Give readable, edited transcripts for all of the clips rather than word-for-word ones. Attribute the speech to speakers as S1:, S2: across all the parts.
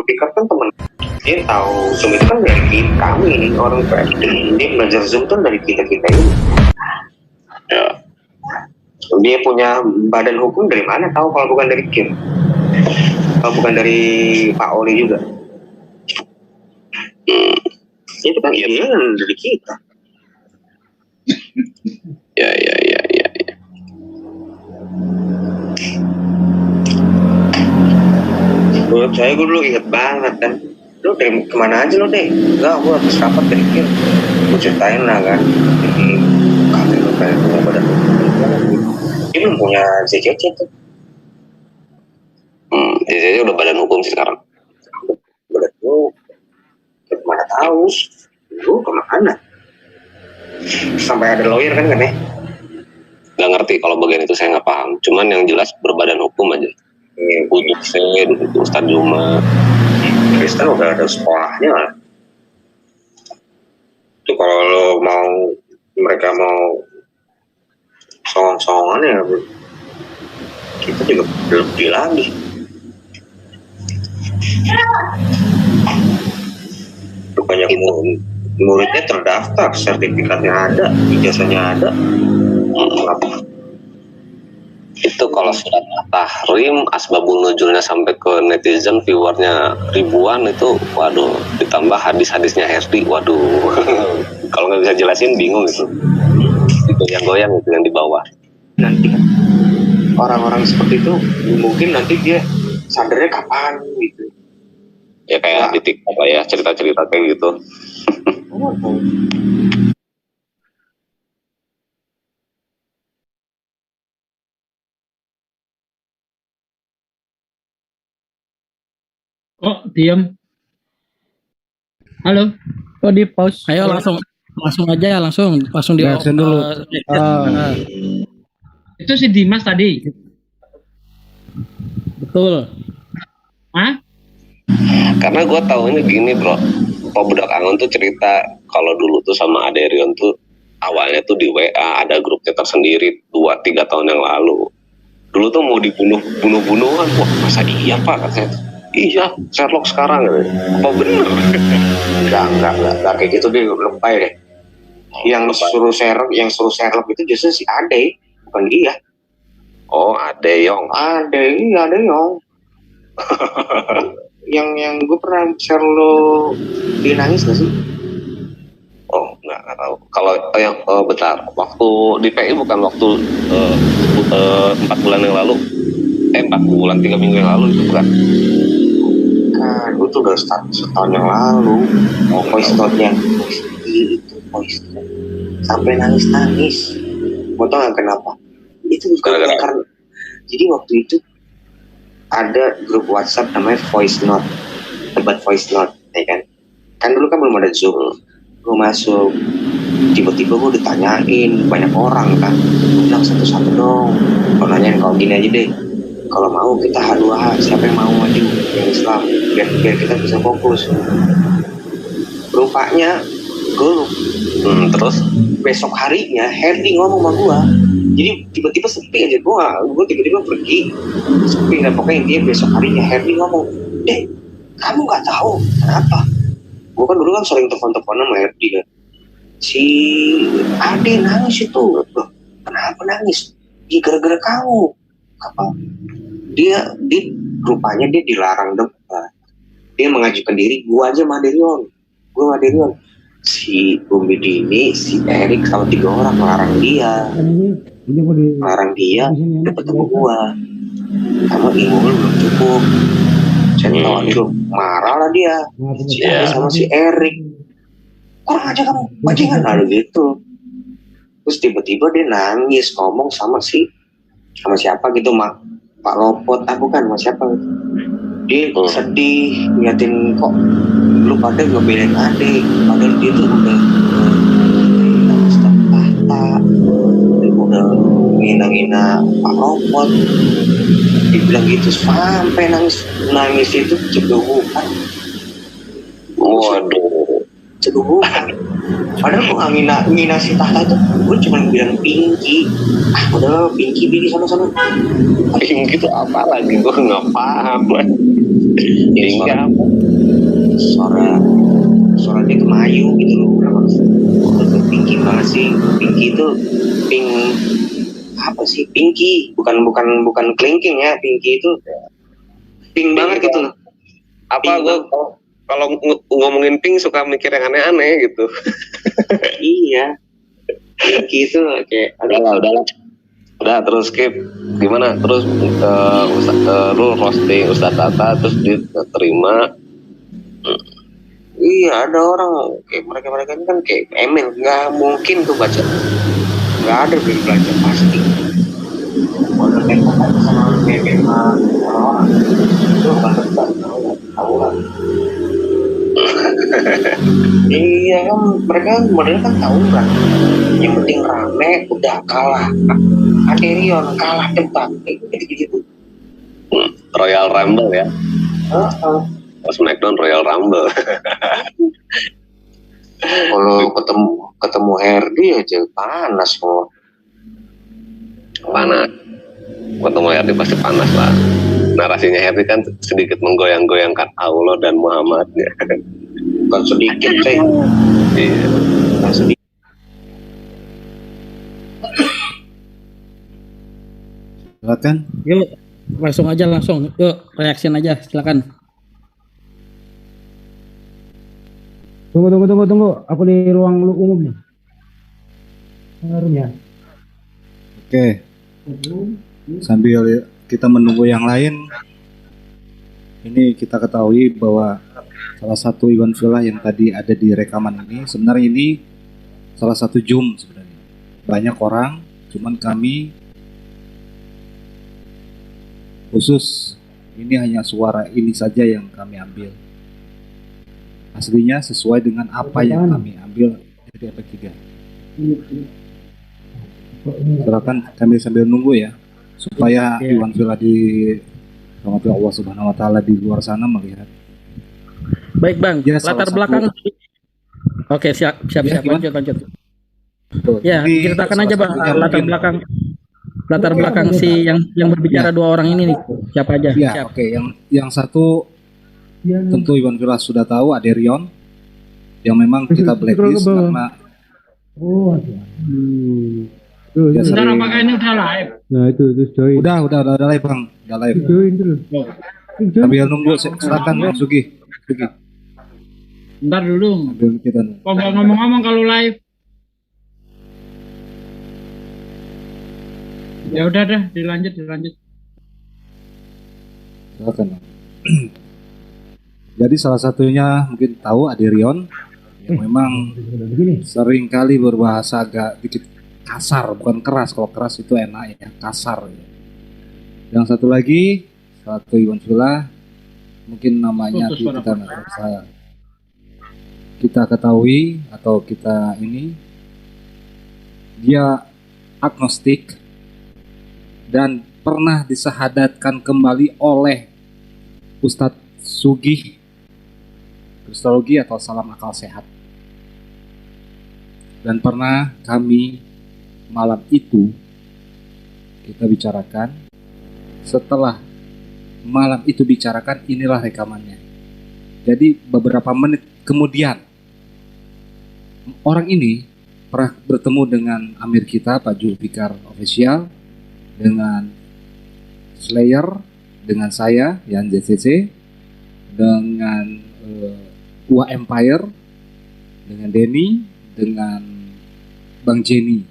S1: Fikar kan teman, dia tahu Zoom itu kan dari kami ini orang PSD, dia belajar Zoom kan dari kita ini ya. Dia punya badan hukum dari mana tahu kalau bukan dari Kim, kalau bukan dari Pak Oli juga. Itu kan iya dari kita.
S2: Ya.
S1: Menurut saya gue dulu inget banget kan, lu dari kemana aja lu deh? Enggak, gue habis rapat dari Kim, gue ceritain lah kan, jadi kakek lu kayak punya badan hukum, dia belum punya JCC tuh.
S2: JCC udah badan hukum sih sekarang.
S1: Badan hukum, kemana tahu? Lu kemana? Sampai ada lawyer kan ya?
S2: Gak ngerti kalau bagian itu saya nggak paham. Cuman yang jelas berbadan hukum aja. Untuk saya, untuk Ustadz Juma.
S1: Kristen udah ada sekolahnya lah. Itu kalau lo mau, mereka mau song-songan ya, kita juga lebih lagi. Banyak muridnya terdaftar, sertifikatnya ada, ijazahnya ada.
S2: Itu kalau surat tahrim, asbabun nuzulnya sampai ke netizen, viewernya ribuan itu, waduh, ditambah hadis-hadisnya Herdi, waduh. Kalau nggak bisa jelasin bingung itu. Goyang-goyang itu yang di bawah.
S1: Nanti orang-orang seperti itu mungkin nanti dia sadarnya kapan gitu.
S2: Ya kayak di TikTok lah ya, cerita-cerita kayak gitu.
S3: Oh, diam. Halo.
S4: Oh, di pause.
S3: Ayo langsung aja ya, langsung di
S4: dulu.
S3: Itu si Dimas tadi. Betul. Hah?
S2: Karena gue taunya gini bro, Pak Budak Angon tuh cerita kalau dulu tuh sama Aderion tuh awalnya tuh di WA ada grupnya tersendiri 2-3 tahun yang lalu. Dulu tuh mau dibunuh-bunuhan, wah masa iya pak katanya. Iya, Sherlock sekarang gitu. Apa bener?
S1: Enggak kayak gitu deh, lebay deh. Yang suruh Sherlock itu justru si Ade, bukan dia.
S2: Oh, Adeyong.
S1: yang gue pernah share lo, dia nangis gak sih?
S2: Oh, nggak tahu. Kalau yang bentar, waktu di PI bukan waktu 4 bulan yang lalu. 4 bulan 3 minggu yang lalu itu bukan?
S1: Kan, itu udah setahun yang lalu. Voice note-nya itu voice note sampai nangis. Mau tau gak kenapa? Itu bukan karena. Jadi waktu itu ada grup WhatsApp namanya Voice Note, debat Voice Note, ya kan? Kan dulu kan belum ada Zoom. Gue masuk, tiba-tiba gue ditanyain banyak orang kan. Gue bilang satu-satu dong. Kalau nanyain kalau gini aja deh. Kalau mau kita H2H, siapa yang mau maju yang Islam, biar kita bisa fokus. Rupanya gue
S2: terus
S1: besok harinya Herdi ngomong sama gue. Jadi tiba-tiba sepi aja, gue tiba-tiba pergi sepi. Dan pokoknya intinya besok harinya Herdi ngomong, kamu nggak tahu kenapa? Gue kan dulu kan sering telepon-teleponan sama Herdi kan. Si Ade nangis itu, loh, kenapa nangis? Ya gara-gara kamu. Apa? Dia rupanya dia dilarang debat. Dia mengajukan diri, gue aja sama Aderion. Si Bumi Dini, si Erik sama 3 orang melarang dia. Dapat sama gue. Karena ilmu lu belum cukup. Centang itu marah lah dia. Si Erik sama si Erik. Kurang aja kamu, bajingan lalu gitu. Terus tiba-tiba dia nangis ngomong sama siapa gitu, Pak Lopot, bukan sama siapa gitu. Dia sedih ngeliatin kok lu pada ngebelain Ade, padahal dia tuh udah tahta, udah ngina Pak Lopot. Dibilang gitu sampai nangis itu cegehukan.
S2: Waduh,
S1: Cedubukan. Padahal gue nggak ngina si Tahta itu, gue cuma bilang Pinky. Udah Pinky sana.
S2: Pinky itu apa lagi? Gue nggak paham. Pinky apa? Suara
S1: dia kemayu gitu loh. Itu Pinky banget sih. Pinky itu pink apa sih? Pinky bukan kelingking ya. Pinky itu pink banget gitu loh.
S2: Apa gue kalau ngomongin pink suka mikir yang aneh-aneh gitu.
S1: Iya. Pinky itu kayak
S2: udah terus skip. Gimana terus lu roasting Ustadz Tata terus diterima.
S1: Iya, ada orang kayak mereka ini kan kayak Emil, nggak mungkin tuh baca, nggak ada yang belajar pasti. Kalau mereka kan sama kayak orang itu banget tahu lah. Iya kan, mereka model kan tahu kan. Yang penting rame, udah kalah. Aderion kalah debat, gitu.
S2: Royal Rumble ya. Smackdown Royal Rumble.
S1: Kalau ketemu Herdi aja panas semua.
S2: Panas. Ketemu Herdi pasti panas lah. Narasinya Herdi kan sedikit menggoyang-goyangkan Allah dan Muhammadnya.
S1: Bukan sedikit sih.
S2: Iya.
S1: Bukan sedikit.
S3: Silakan. Yuk, langsung. Yuk, reaction aja, silakan.
S4: Tunggu. Aku di ruang umum nih. Harusnya.
S5: Oke. Sambil kita menunggu yang lain, ini kita ketahui bahwa salah satu Iwan Villa yang tadi ada di rekaman ini, sebenarnya ini salah satu Zoom sebenarnya. Banyak orang, cuman kami khusus ini hanya suara ini saja yang kami ambil. Aslinya sesuai dengan apa yang kami ambil dari EP3. Silakan kami sambil nunggu ya, supaya Iwan Villa di rahmati Allah Subhanahu Wa Taala di luar sana melihat.
S3: Baik bang,
S5: Ya,
S3: latar belakang. Oke, siap. Lanjut.
S5: Betul.
S3: Ya,
S5: Jadi,
S3: ceritakan aja bang latar
S5: mungkin-
S3: belakang si yang berbicara dua orang ini nih, siapa aja?
S5: Ya,
S3: Siap.
S5: oke. Yang satu tentu Iwan Villa sudah tahu, Aderion, yang memang kita blacklist karena dia
S3: Bentar,
S5: sering.
S3: apakah ini udah live?
S4: Nah itu join.
S5: Udah live bang, udah live.
S4: Join terus.
S5: Sambil nunggu, silakan Bang Sugi.
S3: Bentar dulu.
S5: Sambil kita nunggu.
S3: Kok nggak ngomong-ngomong kalau live? Ya udah dah, dilanjut.
S5: Silakan Bang. Jadi salah satunya mungkin tahu Aderion, yang memang sering kali berbahasa agak dikit kasar, bukan keras. Kalau keras itu enak ya, kasar ya. Yang satu lagi, satu Iwan Villa, mungkin namanya kita ketahui atau kita ini, dia agnostik dan pernah disahadatkan kembali oleh Ustadz Sugih Kristologi atau Salam Akal Sehat. Dan pernah kami malam itu kita bicarakan, setelah malam itu bicarakan, inilah rekamannya. Jadi beberapa menit kemudian orang ini pernah bertemu dengan Amir kita Pak Julfikar Official, dengan Slayer, dengan saya Yan JCC, dengan Ua Empire, dengan Denny, dengan Bang Jenny.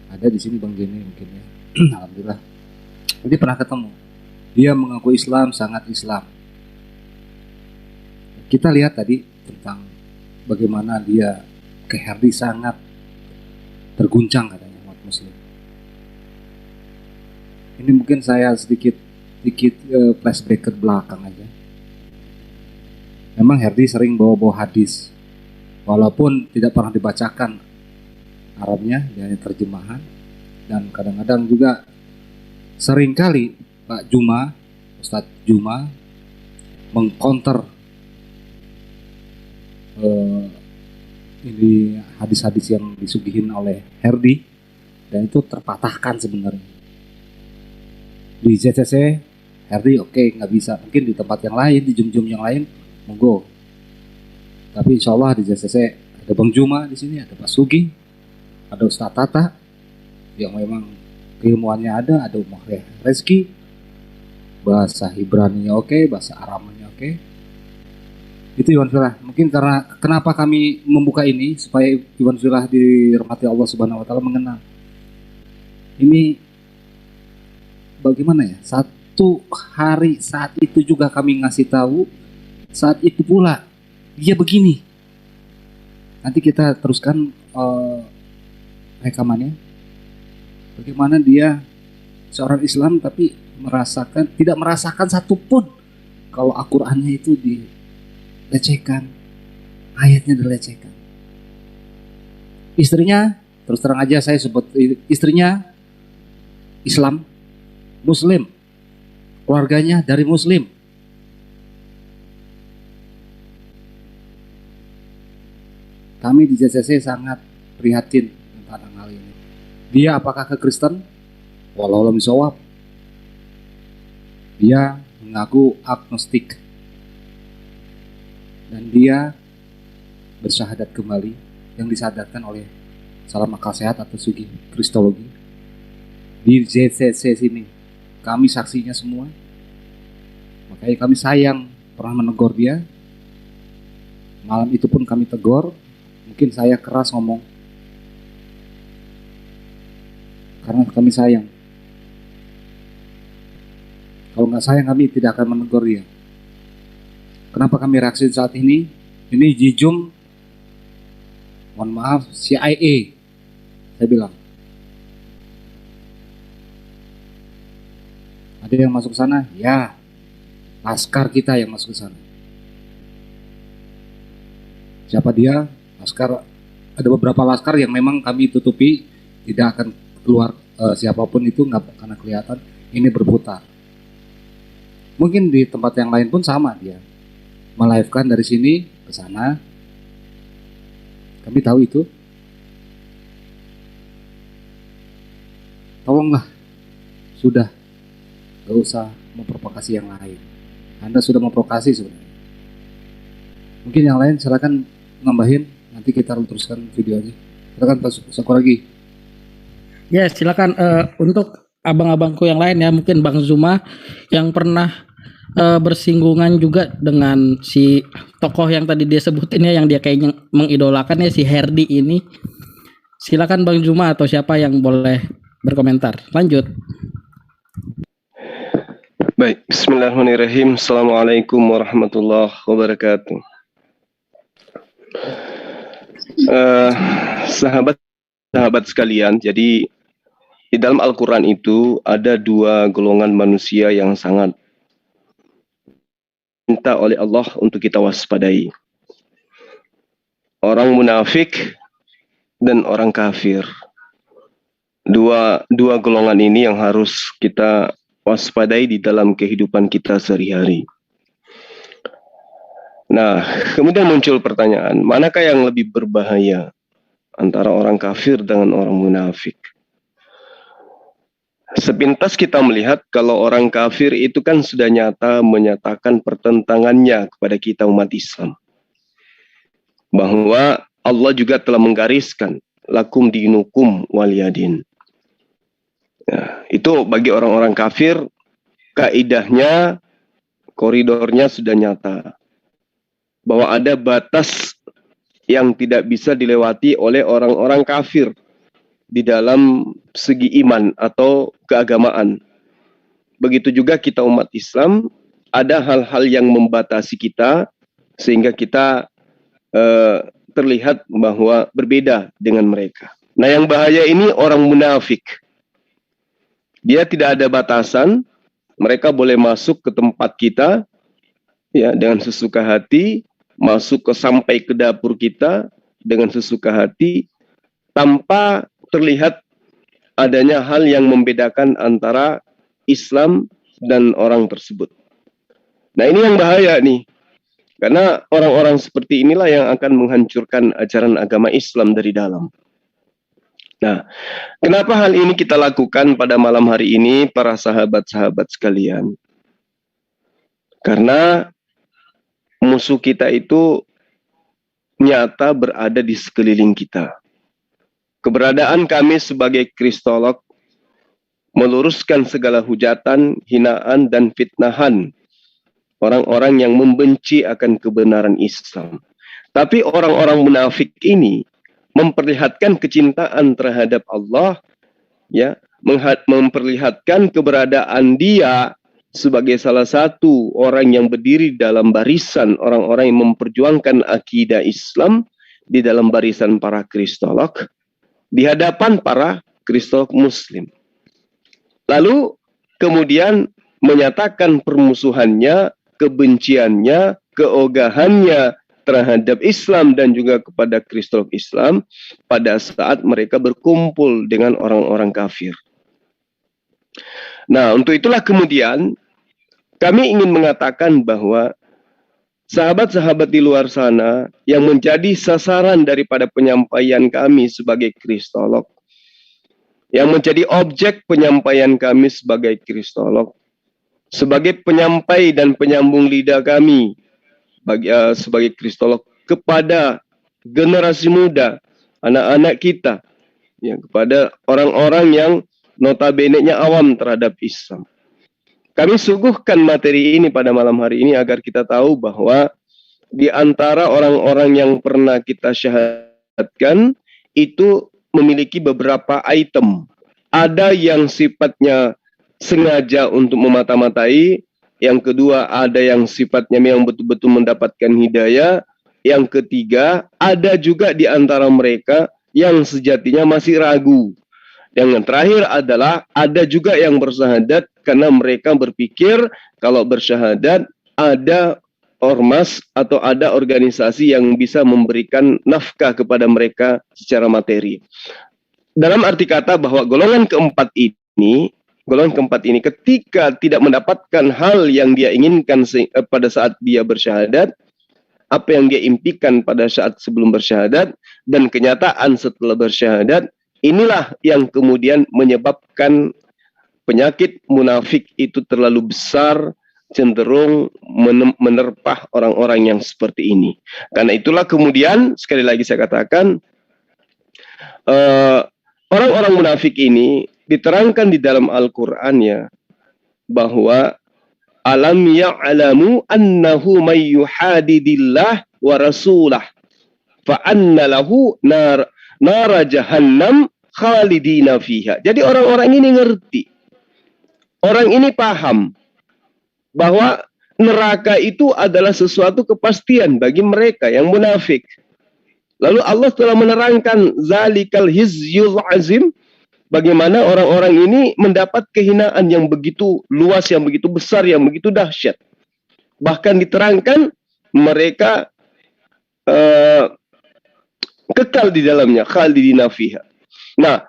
S5: Ada di sini Bang Jenny mungkin ya. Alhamdulillah. Jadi pernah ketemu. Dia mengaku Islam, sangat Islam. Kita lihat tadi tentang bagaimana dia ke Herdi sangat terguncang katanya umat muslim. Ini mungkin saya sedikit flashback ke belakang aja. Memang Herdi sering bawa hadis, walaupun tidak pernah dibacakan Arabnya, hanya terjemahan. Dan kadang-kadang juga seringkali Pak Juma, Ustadz Juma mengcounter hadis-hadis yang disuguhin oleh Herdi, dan itu terpatahkan sebenarnya. Di JCC Herdi oke, nggak bisa, mungkin di tempat yang lain, di jum-jum yang lain monggo, tapi insya Allah di JCC ada Bang Juma di sini, ada Pak Sugi, ada Ustadz Tata yang memang keilmuannya ada Umar Reski, bahasa Ibraninya oke, bahasa Aramanya oke. Itu Iwan Filah. Mungkin karena kenapa kami membuka ini supaya Iwan Filah dirahmati Allah Subhanahu wa taala mengenal. Ini bagaimana ya? Satu hari saat itu juga kami ngasih tahu, saat itu pula dia begini. Nanti kita teruskan rekamannya. Bagaimana dia seorang Islam tapi tidak merasakan satupun kalau Al-Qur'annya itu dilecehkan, ayatnya dilecehkan. Istrinya, terus terang aja saya sebut istrinya Islam, Muslim, keluarganya dari Muslim. Kami di JCC sangat prihatin tentang hal ini. Dia apakah ke Kristen? Walau lam bisawab. Dia mengaku agnostik. Dan dia bersyahadat kembali yang disadarkan oleh Salam Akal Sehat atau Sugi Kristologi di JCC sini. Kami saksinya semua. Makanya kami sayang pernah menegur dia. Malam itu pun kami tegur. Mungkin saya keras ngomong karena kami sayang. Kalau nggak sayang kami tidak akan menegur dia. Kenapa kami reaksi saat ini? Ini Jijung, mohon maaf, CIA. Saya bilang, ada yang masuk sana? Ya, laskar kita yang masuk ke sana. Siapa dia? Laskar. Ada beberapa laskar yang memang kami tutupi, tidak akan keluar siapapun itu, nggak karena kelihatan. Ini berputar. Mungkin di tempat yang lain pun sama dia. Melivekan dari sini ke sana. Kami tahu itu. Tolonglah, sudah, gak usah memprovokasi yang lain. Anda sudah memprovokasi sebenarnya. Mungkin yang lain silakan nambahin, nanti kita teruskan videonya. Silakan Pak Sakuragi.
S6: Ya, silakan untuk abang-abangku yang lain ya, mungkin Bang Zuma yang pernah bersinggungan juga dengan si tokoh yang tadi dia sebutin ya, yang dia kayaknya mengidolakan ya, si Herdi ini. Silakan Bang Zuma atau siapa yang boleh berkomentar. Lanjut.
S7: Baik, bismillahirrahmanirrahim. Assalamualaikum warahmatullahi wabarakatuh. Sahabat sekalian, jadi di dalam Al-Quran itu ada dua golongan manusia yang sangat minta oleh Allah untuk kita waspadai. Orang munafik dan orang kafir. Dua golongan ini yang harus kita waspadai di dalam kehidupan kita sehari-hari. Nah, kemudian muncul pertanyaan, manakah yang lebih berbahaya antara orang kafir dengan orang munafik? Sepintas kita melihat kalau orang kafir itu kan sudah nyata menyatakan pertentangannya kepada kita umat Islam. Bahwa Allah juga telah menggariskan lakum dinukum waliyadin. Nah, itu bagi orang-orang kafir kaidahnya, koridornya sudah nyata. Bahwa ada batas yang tidak bisa dilewati oleh orang-orang kafir di dalam segi iman atau keagamaan. Begitu juga kita umat Islam, ada hal-hal yang membatasi kita sehingga kita terlihat bahwa berbeda dengan mereka. Nah, yang bahaya ini orang munafik. Dia tidak ada batasan, mereka boleh masuk ke tempat kita ya dengan sesuka hati, masuk sampai ke dapur kita dengan sesuka hati tanpa terlihat adanya hal yang membedakan antara Islam dan orang tersebut. Nah, ini yang bahaya nih. Karena orang-orang seperti inilah yang akan menghancurkan ajaran agama Islam dari dalam. Nah, kenapa hal ini kita lakukan pada malam hari ini, para sahabat-sahabat sekalian? Karena musuh kita itu nyata berada di sekeliling kita. Keberadaan kami sebagai kristolog meluruskan segala hujatan, hinaan, dan fitnahan orang-orang yang membenci akan kebenaran Islam. Tapi orang-orang munafik ini memperlihatkan kecintaan terhadap Allah, ya, memperlihatkan keberadaan dia sebagai salah satu orang yang berdiri dalam barisan orang-orang yang memperjuangkan akidah Islam di dalam barisan para kristolog di hadapan para kristolog muslim. Lalu kemudian menyatakan permusuhannya, kebenciannya, keogahannya terhadap Islam dan juga kepada kristolog Islam pada saat mereka berkumpul dengan orang-orang kafir. Nah, untuk itulah kemudian kami ingin mengatakan bahwa sahabat-sahabat di luar sana yang menjadi sasaran daripada penyampaian kami sebagai kristolog, yang menjadi objek penyampaian kami sebagai kristolog, sebagai penyampai dan penyambung lidah kami sebagai kristolog kepada generasi muda, anak-anak kita, ya, kepada orang-orang yang notabene-nya awam terhadap Islam. Kami suguhkan materi ini pada malam hari ini agar kita tahu bahwa di antara orang-orang yang pernah kita syahadatkan itu memiliki beberapa item. Ada yang sifatnya sengaja untuk memata-matai, yang kedua ada yang sifatnya memang betul-betul mendapatkan hidayah, yang ketiga ada juga di antara mereka yang sejatinya masih ragu. Yang terakhir adalah ada juga yang bersyahadat karena mereka berpikir kalau bersyahadat ada ormas atau ada organisasi yang bisa memberikan nafkah kepada mereka secara materi. Dalam arti kata bahwa golongan keempat ini ketika tidak mendapatkan hal yang dia inginkan pada saat dia bersyahadat, apa yang dia impikan pada saat sebelum bersyahadat, dan kenyataan setelah bersyahadat, inilah yang kemudian menyebabkan penyakit munafik itu terlalu besar, cenderung menerpah orang-orang yang seperti ini. Karena itulah kemudian, sekali lagi saya katakan, orang-orang munafik ini diterangkan di dalam Al-Quran, ya, bahwa alam ya'lamu annahu may yuhadidillah wa rasulah fa anna lahu nara jahannam khalidina fiha. Jadi orang-orang ini ngerti. Orang ini paham bahwa neraka itu adalah sesuatu kepastian bagi mereka yang munafik. Lalu Allah telah menerangkan zalikal hizyul azim, bagaimana orang-orang ini mendapat kehinaan yang begitu luas, yang begitu besar, yang begitu dahsyat. Bahkan diterangkan mereka kekal di dalamnya, khalidina fiha. Nah,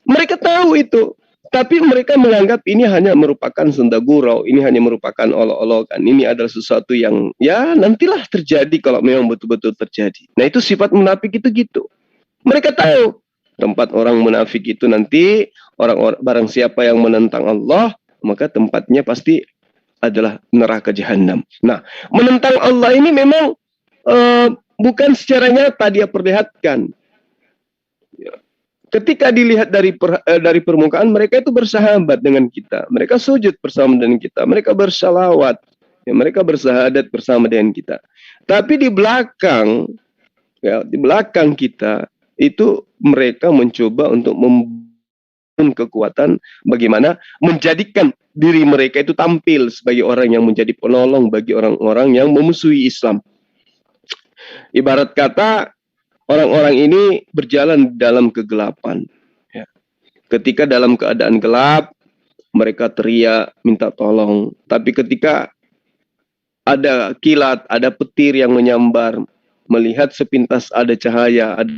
S7: mereka tahu itu, tapi mereka menganggap ini hanya merupakan senda gurau, ini hanya merupakan olok-olokan, ini adalah sesuatu yang ya nantilah terjadi kalau memang betul-betul terjadi. Nah, itu sifat munafik itu gitu. Mereka tahu tempat orang munafik itu nanti orang-orang barang siapa yang menentang Allah, maka tempatnya pasti adalah neraka jahanam. Nah, menentang Allah ini memang bukan secara nyata dia perlihatkan. Ketika dilihat dari permukaan, mereka itu bersahabat dengan kita, mereka sujud bersama dengan kita, mereka bersalawat, ya, mereka bersahadat bersama dengan kita. Tapi di belakang, ya, di belakang kita itu mereka mencoba untuk membangun kekuatan bagaimana menjadikan diri mereka itu tampil sebagai orang yang menjadi penolong bagi orang-orang yang memusuhi Islam. Ibarat kata, orang-orang ini berjalan dalam kegelapan. Ya. Ketika dalam keadaan gelap, mereka teriak, minta tolong. Tapi ketika ada kilat, ada petir yang menyambar, melihat sepintas ada cahaya, ada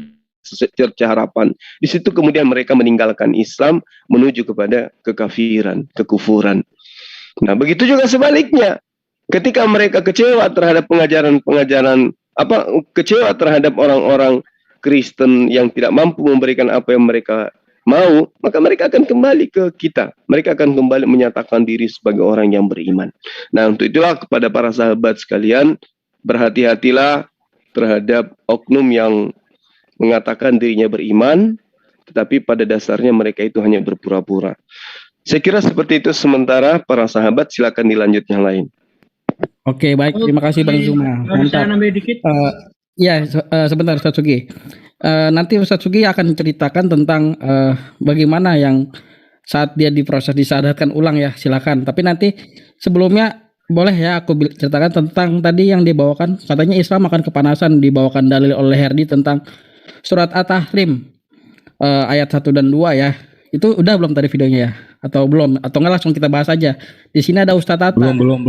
S7: secerca harapan. Di situ kemudian mereka meninggalkan Islam menuju kepada kekafiran, kekufuran. Nah, begitu juga sebaliknya. Ketika mereka kecewa terhadap pengajaran-pengajaran kecewa terhadap orang-orang Kristen yang tidak mampu memberikan apa yang mereka mau, maka mereka akan kembali ke kita. Mereka akan kembali menyatakan diri sebagai orang yang beriman. Nah, untuk itulah kepada para sahabat sekalian, berhati-hatilah terhadap oknum yang mengatakan dirinya beriman, tetapi pada dasarnya mereka itu hanya berpura-pura. Saya kira seperti itu sementara para sahabat, silakan dilanjut yang lain.
S6: Oke, baik. Terima kasih Bang Zuma.
S3: Bisa
S6: Mantap.
S3: nambah dikit.
S6: Ya, sebentar Ustaz Sugi. Nanti Ustaz Sugi akan ceritakan tentang bagaimana yang saat dia diproses disadarkan ulang ya, silakan. Tapi nanti sebelumnya boleh ya aku ceritakan tentang tadi yang dibawakan, katanya Islam akan kepanasan, dibawakan dalil oleh Herdi tentang surat At-Tahrim ayat 1 dan 2 ya. Itu udah belum tadi videonya ya? Atau belum? Atau enggak langsung kita bahas aja. Di sini ada Ustadz Atta.
S5: Belum.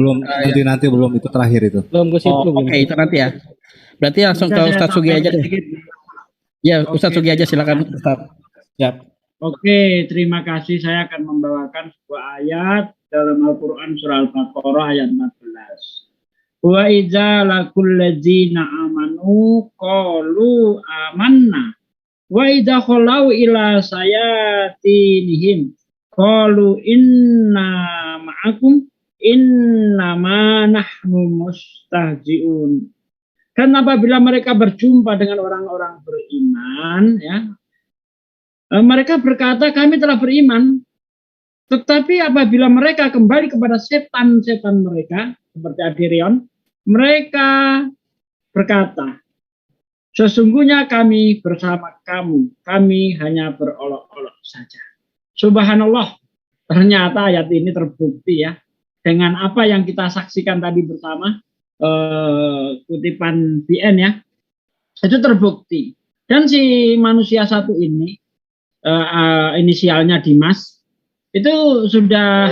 S5: Nanti belum, itu terakhir itu.
S6: Belum ke situ. Oke, itu nanti ya. Berarti langsung ke Ustadz Sugi aja deh. Ya, Ustadz Sugi aja silakan Ustadz. Ya.
S3: Oke, terima kasih. Saya akan membawakan sebuah ayat dalam Al-Quran surah Al-Baqarah ayat 14. Wa idza laqul ladzina amanu qalu amanna wa idza khalau ila sayatinihim qalu inna ma'akum innama nahnu mustahzi'un. Dan apabila mereka berjumpa dengan orang-orang beriman, ya, mereka berkata kami telah beriman. Tetapi apabila mereka kembali kepada setan-setan mereka, seperti Adirion, mereka berkata, sesungguhnya kami bersama kamu, kami hanya berolok-olok saja. Subhanallah, ternyata ayat ini terbukti ya, dengan apa yang kita saksikan tadi bersama, kutipan BN ya, itu terbukti. Dan si manusia satu ini, inisialnya Dimas, itu sudah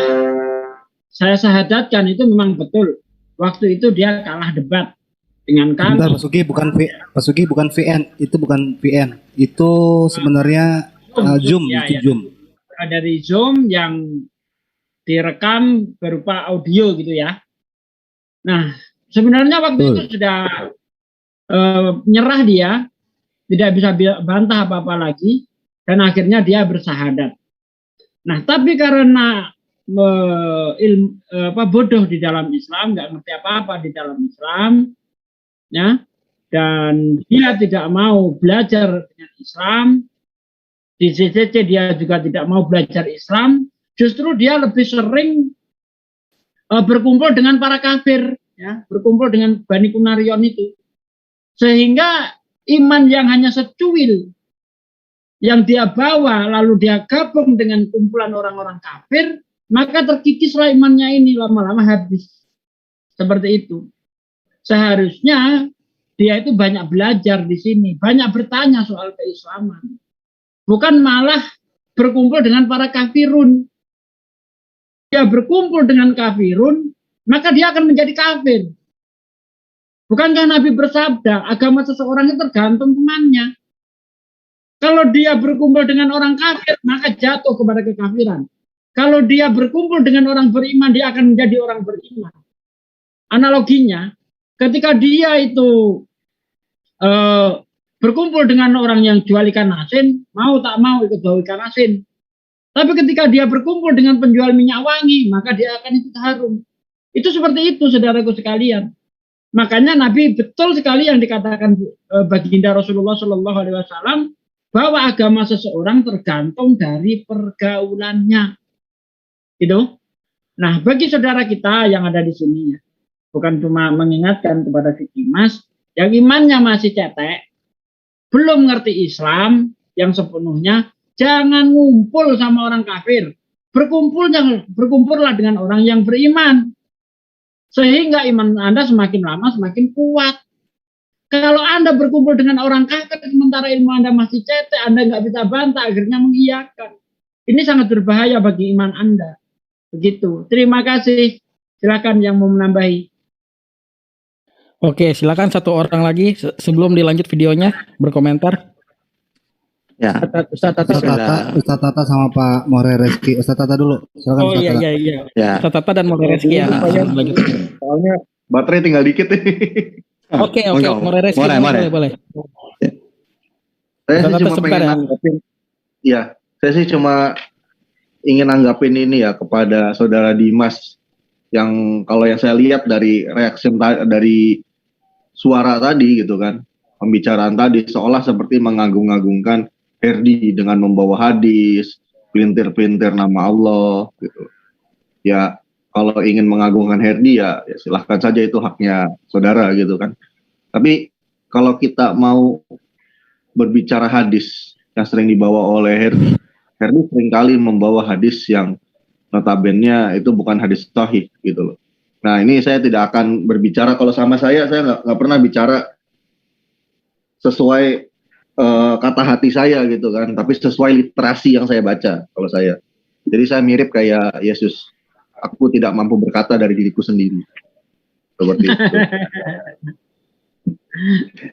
S3: saya syahadatkan itu memang betul. Waktu itu dia kalah debat dengan kami.
S5: Bentar, Pak Sugi bukan VN, itu bukan VN. Itu sebenarnya Zoom,
S3: ya,
S5: itu
S3: ya.
S5: Zoom.
S3: Dari Zoom yang direkam berupa audio gitu ya. Nah, sebenarnya waktu itu sudah nyerah dia, tidak bisa bantah apa-apa lagi, dan akhirnya dia bersahadat. Nah, tapi karena bodoh di dalam Islam, nggak ngerti apa-apa di dalam Islam, ya, dan dia tidak mau belajar dengan Islam, di CCC dia juga tidak mau belajar Islam, justru dia lebih sering berkumpul dengan para kafir, ya, berkumpul dengan Bani Kunarion itu, sehingga iman yang hanya secuil yang dia bawa lalu dia gabung dengan kumpulan orang-orang kafir, maka terkikislah imannya ini, lama-lama habis. Seperti itu. Seharusnya dia itu banyak belajar di sini, banyak bertanya soal keislaman. Bukan malah berkumpul dengan para kafirun. Dia berkumpul dengan kafirun, maka dia akan menjadi kafir. Bukankah Nabi bersabda, agama seseorang itu tergantung temannya. Kalau dia berkumpul dengan orang kafir, maka jatuh kepada kekafiran. Kalau dia berkumpul dengan orang beriman, dia akan menjadi orang beriman. Analoginya, ketika dia itu berkumpul dengan orang yang jual ikan asin, mau tak mau ikut bau ikan asin. Tapi ketika dia berkumpul dengan penjual minyak wangi, maka dia akan ikut harum. Itu seperti itu, saudaraku sekalian. Makanya Nabi betul sekali yang dikatakan baginda Rasulullah SAW, bahwa agama seseorang tergantung dari pergaulannya. Gitu. Nah, bagi saudara kita yang ada di sini, ya, bukan cuma mengingatkan kepada si Dimas yang imannya masih cetek, belum ngerti Islam yang sepenuhnya, jangan ngumpul sama orang kafir. Berkumpullah dengan orang yang beriman. Sehingga iman Anda semakin lama semakin kuat. Kalau Anda berkumpul dengan orang kafir sementara ilmu Anda masih cetek, Anda nggak bisa bantah, akhirnya mengiyakan. Ini sangat berbahaya bagi iman Anda. Begitu. Terima kasih. Silakan yang mau menambahi.
S6: Oke, silakan satu orang lagi sebelum dilanjut videonya berkomentar.
S8: Ya.
S6: Ustaz Tata.
S5: Ustaz Tata sama Pak More Reski. Ustaz Tata dulu. Silakan
S6: Oh
S5: Ustaz Tata.
S6: iya.
S8: Ya.
S6: Ustaz Tata dan More Reski ya. Lanjut.
S9: Soalnya baterai tinggal dikit nih.
S6: Oke, More Reski boleh.
S9: Saya sih
S6: Ustaz Tata
S9: cuma
S6: sebentar
S9: pengen
S6: ya.
S9: nanggapin. Ya, saya sih cuma ingin nanggapin ini ya kepada saudara Dimas yang kalau yang saya lihat dari reaksi dari suara tadi gitu kan, pembicaraan tadi seolah seperti mengagung-agungkan Herdi dengan membawa hadis, pelintir-pelintir nama Allah gitu. Ya, kalau ingin mengagungkan Herdi ya silahkan saja, itu haknya saudara gitu kan. Tapi kalau kita mau berbicara hadis yang sering dibawa oleh Herdi seringkali membawa hadis yang notabene itu bukan hadis sahih gitu loh. Nah ini saya tidak akan berbicara, kalau sama saya nggak pernah bicara sesuai kata hati saya gitu kan, tapi sesuai literasi yang saya baca kalau saya. Jadi saya mirip kayak Yesus, aku tidak mampu berkata dari diriku sendiri. Seperti itu.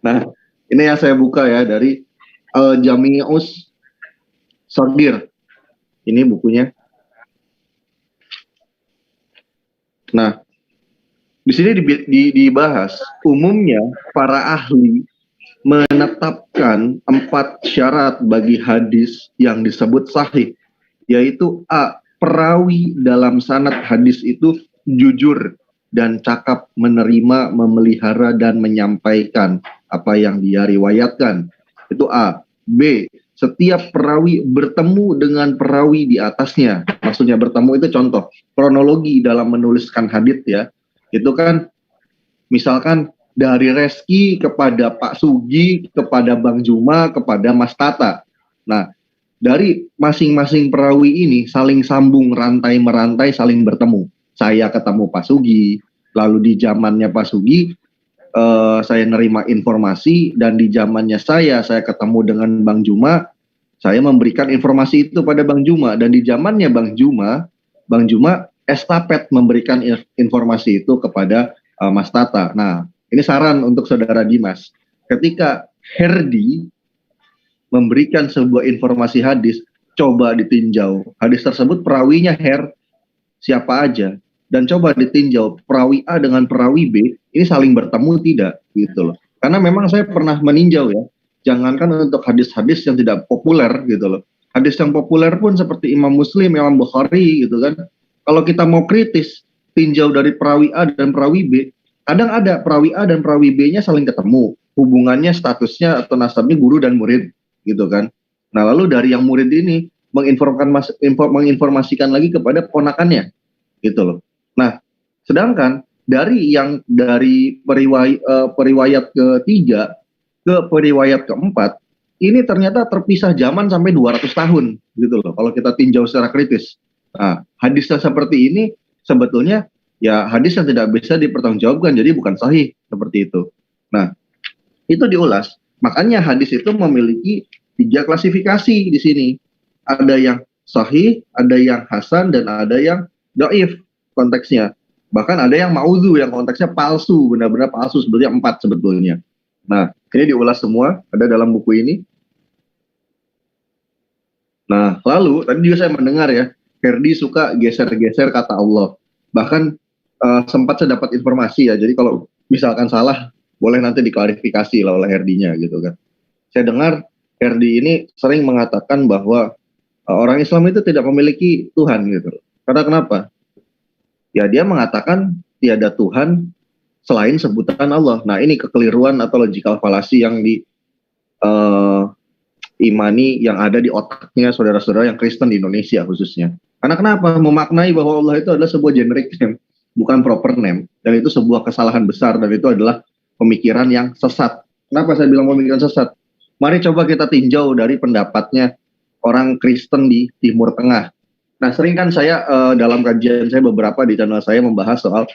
S9: Nah ini yang saya buka ya dari Jami'us Shaghir. Ini bukunya. Nah, di sini dibahas umumnya para ahli menetapkan 4 syarat bagi hadis yang disebut sahih, yaitu A. Perawi dalam sanad hadis itu jujur dan cakap menerima, memelihara dan menyampaikan apa yang dia riwayatkan. Itu A. B. Setiap perawi bertemu dengan perawi di atasnya. Maksudnya bertemu itu contoh kronologi dalam menuliskan hadits ya. Itu kan misalkan dari Reski kepada Pak Sugi, kepada Bang Juma, kepada Mas Tata. Nah, dari masing-masing perawi ini saling sambung, rantai merantai, saling bertemu. Saya ketemu Pak Sugi, lalu di zamannya Pak Sugi saya nerima informasi, dan di zamannya saya ketemu dengan Bang Juma, saya memberikan informasi itu pada Bang Juma, dan di zamannya Bang Juma estafet memberikan informasi itu kepada Mas Tata. Nah, ini saran untuk saudara Dimas. Ketika Herdi memberikan sebuah informasi hadis, coba ditinjau. Hadis tersebut perawinya siapa aja, dan coba ditinjau perawi A dengan perawi B ini saling bertemu tidak gitu loh. Karena memang saya pernah meninjau ya. Jangankan untuk hadis-hadis yang tidak populer gitu loh. Hadis yang populer pun seperti Imam Muslim, Imam Bukhari gitu kan. Kalau kita mau kritis, tinjau dari perawi A dan perawi B, kadang ada perawi A dan perawi B-nya saling ketemu. Hubungannya, statusnya atau nasabnya guru dan murid gitu kan. Nah, lalu dari yang murid ini menginformasikan lagi kepada ponakannya gitu loh. Nah, sedangkan dari periwayat ketiga ke periwayat keempat ini ternyata terpisah zaman sampai 200 tahun gitu loh kalau kita tinjau secara kritis. Nah, hadis yang seperti ini sebetulnya ya hadis yang tidak bisa dipertanggungjawabkan, jadi bukan sahih seperti itu. Nah, itu diulas. Makanya hadis itu memiliki 3 klasifikasi di sini. Ada yang sahih, ada yang hasan, dan ada yang dhaif konteksnya. Bahkan ada yang maudhu yang konteksnya palsu, benar-benar palsu, sebetulnya 4 sebetulnya. Nah, ini diulas semua, ada dalam buku ini. Nah, lalu tadi juga saya mendengar ya, Herdi suka geser-geser kata Allah. Bahkan sempat saya dapat informasi ya, jadi kalau misalkan salah, boleh nanti diklarifikasi lah oleh Herdinya gitu kan. Saya dengar Herdi ini sering mengatakan bahwa orang Islam itu tidak memiliki Tuhan gitu. Karena kenapa? Ya dia mengatakan tiada Tuhan selain sebutan Allah. Nah ini kekeliruan atau logical fallacy yang imani yang ada di otaknya saudara-saudara yang Kristen di Indonesia khususnya. Karena kenapa? Memaknai bahwa Allah itu adalah sebuah generic name, bukan proper name. Dan itu sebuah kesalahan besar, dan itu adalah pemikiran yang sesat. Kenapa saya bilang pemikiran sesat? Mari coba kita tinjau dari pendapatnya orang Kristen di Timur Tengah. Nah, sering kan saya dalam kajian saya beberapa di channel saya membahas soal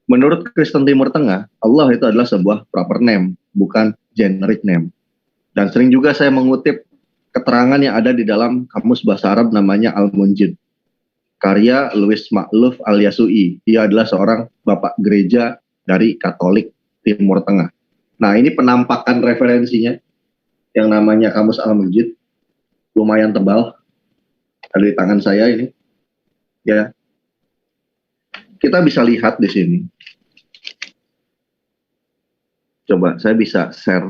S9: menurut Kristen Timur Tengah, Allah itu adalah sebuah proper name, bukan generic name. Dan sering juga saya mengutip keterangan yang ada di dalam kamus bahasa Arab namanya Al-Munjid, karya Louis Makhlouf Al-Yasui. Dia adalah seorang bapak gereja dari Katolik Timur Tengah. Nah, ini penampakan referensinya yang namanya kamus Al-Munjid. lumayan tebal, ada di tangan saya ini. Ya, kita bisa lihat di sini. Coba saya bisa share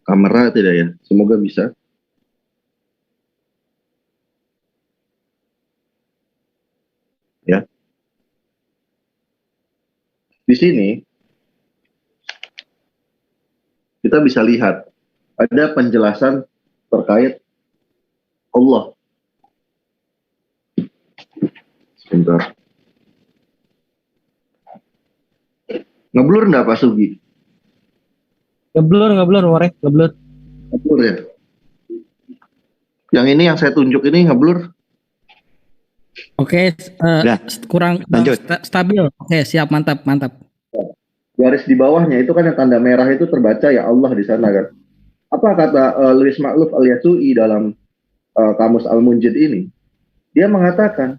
S9: kamera tidak ya? Semoga bisa. Ya. Di sini kita bisa lihat ada penjelasan terkait Allah. Sebentar. Ngeblur enggak Pak Sugi?
S6: Ngeblur, Warek, ngeblur.
S9: Ngeblur ya? Yang ini yang saya tunjuk ini ngeblur?
S6: Oke,
S8: Udah,
S6: kurang
S8: lanjut.
S6: stabil. Oke, siap, mantap.
S9: Garis di bawahnya itu kan yang tanda merah itu terbaca ya Allah di sana kan. Apa kata Louis Makluf Al-Yasui dalam Kamus Al-Munjid ini? Dia mengatakan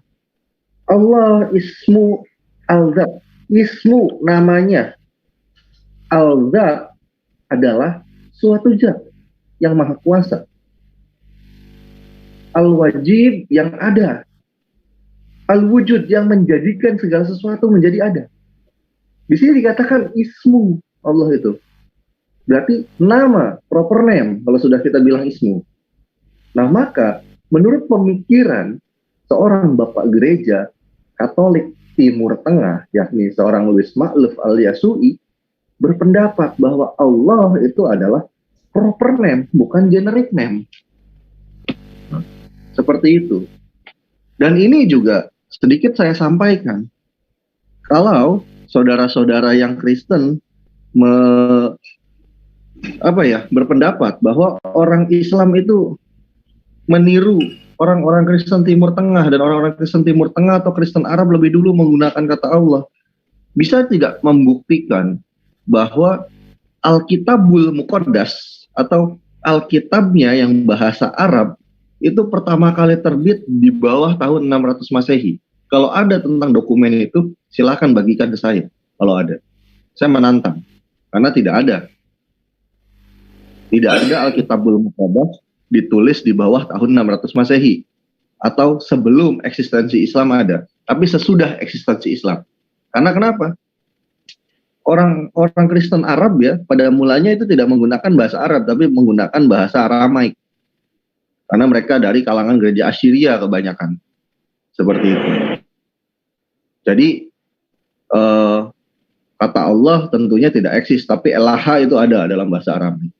S9: Allah ismu al-zat. Ismu namanya. Al-zat adalah suatu zat yang maha kuasa. Al-wajib yang ada. Al-wujud yang menjadikan segala sesuatu menjadi ada. Di sini dikatakan ismu Allah itu. Berarti nama, proper name, kalau sudah kita bilang ismu. Nah maka, menurut pemikiran seorang bapak gereja Katolik Timur Tengah, yakni seorang Louis Makluf Al-Yasui, berpendapat bahwa Allah itu adalah proper name, bukan generic name. Seperti itu. Dan ini juga sedikit saya sampaikan, kalau saudara-saudara yang Kristen berpendapat bahwa orang Islam itu meniru orang-orang Kristen Timur Tengah dan orang-orang Kristen Timur Tengah atau Kristen Arab lebih dulu menggunakan kata Allah, bisa tidak membuktikan bahwa Alkitabul Muqaddas atau Alkitabnya yang bahasa Arab itu pertama kali terbit di bawah tahun 600 Masehi. Kalau ada tentang dokumen itu, silakan bagikan ke saya. Kalau ada, saya menantang, karena tidak ada. Tidak ada Alkitabul Muqaddas ditulis di bawah tahun 600 Masehi atau sebelum eksistensi Islam ada, tapi sesudah eksistensi Islam. Karena kenapa? Orang Kristen Arab ya, pada mulanya itu tidak menggunakan bahasa Arab, tapi menggunakan bahasa Aramaik. Karena mereka dari kalangan gereja Assyria kebanyakan. Seperti itu. Jadi, kata Allah tentunya tidak eksis, tapi Elaha itu ada dalam bahasa Aramaik.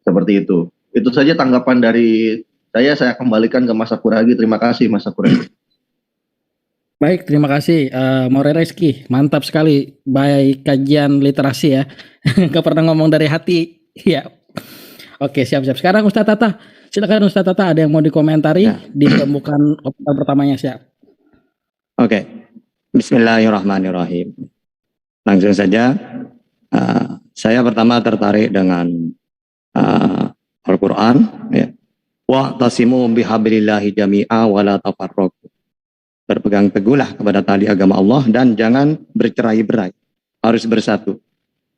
S9: Seperti itu. Itu saja tanggapan dari saya kembalikan ke Mas Sakuragi. Terima kasih Mas Sakuragi.
S6: Baik, terima kasih Maure Reski. Mantap sekali. Baik kajian literasi ya. Gak pernah ngomong dari hati. Ya. Oke, siap-siap. Sekarang Ustadz Tata. Silakan Ustadz Tata, ada yang mau dikomentari
S8: Ya.
S6: di pembukaan obrolan pertamanya, siap.
S8: Oke. Bismillahirrahmanirrahim. Langsung saja, saya pertama tertarik dengan Al-Quran. Ya. Wa'tasimu bihablillahi jami'a wa la tafarraqu. Berpegang teguhlah kepada tali agama Allah dan jangan bercerai-berai. Harus bersatu.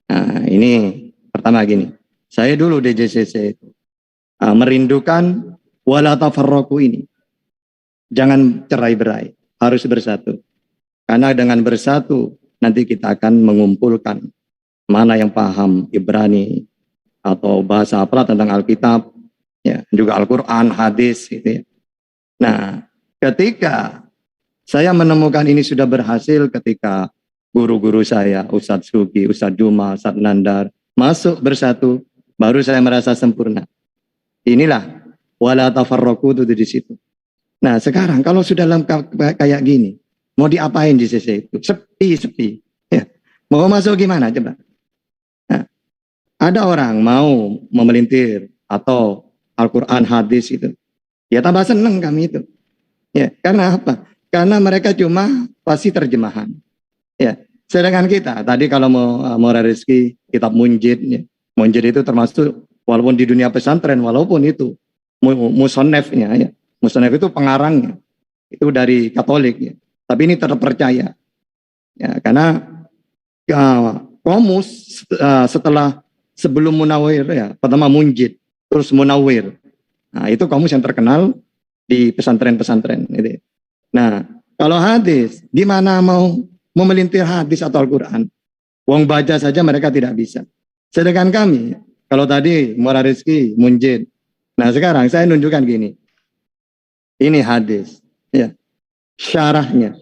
S8: Nah, ini pertama gini. Saya dulu di JCC itu merindukan wa la tafarraqu ini. Jangan cerai-berai. Harus bersatu. Karena dengan bersatu nanti kita akan mengumpulkan mana yang paham Ibrani atau bahasa apa tentang Alkitab, ya, juga Al-Quran, hadis, gitu ya. Nah, ketika saya menemukan ini sudah berhasil ketika guru-guru saya, Ustadz Sugi, Ustadz Juma, Ustadz Nandar, masuk bersatu, baru saya merasa sempurna. Inilah wala tafarraqu itu di situ. Nah, sekarang kalau sudah dalam kayak gini, mau diapain di sisi itu? Sepi. Ya. Mau masuk gimana coba? Nah, ada orang mau memelintir atau Al-Quran, hadis itu. Ya tambah seneng kami itu. Ya, karena apa? Karena mereka cuma pasti terjemahan. Ya, sedangkan kita tadi kalau mau rezeki kitab Munjid, ya. Munjid itu termasuk walaupun di dunia pesantren, walaupun itu musonefnya, ya. Musonef itu pengarangnya, itu dari Katolik, ya. Tapi ini terpercaya, ya, karena Qomus setelah sebelum Munawir, ya, pertama Munjid, terus Munawir. Nah, itu kamus yang terkenal di pesantren-pesantren. Gitu. Nah, kalau hadis, gimana mau memelintir hadis atau Al-Quran? Wong baca saja mereka tidak bisa. Sedangkan kami, kalau tadi Muara Rizki, Munjid. Nah, sekarang saya nunjukkan gini. Ini hadis. Ya. Syarahnya.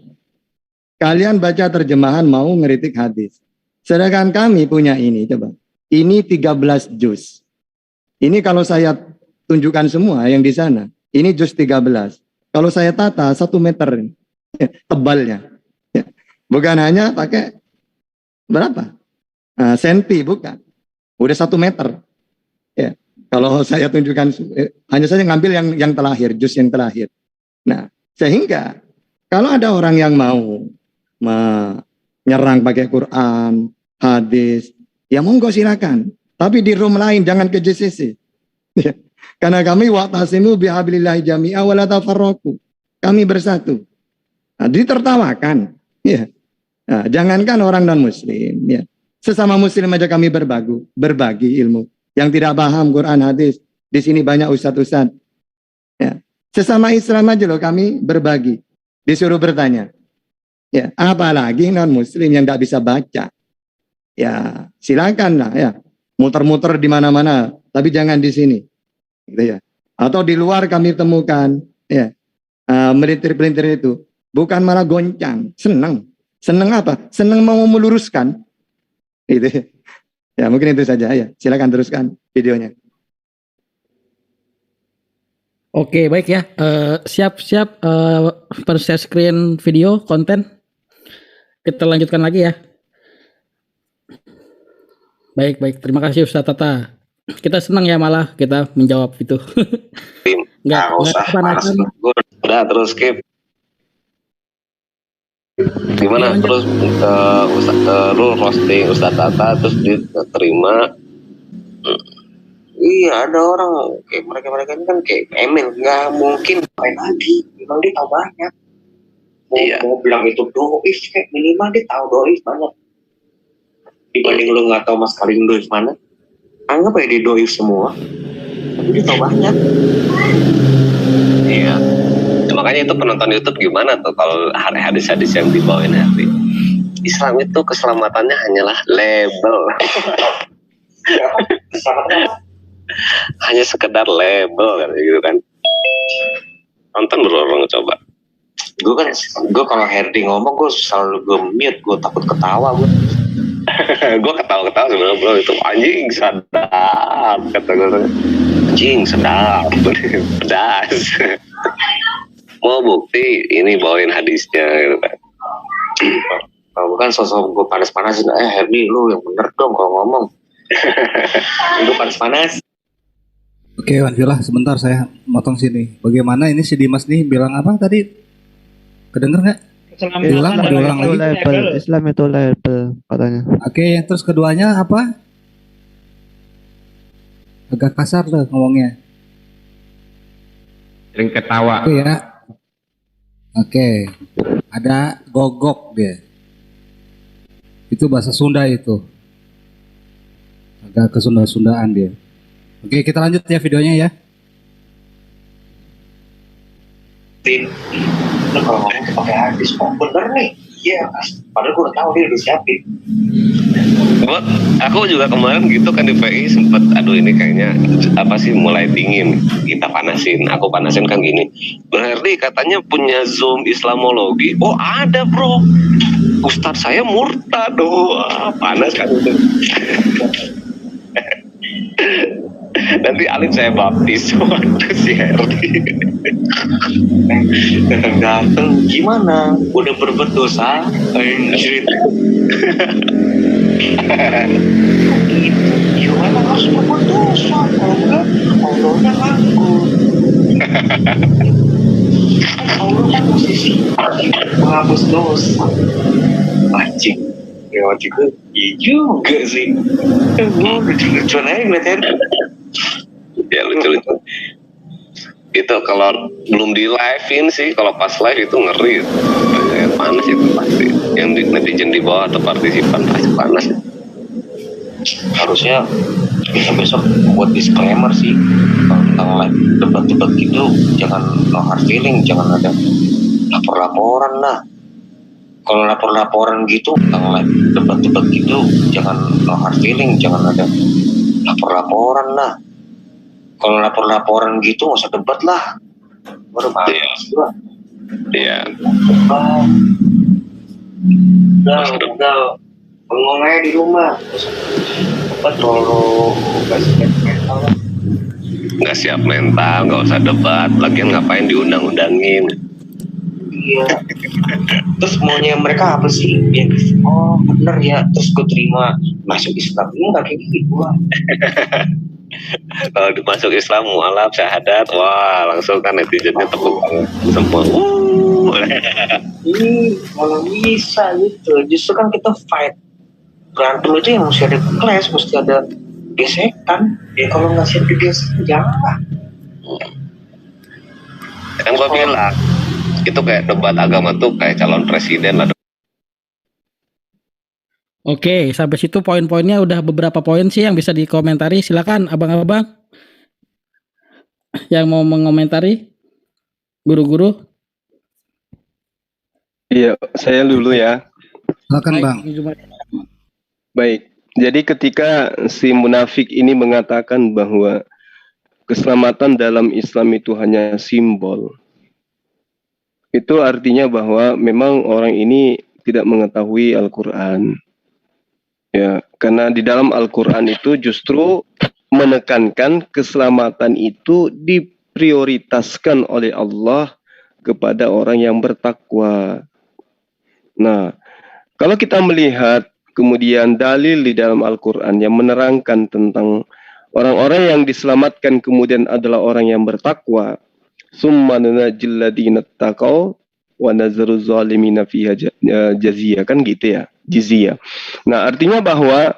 S8: Kalian baca terjemahan mau ngeritik hadis. Sedangkan kami punya ini, coba. Ini 13 juz. Ini kalau saya tunjukkan semua yang di sana. Ini juz 13. Kalau saya tata 1 meter tebalnya. Ya. Bukan hanya pakai berapa? Senti, bukan. Udah 1 meter. Ya. Kalau saya tunjukkan, hanya saja ngambil yang terakhir, juz yang terakhir. Nah, sehingga kalau ada orang yang mau menyerang pakai Quran, hadis, ya monggo silakan. Tapi di room lain, jangan ke JCC. Ya. Karena kami wa'tasimu bihablillahi jami'a wa la tafarraqu. Kami bersatu. Nah, ditertawakan. Ya. Nah, jangankan orang non-muslim. Ya. Sesama muslim aja kami berbagi ilmu. Yang tidak paham Quran, hadis. Di sini banyak ustadz-ustadz. Ya. Sesama Islam aja loh kami berbagi. Disuruh bertanya. Ya, apalagi non-muslim yang tidak bisa baca. Ya, silakan lah ya. Muter-muter di mana-mana, tapi jangan di sini. Gitu ya. Atau di luar kami temukan ya. Melintir-pelintir itu bukan malah goncang, senang. Senang apa? Senang mau meluruskan. Gitu. Ya, mungkin itu saja ya. Silakan teruskan videonya.
S6: Oke, baik ya. Siap-siap share screen video konten. Kita lanjutkan lagi ya. Baik. Terima kasih Ustaz Tata. Kita senang ya malah kita menjawab itu. Nggak
S2: usah panas. Udah terus skip. Gimana terus lu roasting Ustaz Tata terus diterima.
S1: Iya, ada orang kayak mereka ini kan kayak Emil, nggak mungkin main lagi. Memang dia tahu banyak. Mau bilang itu doif, kayak minimal dia tahu doif banyak. Dibanding lu nggak tahu mas Karim doif mana, anggap aja dia doif semua. Tapi dia tahu banyak.
S2: Iya. Makanya itu penonton YouTube gimana tuh kalau hadis-hadis yang dibawain hati. Islam itu keselamatannya hanyalah label. Hanya sekedar label kan gitu kan. Nonton berorong coba.
S1: Gue kalau Herdi ngomong gue selalu mute, gue takut ketawa gue.
S2: Gue ketawa-ketawa sebenarnya bro, itu anjing sedap kata gue. Anjing sedap, pedas. Mau bukti ini bawain hadisnya gitu kan.
S1: Kalau bukan sosok gue panas-panasin, Herdi lu yang bener dong kalau ngomong. Gue panas-panas.
S5: Oke, Wan Filah, sebentar saya motong sini. Bagaimana ini si Dimas nih bilang apa tadi? Kedenger nggak? Diulang lagi.
S10: Label. Islam itu label katanya.
S5: Oke, terus keduanya apa? Agak kasar loh ngomongnya.
S7: Sering ketawa.
S5: Oke ya. Oke, ada gogok dia. Itu bahasa Sunda itu. Agak kesunda-sundaan dia. Oke, kita lanjut ya videonya ya.
S1: Lu kalau ngomong pakai hadis, kok bener nih? Iya, padahal gue udah tahu dia udah siapin.
S2: Aku juga kemarin gitu kan di PI sempet, aduh ini kayaknya apa sih mulai dingin, kita panasin, aku panasin kan gini. Berarti katanya punya Zoom Islamologi. Oh ada bro, Ustadz saya murtad, panas kan itu. Nanti Alif saya baptis waktu si Herdi.
S1: Datang gimana? Udah berbuat dosa? Anjir. Ya memang harus berbuat dosa. Kalau enggak, Allahnya nganggur. Allah kan posisi menghapus dosa. Anjing. Ya juga, iya juga sih. Gue lucu-lucuan aja ngeliat Herdi.
S2: Ya lucu-lucu. Itu kalau belum di live-in sih, kalau pas live itu ngeri. Panas itu pasti. Yang netizen di bawah atau partisipan pasti panas.
S1: Harusnya besok buat disclaimer sih, kalau tentang live debat-debat gitu jangan no hard feeling, jangan ada lapor-laporan lah. Kalau lapor-laporan gitu tentang live debat-debat gitu jangan no hard feeling, jangan ada lapor-laporan lah. Kalau lapor-laporan gitu nggak usah debat lah, baru bagus juga.
S2: Iya.
S1: Udah bengong aja di rumah. Apa terlalu
S2: Nggak siap mental, nggak usah debat. Lagian ngapain diundang-undangin?
S1: Iya. Terus maunya mereka apa sih? Ya, oh bener ya. Terus gue terima masuk Islam. Enggak kayak gitu lah.
S2: Kalau dimasuk Islam mualaf syahadat, wah langsung kan netizennya tepuk tangan semua.
S1: Ini malah bisa gitu. Justru kan kita fight. Berantem itu yang mesti ada clash, mesti ada gesekan. Ya kalau nggak siap digesek jangan lah.
S2: Kan gue bilang itu kayak debat agama tuh kayak calon presiden lah.
S6: Oke, sampai situ poin-poinnya udah beberapa poin sih yang bisa dikomentari. Silakan abang-abang yang mau mengomentari, guru-guru.
S7: Iya, saya dulu ya.
S5: Silakan Bang.
S7: Baik, jadi ketika si munafik ini mengatakan bahwa keselamatan dalam Islam itu hanya simbol, itu artinya bahwa memang orang ini tidak mengetahui Al-Quran. Ya, karena di dalam Al-Quran itu justru menekankan keselamatan itu diprioritaskan oleh Allah kepada orang yang bertakwa. Nah, kalau kita melihat kemudian dalil di dalam Al-Quran yang menerangkan tentang orang-orang yang diselamatkan kemudian adalah orang yang bertakwa. Summa nunajjil ladzina taqaw wa nazaru zalimina fiha jaziyah, kan gitu ya, jizya. Nah, artinya bahwa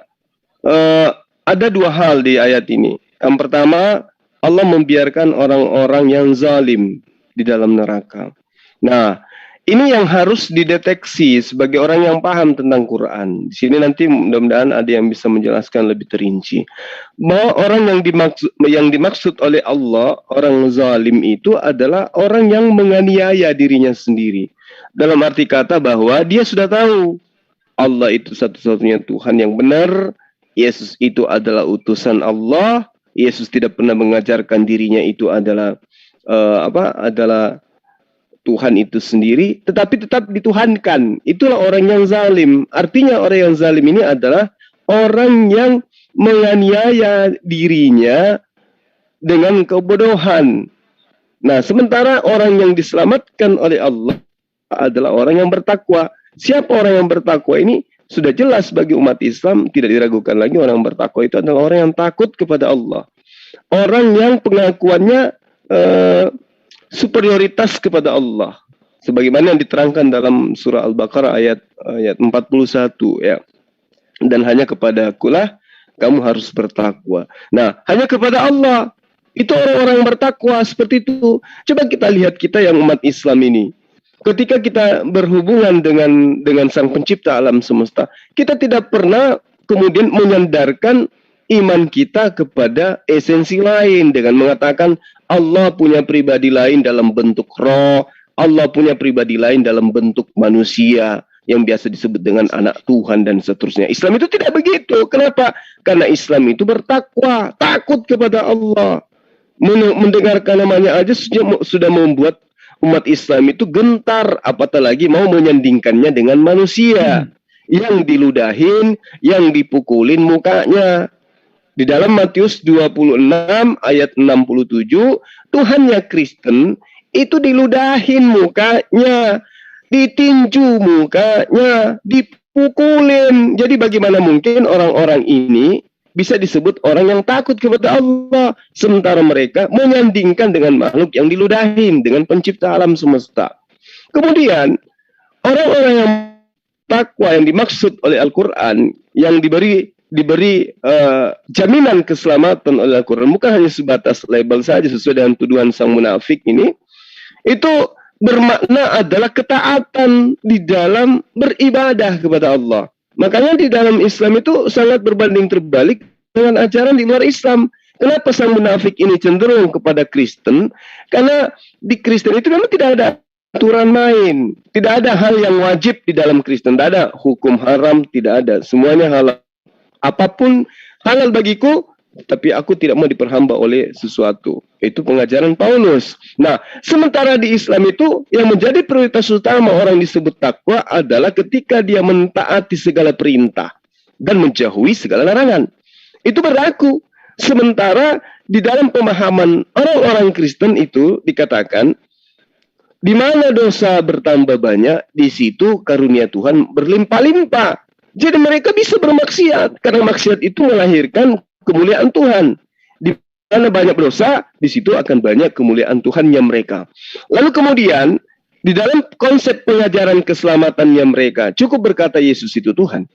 S7: ada dua hal di ayat ini. Yang pertama, Allah membiarkan orang-orang yang zalim di dalam neraka. Nah, ini yang harus dideteksi sebagai orang yang paham tentang Quran. Di sini nanti mudah-mudahan ada yang bisa menjelaskan lebih terinci. Bahwa orang yang dimaksud oleh Allah, orang zalim itu adalah orang yang menganiaya dirinya sendiri. Dalam arti kata bahwa dia sudah tahu Allah itu satu-satunya Tuhan yang benar, Yesus itu adalah utusan Allah, Yesus tidak pernah mengajarkan dirinya itu adalah adalah Tuhan itu sendiri, tetapi tetap dituhankan. Itulah orang yang zalim. Artinya orang yang zalim ini adalah orang yang menganiaya dirinya dengan kebodohan. Nah, sementara orang yang diselamatkan oleh Allah adalah orang yang bertakwa. Siapa orang yang bertakwa ini? Sudah jelas bagi umat Islam, tidak diragukan lagi orang yang bertakwa itu adalah orang yang takut kepada Allah. Orang yang pengakuannya superioritas kepada Allah. Sebagaimana yang diterangkan dalam surah Al-Baqarah ayat 41 ya. Dan hanya kepada Akulah kamu harus bertakwa. Nah, hanya kepada Allah. Itu orang-orang yang bertakwa seperti itu. Coba kita lihat kita yang umat Islam ini. Ketika kita berhubungan dengan Sang Pencipta alam semesta, kita tidak pernah kemudian menyandarkan iman kita kepada esensi lain dengan mengatakan Allah punya pribadi lain dalam bentuk roh, Allah punya pribadi lain dalam bentuk manusia yang biasa disebut dengan anak Tuhan dan seterusnya. Islam itu tidak begitu. Kenapa? Karena Islam itu bertakwa, takut kepada Allah. Mendengarkan namanya aja sudah membuat umat Islam itu gentar, apatah lagi mau menyandingkannya dengan manusia yang diludahin, yang dipukulin mukanya. Di dalam Matius 26 ayat 67, Tuhannya Kristen itu diludahin mukanya, ditinju mukanya, dipukulin. Jadi bagaimana mungkin orang-orang ini bisa disebut orang yang takut kepada Allah, sementara mereka menyandingkan dengan makhluk yang diludahin, dengan pencipta alam semesta. Kemudian, orang-orang yang takwa yang dimaksud oleh Al-Quran, yang diberi jaminan keselamatan oleh Al-Quran, bukan hanya sebatas label saja sesuai dengan tuduhan sang munafik ini, itu bermakna adalah ketaatan di dalam beribadah kepada Allah. Makanya di dalam Islam itu sangat berbanding terbalik dengan ajaran di luar Islam. Kenapa sang munafik ini cenderung kepada Kristen? Karena di Kristen itu memang tidak ada aturan main, tidak ada hal yang wajib di dalam Kristen, tidak ada hukum haram, tidak ada, semuanya halal. Apapun halal bagiku, tapi aku tidak mau diperhamba oleh sesuatu. Itu pengajaran Paulus. Nah, sementara di Islam itu yang menjadi prioritas utama orang disebut takwa adalah ketika dia mentaati segala perintah dan menjauhi segala larangan. Itu berlaku. Sementara di dalam pemahaman orang-orang Kristen itu dikatakan, di mana dosa bertambah banyak, di situ karunia Tuhan berlimpah-limpah. Jadi mereka bisa bermaksiat, karena maksiat itu melahirkan kemuliaan Tuhan. Di mana banyak dosa, di situ akan banyak kemuliaan Tuhannya mereka. Lalu kemudian, di dalam konsep pengajaran keselamatannya mereka, cukup berkata Yesus itu Tuhan.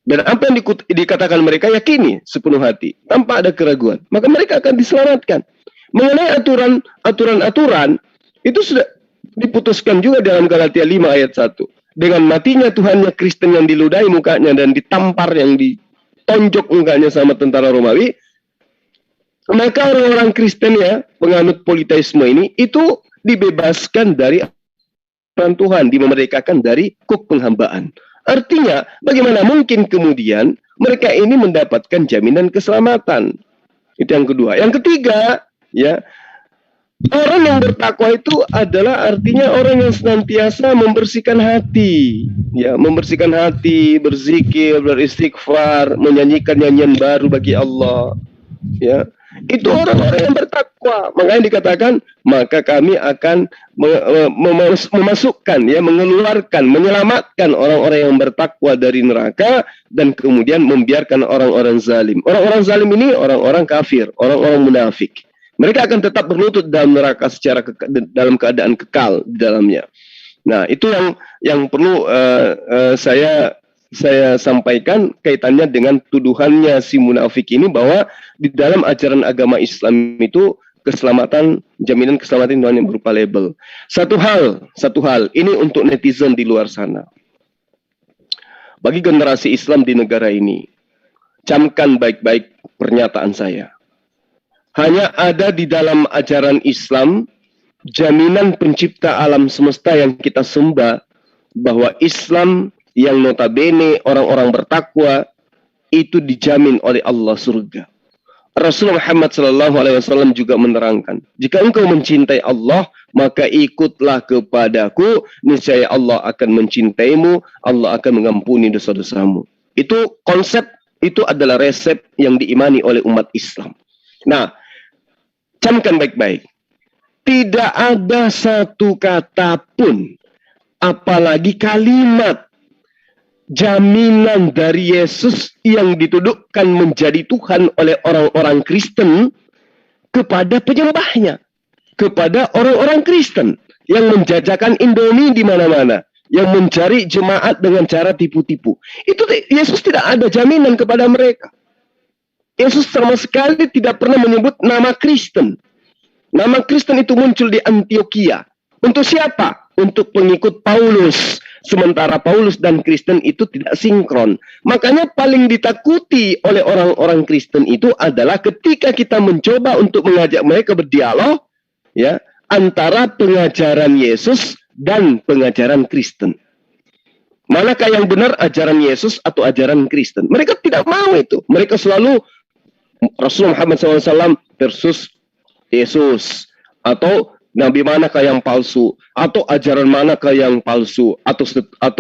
S7: Dan apa yang dikatakan mereka yakini sepenuh hati, tanpa ada keraguan, maka mereka akan diselamatkan. Mengenai aturan-aturan, itu sudah diputuskan juga dalam Galatia 5 ayat 1. Dengan matinya Tuhannya Kristen yang diludahi mukanya dan ditampar, yang ditonjok mukanya sama tentara Romawi, maka orang-orang Kristen ya, penganut politeisme ini, itu dibebaskan dari aturan Tuhan, dimerdekakan dari kuk penghambaan. Artinya, bagaimana mungkin kemudian mereka ini mendapatkan jaminan keselamatan? Itu yang kedua. Yang ketiga, ya, orang yang bertakwa itu adalah artinya orang yang senantiasa membersihkan hati, ya, membersihkan hati, berzikir, beristighfar, menyanyikan nyanyian baru bagi Allah, ya. Itu orang-orang yang bertakwa. Makanya dikatakan, maka kami akan memasukkan, ya, mengeluarkan, menyelamatkan orang-orang yang bertakwa dari neraka dan kemudian membiarkan orang-orang zalim. Orang-orang zalim ini orang-orang kafir, orang-orang munafik. Mereka akan tetap berlutut dalam neraka dalam keadaan kekal di dalamnya. Nah, itu yang perlu saya sampaikan kaitannya dengan tuduhannya si munafik ini, bahwa di dalam ajaran agama Islam itu keselamatan, jaminan keselamatan Tuhan yang berupa label. Satu hal ini untuk netizen di luar sana. Bagi generasi Islam di negara ini, camkan baik-baik pernyataan saya. Hanya ada di dalam ajaran Islam jaminan pencipta alam semesta yang kita sembah, bahwa Islam yang notabene orang-orang bertakwa itu dijamin oleh Allah surga. Rasulullah Muhammad SAW juga menerangkan, jika engkau mencintai Allah, maka ikutlah kepadaku, niscaya Allah akan mencintaimu, Allah akan mengampuni dosa-dosamu. Itu konsep, itu adalah resep yang diimani oleh umat Islam. Nah, camkan baik-baik. Tidak ada satu kata pun, apalagi kalimat jaminan dari Yesus yang dituduhkan menjadi Tuhan oleh orang-orang Kristen kepada penyembahnya, kepada orang-orang Kristen yang menjajakan Indomie di mana-mana, yang mencari jemaat dengan cara tipu-tipu. Itu Yesus tidak ada jaminan kepada mereka. Yesus sama sekali tidak pernah menyebut nama Kristen. Nama Kristen itu muncul di Antioquia. Untuk siapa? Untuk pengikut Paulus. Sementara Paulus dan Kristen itu tidak sinkron. Makanya paling ditakuti oleh orang-orang Kristen itu adalah ketika kita mencoba untuk mengajak mereka berdialog, ya, antara pengajaran Yesus dan pengajaran Kristen. Manakah yang benar, ajaran Yesus atau ajaran Kristen? Mereka tidak mau itu. Mereka selalu Rasulullah Muhammad SAW versus Yesus, atau nabi manakah yang palsu, atau ajaran manakah yang palsu, atau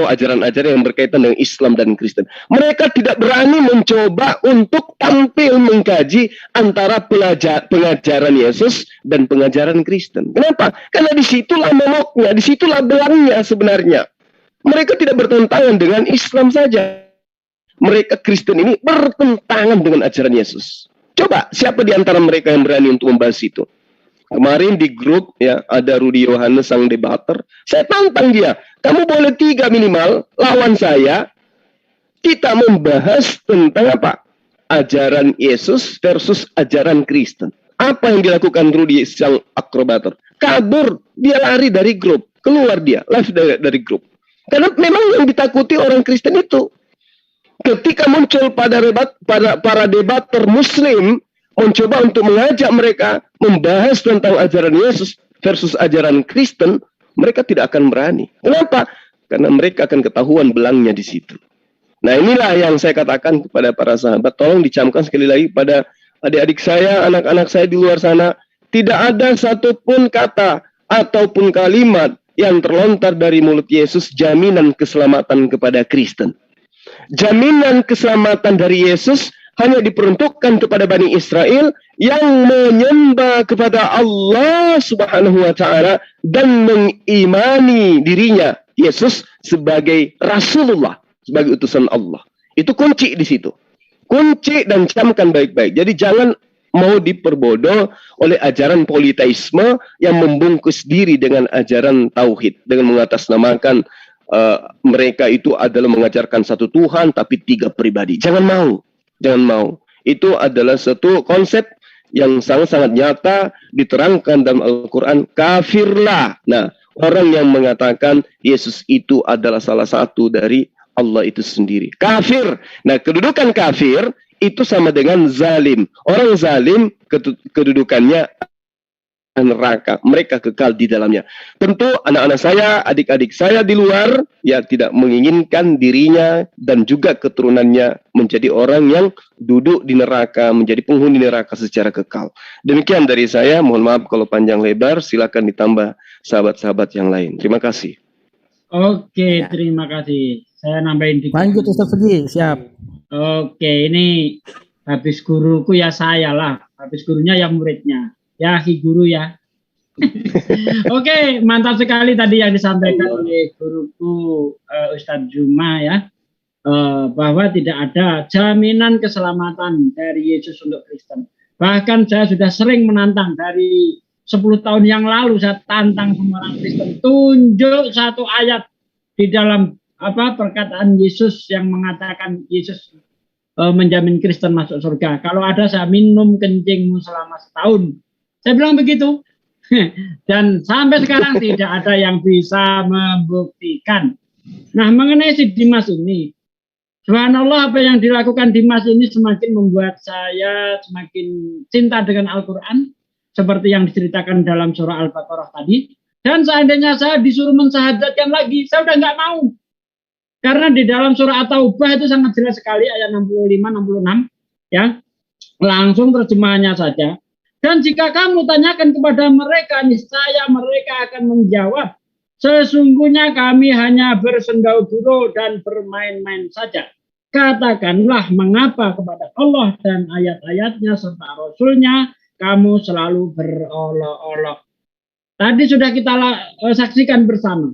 S7: ajaran-ajaran yang berkaitan dengan Islam dan Kristen. Mereka tidak berani mencoba untuk tampil mengkaji antara pengajaran Yesus dan pengajaran Kristen. Kenapa? Karena disitulah momoknya, disitulah belangnya sebenarnya. Mereka tidak bertentangan dengan Islam saja. Mereka Kristen ini bertentangan dengan ajaran Yesus. Coba, siapa di antara mereka yang berani untuk membahas itu? Kemarin di grup, ya, ada Rudy Yohanes sang debater. Saya tantang dia, kamu boleh 3 minimal lawan saya. Kita membahas tentang apa? Ajaran Yesus versus ajaran Kristen. Apa yang dilakukan Rudy sang akrobater? Kabur, dia lari dari grup, keluar dia, live dari grup. Karena memang yang ditakuti orang Kristen itu. ketika muncul para debater Muslim mencoba untuk mengajak mereka membahas tentang ajaran Yesus versus ajaran Kristen, mereka tidak akan berani. Kenapa? Karena mereka akan ketahuan belangnya di situ. Nah, inilah yang saya katakan kepada para sahabat, tolong dicamkan sekali lagi pada adik-adik saya, anak-anak saya di luar sana, tidak ada satupun kata ataupun kalimat yang terlontar dari mulut Yesus jaminan keselamatan kepada Kristen. Jaminan keselamatan dari Yesus hanya diperuntukkan kepada Bani Israel yang menyembah kepada Allah Subhanahu wa Ta'ala dan mengimani dirinya Yesus sebagai Rasulullah, sebagai utusan Allah. Itu kunci di situ. Kunci dan camkan baik-baik. Jadi jangan mau diperbodoh oleh ajaran politeisme yang membungkus diri dengan ajaran tauhid, dengan mengatasnamakan mereka itu adalah mengajarkan satu Tuhan tapi 3 pribadi. Jangan mau. Jangan mau. Itu adalah satu konsep yang sangat-sangat nyata diterangkan dalam Al-Quran. Kafirlah. Nah, orang yang mengatakan Yesus itu adalah salah satu dari Allah itu sendiri. Kafir. Nah, kedudukan kafir itu sama dengan zalim. Orang zalim kedudukannya neraka, mereka kekal di dalamnya. Tentu anak-anak saya, adik-adik saya di luar ya tidak menginginkan dirinya dan juga keturunannya menjadi orang yang duduk di neraka, menjadi penghuni neraka secara kekal. Demikian dari saya, mohon maaf kalau panjang lebar, silakan ditambah sahabat-sahabat yang lain. Terima kasih.
S3: Oke, terima kasih. Saya nambahin dikit.
S6: Lanjut Ustaz Fegi, siap.
S3: Oke, ini habis guruku ya saya lah, habis gurunya ya muridnya. Ya, hi guru ya. Oke, mantap sekali tadi yang disampaikan oleh guruku Ustadz Juma ya, bahwa tidak ada jaminan keselamatan dari Yesus untuk Kristen. Bahkan saya sudah sering menantang dari 10 tahun yang lalu, saya tantang semua orang Kristen, tunjuk satu ayat di dalam perkataan Yesus yang mengatakan Yesus menjamin Kristen masuk surga. Kalau ada, saya minum kencingmu selama setahun. Saya bilang begitu. Dan sampai sekarang tidak ada yang bisa membuktikan. Nah, mengenai si Dimas ini, subhanallah, apa yang dilakukan Dimas ini semakin membuat saya semakin cinta dengan Al-Quran, seperti yang diceritakan dalam surah Al-Baqarah tadi. Dan seandainya saya disuruh mensahadatkan lagi, saya udah nggak mau. Karena di dalam surah At-Taubah itu sangat jelas sekali, ayat 65-66, ya, langsung terjemahannya saja. Dan jika kamu tanyakan kepada mereka, niscaya mereka akan menjawab, sesungguhnya kami hanya bersendau-gurau dan bermain-main saja. Katakanlah, mengapa kepada Allah dan ayat-ayatnya serta Rasulnya kamu selalu berolok-olok. Tadi sudah kita saksikan bersama.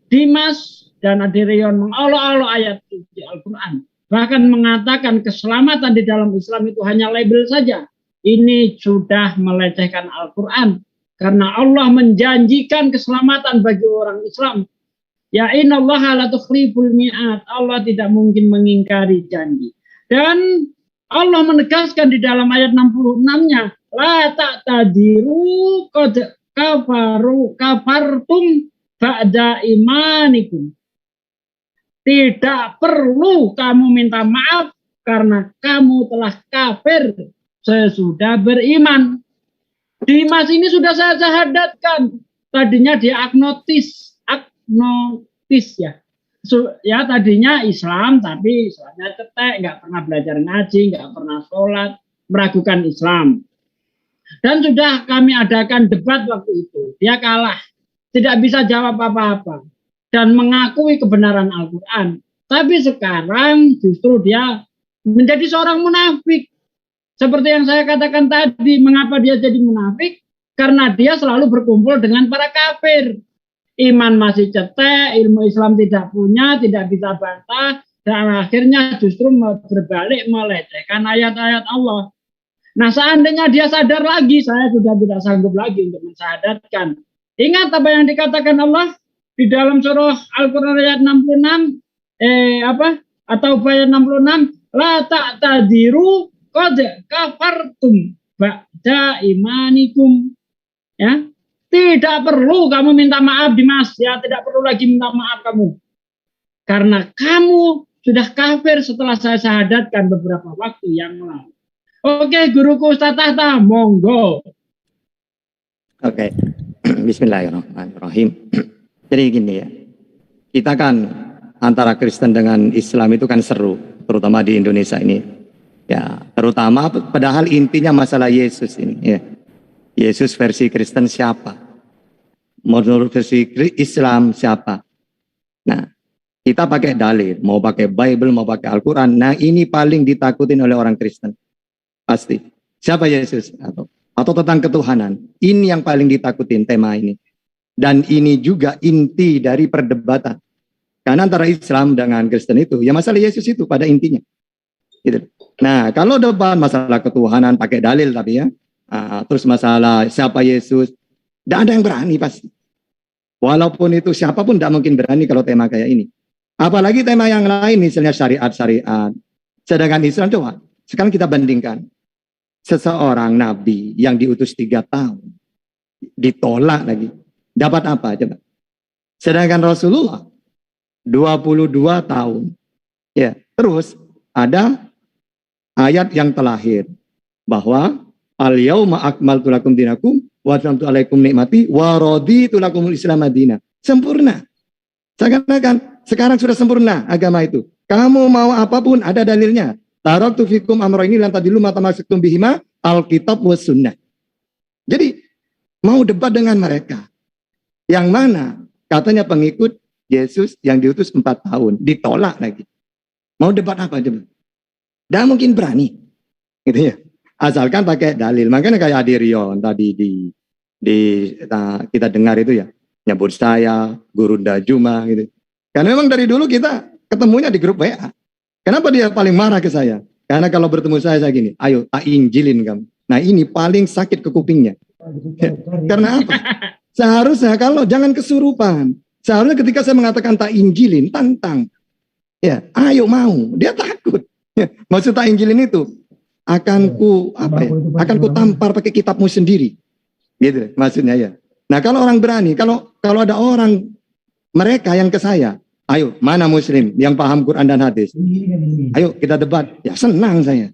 S3: Dimas dan Aderion mengolok-olok ayat suci Al-Quran. Bahkan mengatakan keselamatan di dalam Islam itu hanya label saja. Ini sudah melecehkan Al-Quran. Karena Allah menjanjikan keselamatan bagi orang Islam. Ya innallaha la tukhliful mi'ad. Allah tidak mungkin mengingkari janji. Dan Allah menegaskan di dalam ayat 66-nya. La ta'tadiru qad kafartum ba'da imanikum. Tidak perlu kamu minta maaf karena kamu telah kafir sesudah beriman. Dimas ini sudah saya syahadatkan. Tadinya dia agnotis ya. Ya tadinya Islam tapi Islamnya cetek, nggak pernah belajar ngaji, nggak pernah sholat, meragukan Islam. Dan sudah kami adakan debat waktu itu. Dia kalah, tidak bisa jawab apa-apa dan mengakui kebenaran Al-Quran. Tapi sekarang justru dia menjadi seorang munafik. Seperti yang saya katakan tadi, mengapa dia jadi munafik? Karena dia selalu berkumpul dengan para kafir. Iman masih cetek, ilmu Islam tidak punya, tidak bisa bantah, dan akhirnya justru berbalik melecehkan ayat-ayat Allah. Nah, seandainya dia sadar lagi, saya sudah tidak sanggup lagi untuk mensyahadatkan. Ingat apa yang dikatakan Allah di dalam surah Al-Quran ayat 66, atau ayat 66, la ta'tadiru qad kafartum ba'da imanikum. Ya, tidak perlu kamu minta maaf Dimas, ya, tidak perlu lagi minta maaf kamu. Karena kamu sudah kafir setelah saya syahadatkan beberapa waktu yang lalu. Oke, guruku Ustaz Tahta, monggo.
S8: Oke. Bismillahirrahmanirrahim. Jadi gini ya, kita kan antara Kristen dengan Islam itu kan seru, terutama di Indonesia ini. Ya, terutama padahal intinya masalah Yesus ini. Ya. Yesus versi Kristen siapa? Menurut versi Islam siapa? Nah, kita pakai dalil, mau pakai Bible, mau pakai Al-Quran. Nah, ini paling ditakutin oleh orang Kristen. Pasti. Siapa Yesus? Atau tentang ketuhanan. Ini yang paling ditakutin tema ini. Dan ini juga inti dari perdebatan. Karena antara Islam dengan Kristen itu, ya masalah Yesus itu pada intinya. Gitu. Nah, kalau debat masalah ketuhanan pakai dalil tapi ya. Terus masalah siapa Yesus, tidak ada yang berani pasti. Walaupun itu siapapun tidak mungkin berani kalau tema kayak ini. Apalagi tema yang lain, misalnya syariat-syariat. Sedangkan Islam, coba. Sekarang kita bandingkan. Seseorang nabi yang diutus 3 tahun. Ditolak lagi. Dapat apa? Coba. Sedangkan Rasulullah 22 tahun. Ya, terus ada ayat yang terlahir. Bahwa al-yauma akmaltu lakum dinakum wa atmamtu alaikum nikmati wa raditu lakumul Islam madinah. Sempurna. Seakan-akan sekarang sudah sempurna agama itu. Kamu mau apapun ada dalilnya. Taraktu fikum amrayni lan tadillu ma tamassaktum bihima alkitab was sunnah. Jadi mau debat dengan mereka. Yang mana katanya pengikut Yesus yang diutus 4 tahun ditolak lagi. Mau debat apa coba? Tidak mungkin berani. Gitu ya. Asalkan pakai dalil. Makanya kayak Adirion tadi kita dengar itu ya. Nyebut saya, Guru Dajuma gitu. Karena memang dari dulu kita ketemunya di grup WA. Kenapa dia paling marah ke saya? Karena kalau bertemu saya gini, ayo tak injilin kamu. Nah ini paling sakit ke kupingnya. Ya, karena apa? Seharusnya kalau jangan kesurupan. Seharusnya ketika saya mengatakan tak injilin, tantang. Ya, ayo mau. Dia takut. Ya, maksud tak injilin itu akan ku tampar pakai kitabmu sendiri. Gitu maksudnya ya. Nah kalau orang berani, kalau ada orang mereka yang ke saya, ayo mana muslim yang paham Quran dan hadis, ayo kita debat, ya senang saya,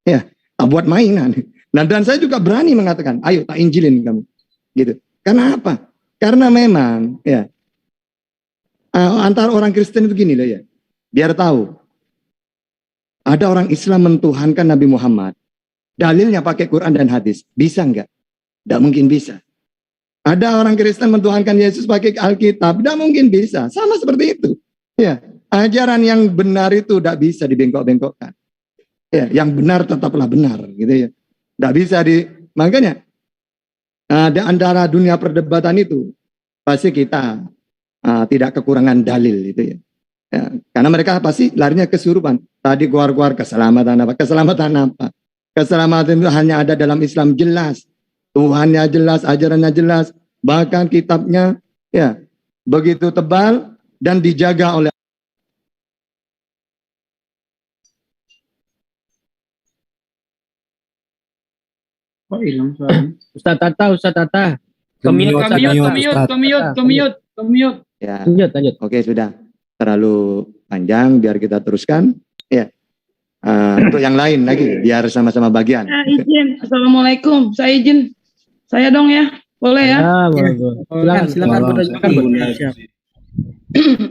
S8: ya tak buat mainan. Nah dan saya juga berani mengatakan, ayo tak injilin kamu, gitu. Karena apa? Karena memang ya antara orang Kristen itu gini loh ya, biar tahu. Ada orang Islam mentuhankan Nabi Muhammad, dalilnya pakai Quran dan hadis, bisa enggak? Tidak mungkin bisa. Ada orang Kristen mentuhankan Yesus pakai Alkitab, tidak mungkin bisa. Sama seperti itu. Ya, ajaran yang benar itu tidak bisa dibengkok-bengkokkan. Ya, yang benar tetaplah benar, gitu ya. Tidak bisa makanya ada antara dunia perdebatan itu pasti kita tidak kekurangan dalil itu ya. Ya, karena mereka pasti larinya kesurupan. Tadi keluar-keluar keselamatan apa? Keselamatan apa? Keselamatan itu hanya ada dalam Islam jelas. Tuhannya jelas, ajarannya jelas, bahkan kitabnya ya begitu tebal dan dijaga oleh
S3: hilang suara. Ustaz Tata. Kemiut.
S8: Ya.
S3: Lanjut.
S8: Oke, sudah terlalu panjang biar kita teruskan. Ya. Untuk yang lain lagi biar sama-sama bagian.
S11: Izin. Assalamualaikum. Saya izin. Saya dong ya. Boleh ya?
S6: Silakan.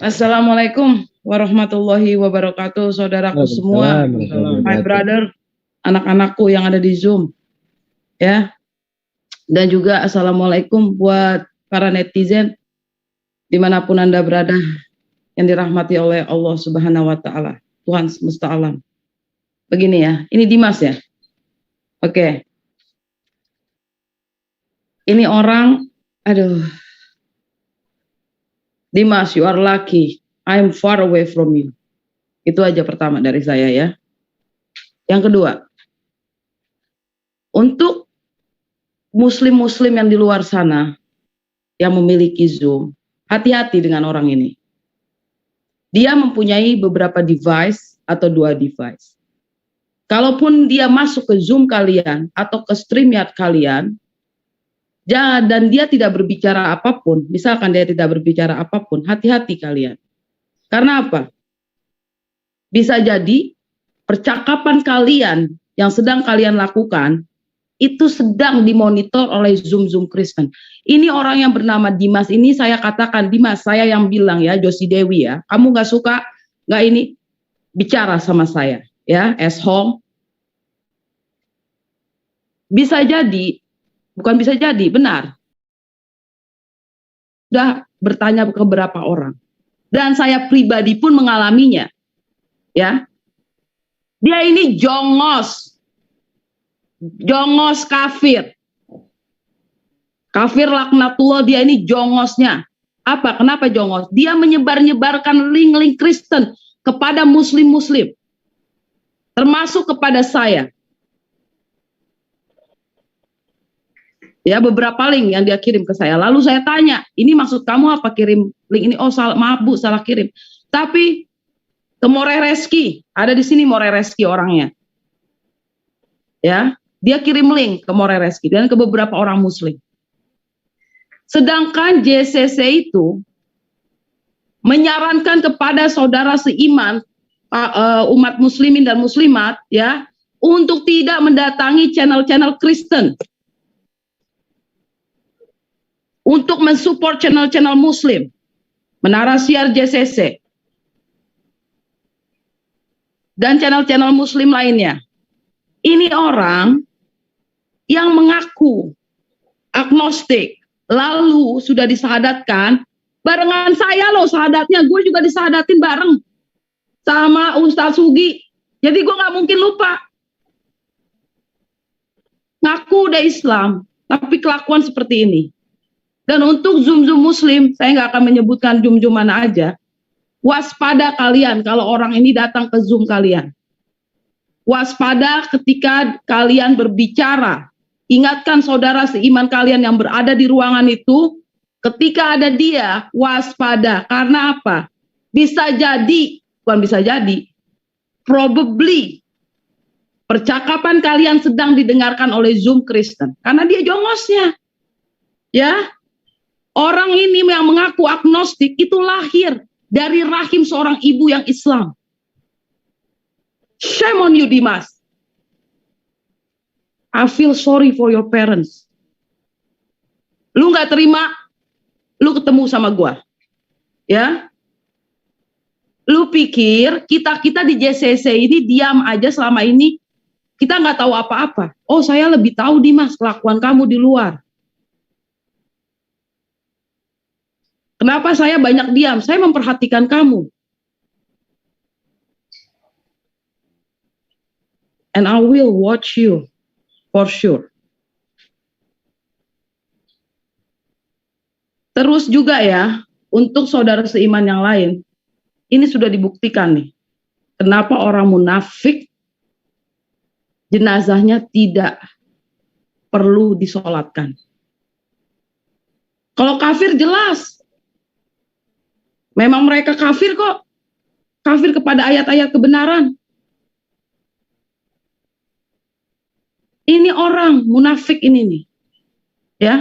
S11: Assalamualaikum warahmatullahi wabarakatuh, saudaraku semua, my brother, anak-anakku yang ada di Zoom, ya. Dan juga assalamualaikum buat para netizen dimanapun Anda berada, yang dirahmati oleh Allah Subhanahu Wa Taala, Tuhan semesta alam. Begini ya, ini Dimas ya. Oke. Ini orang, Dimas, you are lucky. I'm far away from you. Itu aja pertama dari saya ya. Yang kedua, untuk muslim-muslim yang di luar sana yang memiliki Zoom, hati-hati dengan orang ini. Dia mempunyai beberapa device atau 2 device. Kalaupun dia masuk ke Zoom kalian atau ke StreamYard kalian, dan dia tidak berbicara apapun, misalkan dia tidak berbicara apapun, hati-hati kalian. Karena apa? bisa jadi percakapan kalian yang sedang kalian lakukan itu sedang dimonitor oleh Zoom Kristen. Ini orang yang bernama Dimas ini, saya katakan, Dimas, saya yang bilang ya, Josie Dewi ya, kamu nggak suka, nggak ini, bicara sama saya ya, asshole. Bisa jadi, bukan bisa jadi, benar. Sudah bertanya ke beberapa orang. Dan saya pribadi pun mengalaminya. Ya. Dia ini jongos. Jongos kafir. Kafir laknatullah, dia ini jongosnya. Apa? Kenapa jongos? Dia menyebar-nyebarkan link-link Kristen kepada muslim-muslim. Termasuk kepada saya. Ya, beberapa link yang dia kirim ke saya. Lalu saya tanya, ini maksud kamu apa kirim link ini? Oh, maaf Bu, salah kirim. Tapi ke More Reski, ada di sini More Reski orangnya. Ya, dia kirim link ke More Reski dan ke beberapa orang muslim. Sedangkan JCC itu menyarankan kepada saudara seiman, umat muslimin dan muslimat, ya, untuk tidak mendatangi channel-channel Kristen. Untuk mensupport channel-channel muslim. Menara Siar JCC. Dan channel-channel muslim lainnya. Ini orang yang mengaku agnostik. Lalu sudah disahadatkan. Barengan saya loh sahadatnya. Gue juga disahadatin bareng. Sama Ustaz Sugi. Jadi gue gak mungkin lupa. Ngaku udah Islam. Tapi kelakuan seperti ini. Dan untuk Zoom muslim, saya nggak akan menyebutkan Zoom mana aja. Waspada kalian kalau orang ini datang ke Zoom kalian. Waspada ketika kalian berbicara. Ingatkan saudara seiman kalian yang berada di ruangan itu. Ketika ada dia, waspada. Karena apa? Bisa jadi, bukan bisa jadi, probably percakapan kalian sedang didengarkan oleh Zoom Kristen. Karena dia jongosnya. Ya. Orang ini yang mengaku agnostik itu lahir dari rahim seorang ibu yang Islam. Shame on you, Dimas. I feel sorry for your parents. Lu nggak terima, lu ketemu sama gua. Ya. Lu pikir kita di JCC ini diam aja selama ini, kita nggak tahu apa-apa. Oh, saya lebih tahu, Dimas, kelakuan kamu di luar. Kenapa saya banyak diam? Saya memperhatikan kamu. And I will watch you for sure. Terus juga ya, untuk saudara seiman yang lain, ini sudah dibuktikan nih. Kenapa orang munafik jenazahnya tidak perlu disolatkan? Kalau kafir jelas. Memang mereka kafir kok. Kafir kepada ayat-ayat kebenaran. Ini orang munafik ini nih. Ya.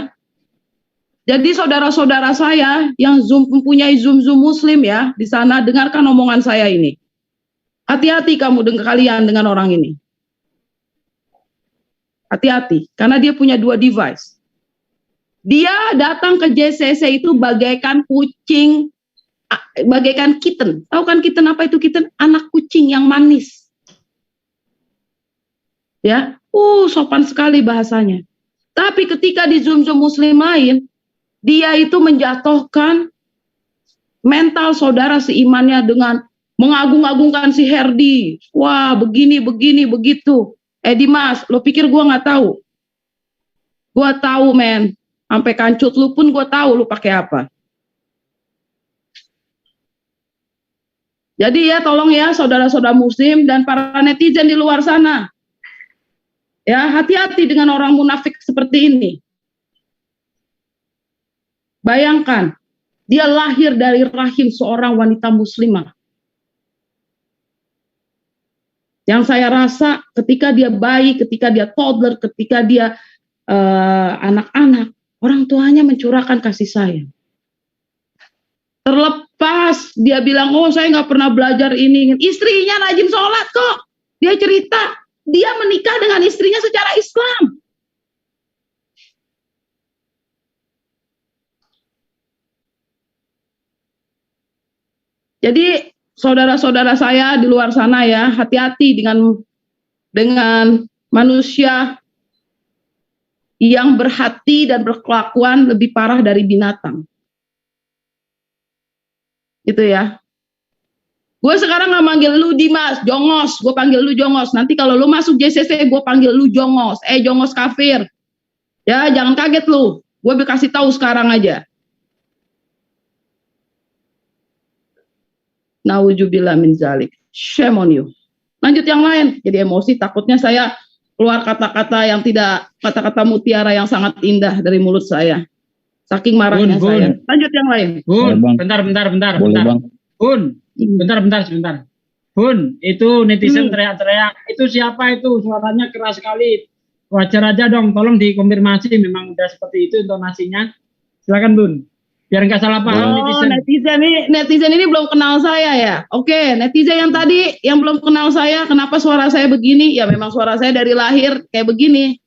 S11: Jadi saudara-saudara saya yang mempunyai Zoom muslim ya, di sana dengarkan omongan saya ini. Hati-hati kamu kalian dengan orang ini. Hati-hati, karena dia punya 2 device. Dia datang ke JCC itu bagaikan kucing, bagaikan kitten. Tahu kan kitten apa itu kitten? Anak kucing yang manis. Ya, sopan sekali bahasanya. Tapi ketika di Zoom muslim lain, dia itu menjatuhkan mental saudara seimannya dengan mengagung-agungkan si Herdi. Wah, begini, begitu. Dimas, lo pikir gue nggak tahu? Gue tahu, men. Sampai kancut lu pun gue tahu lu pakai apa. Jadi ya, tolong ya saudara-saudara muslim dan para netizen di luar sana. Ya, hati-hati dengan orang munafik seperti ini. Bayangkan, dia lahir dari rahim seorang wanita muslimah. Yang saya rasa ketika dia bayi, ketika dia toddler, ketika dia anak-anak, orang tuanya mencurahkan kasih sayang. Terlepas dia bilang, oh saya nggak pernah belajar ini. Istrinya rajin sholat kok. Dia cerita, dia menikah dengan istrinya secara Islam. Jadi saudara-saudara saya di luar sana ya, hati-hati dengan manusia yang berhati dan berkelakuan lebih parah dari binatang. Gitu ya. Gue sekarang nggak manggil lu Dimas, Jongos, gue panggil lu Jongos. Nanti kalau lu masuk JCC, gue panggil lu Jongos. Jongos kafir. Ya, jangan kaget lu. Gue kasih tahu sekarang aja. Nauzubillah min zalik. Shame on you. Lanjut yang lain. Jadi emosi, takutnya saya keluar kata-kata yang tidak, kata-kata mutiara yang sangat indah dari mulut saya. Saking marahnya saya. Lanjut yang lain.
S3: Bentar.
S4: Boleh, Bang.
S3: Sebentar. Bun, itu netizen teriak-teriak. Itu siapa itu? Suaranya keras sekali. Wajar aja dong, tolong dikonfirmasi memang udah seperti itu intonasinya. Silakan Bun. Biar nggak salah paham
S11: netizen ini belum kenal saya ya. Oke, netizen yang tadi yang belum kenal saya, kenapa suara saya begini? Ya memang suara saya dari lahir kayak begini.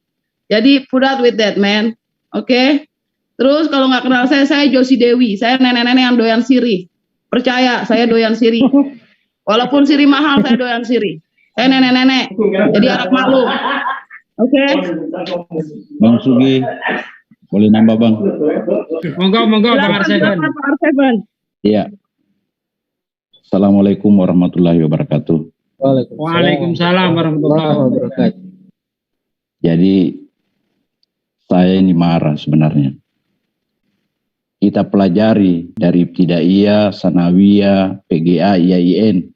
S11: Jadi put up with that, man. Oke. Terus kalau nggak kenal saya Josie Dewi. Saya nenek-nenek yang doyan sirih. Percaya, saya doyan sirih. Walaupun sirih mahal, saya doyan sirih. Saya nenek-nenek. Jadi anak maklum. Oke.
S4: Bang Sugi, boleh nambah Bang?
S3: Monggo Bang Arseven.
S4: Iya. Assalamualaikum warahmatullahi wabarakatuh.
S3: Waalaikumsalam warahmatullahi wabarakatuh.
S4: Jadi saya ini marah sebenarnya. Kita pelajari dari Ibtidaiyah, Sanawiyah, PGA, IAIN.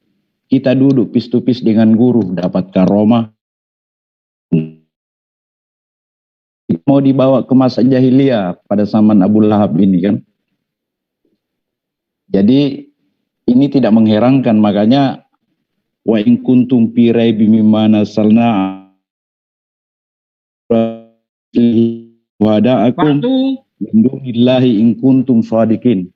S4: Kita duduk pis-to-pis dengan guru, dapat karomah. Mau dibawa ke masa jahiliyah pada zaman Abu Lahab ini kan. Jadi ini tidak mengherankan, makanya wa in kuntum fi raibin mimma nazzalna wada'akum Alhamdulillahi in kuntum shadiqin.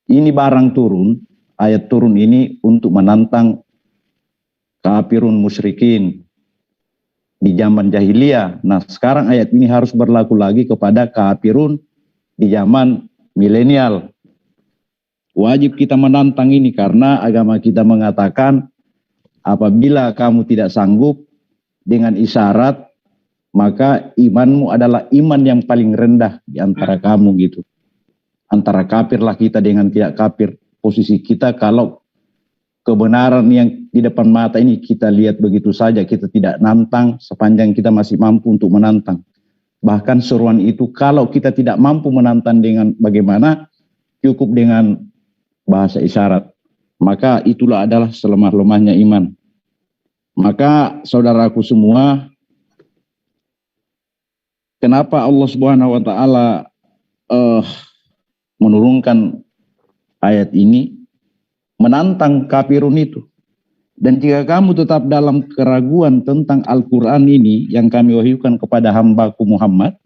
S4: Ini barang turun, ayat turun ini untuk menantang kafirun musyrikin di zaman jahiliyah. Nah, sekarang ayat ini harus berlaku lagi kepada kafirun di zaman milenial. Wajib kita menantang ini karena agama kita mengatakan apabila kamu tidak sanggup dengan isyarat, maka imanmu adalah iman yang paling rendah di antara kamu gitu. Antara kafir lah kita dengan tidak kafir. Posisi kita kalau kebenaran yang di depan mata ini kita lihat begitu saja, kita tidak nantang sepanjang kita masih mampu untuk menantang. Bahkan seruan itu kalau kita tidak mampu menantang dengan bagaimana, cukup dengan bahasa isyarat. Maka itulah adalah selemah-lemahnya iman. Maka saudaraku semua, kenapa Allah Subhanahu wa taala menurunkan ayat ini menantang kafirun itu? Dan jika kamu tetap dalam keraguan tentang Al-Qur'an ini yang kami wahyukan kepada hambaku Muhammad,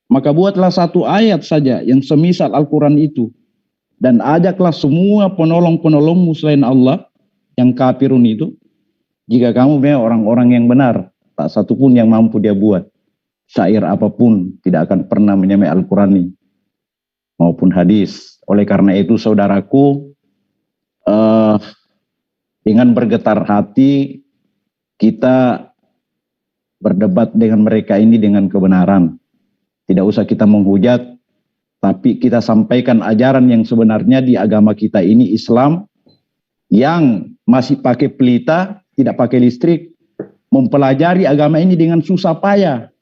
S4: maka buatlah satu ayat saja yang semisal Al-Qur'an itu dan ajaklah semua penolong-penolongmu selain Allah yang kafirun itu. Jika kamu memang orang-orang yang benar, tak satu pun yang mampu dia buat. Syair apapun tidak akan pernah menyamai Al-Quran ini maupun hadis. Oleh karena itu saudaraku, dengan bergetar hati kita berdebat dengan mereka ini dengan kebenaran. Tidak usah kita menghujat, tapi kita sampaikan ajaran yang sebenarnya di agama kita ini Islam yang masih pakai pelita, tidak pakai listrik, mempelajari agama ini dengan susah payah.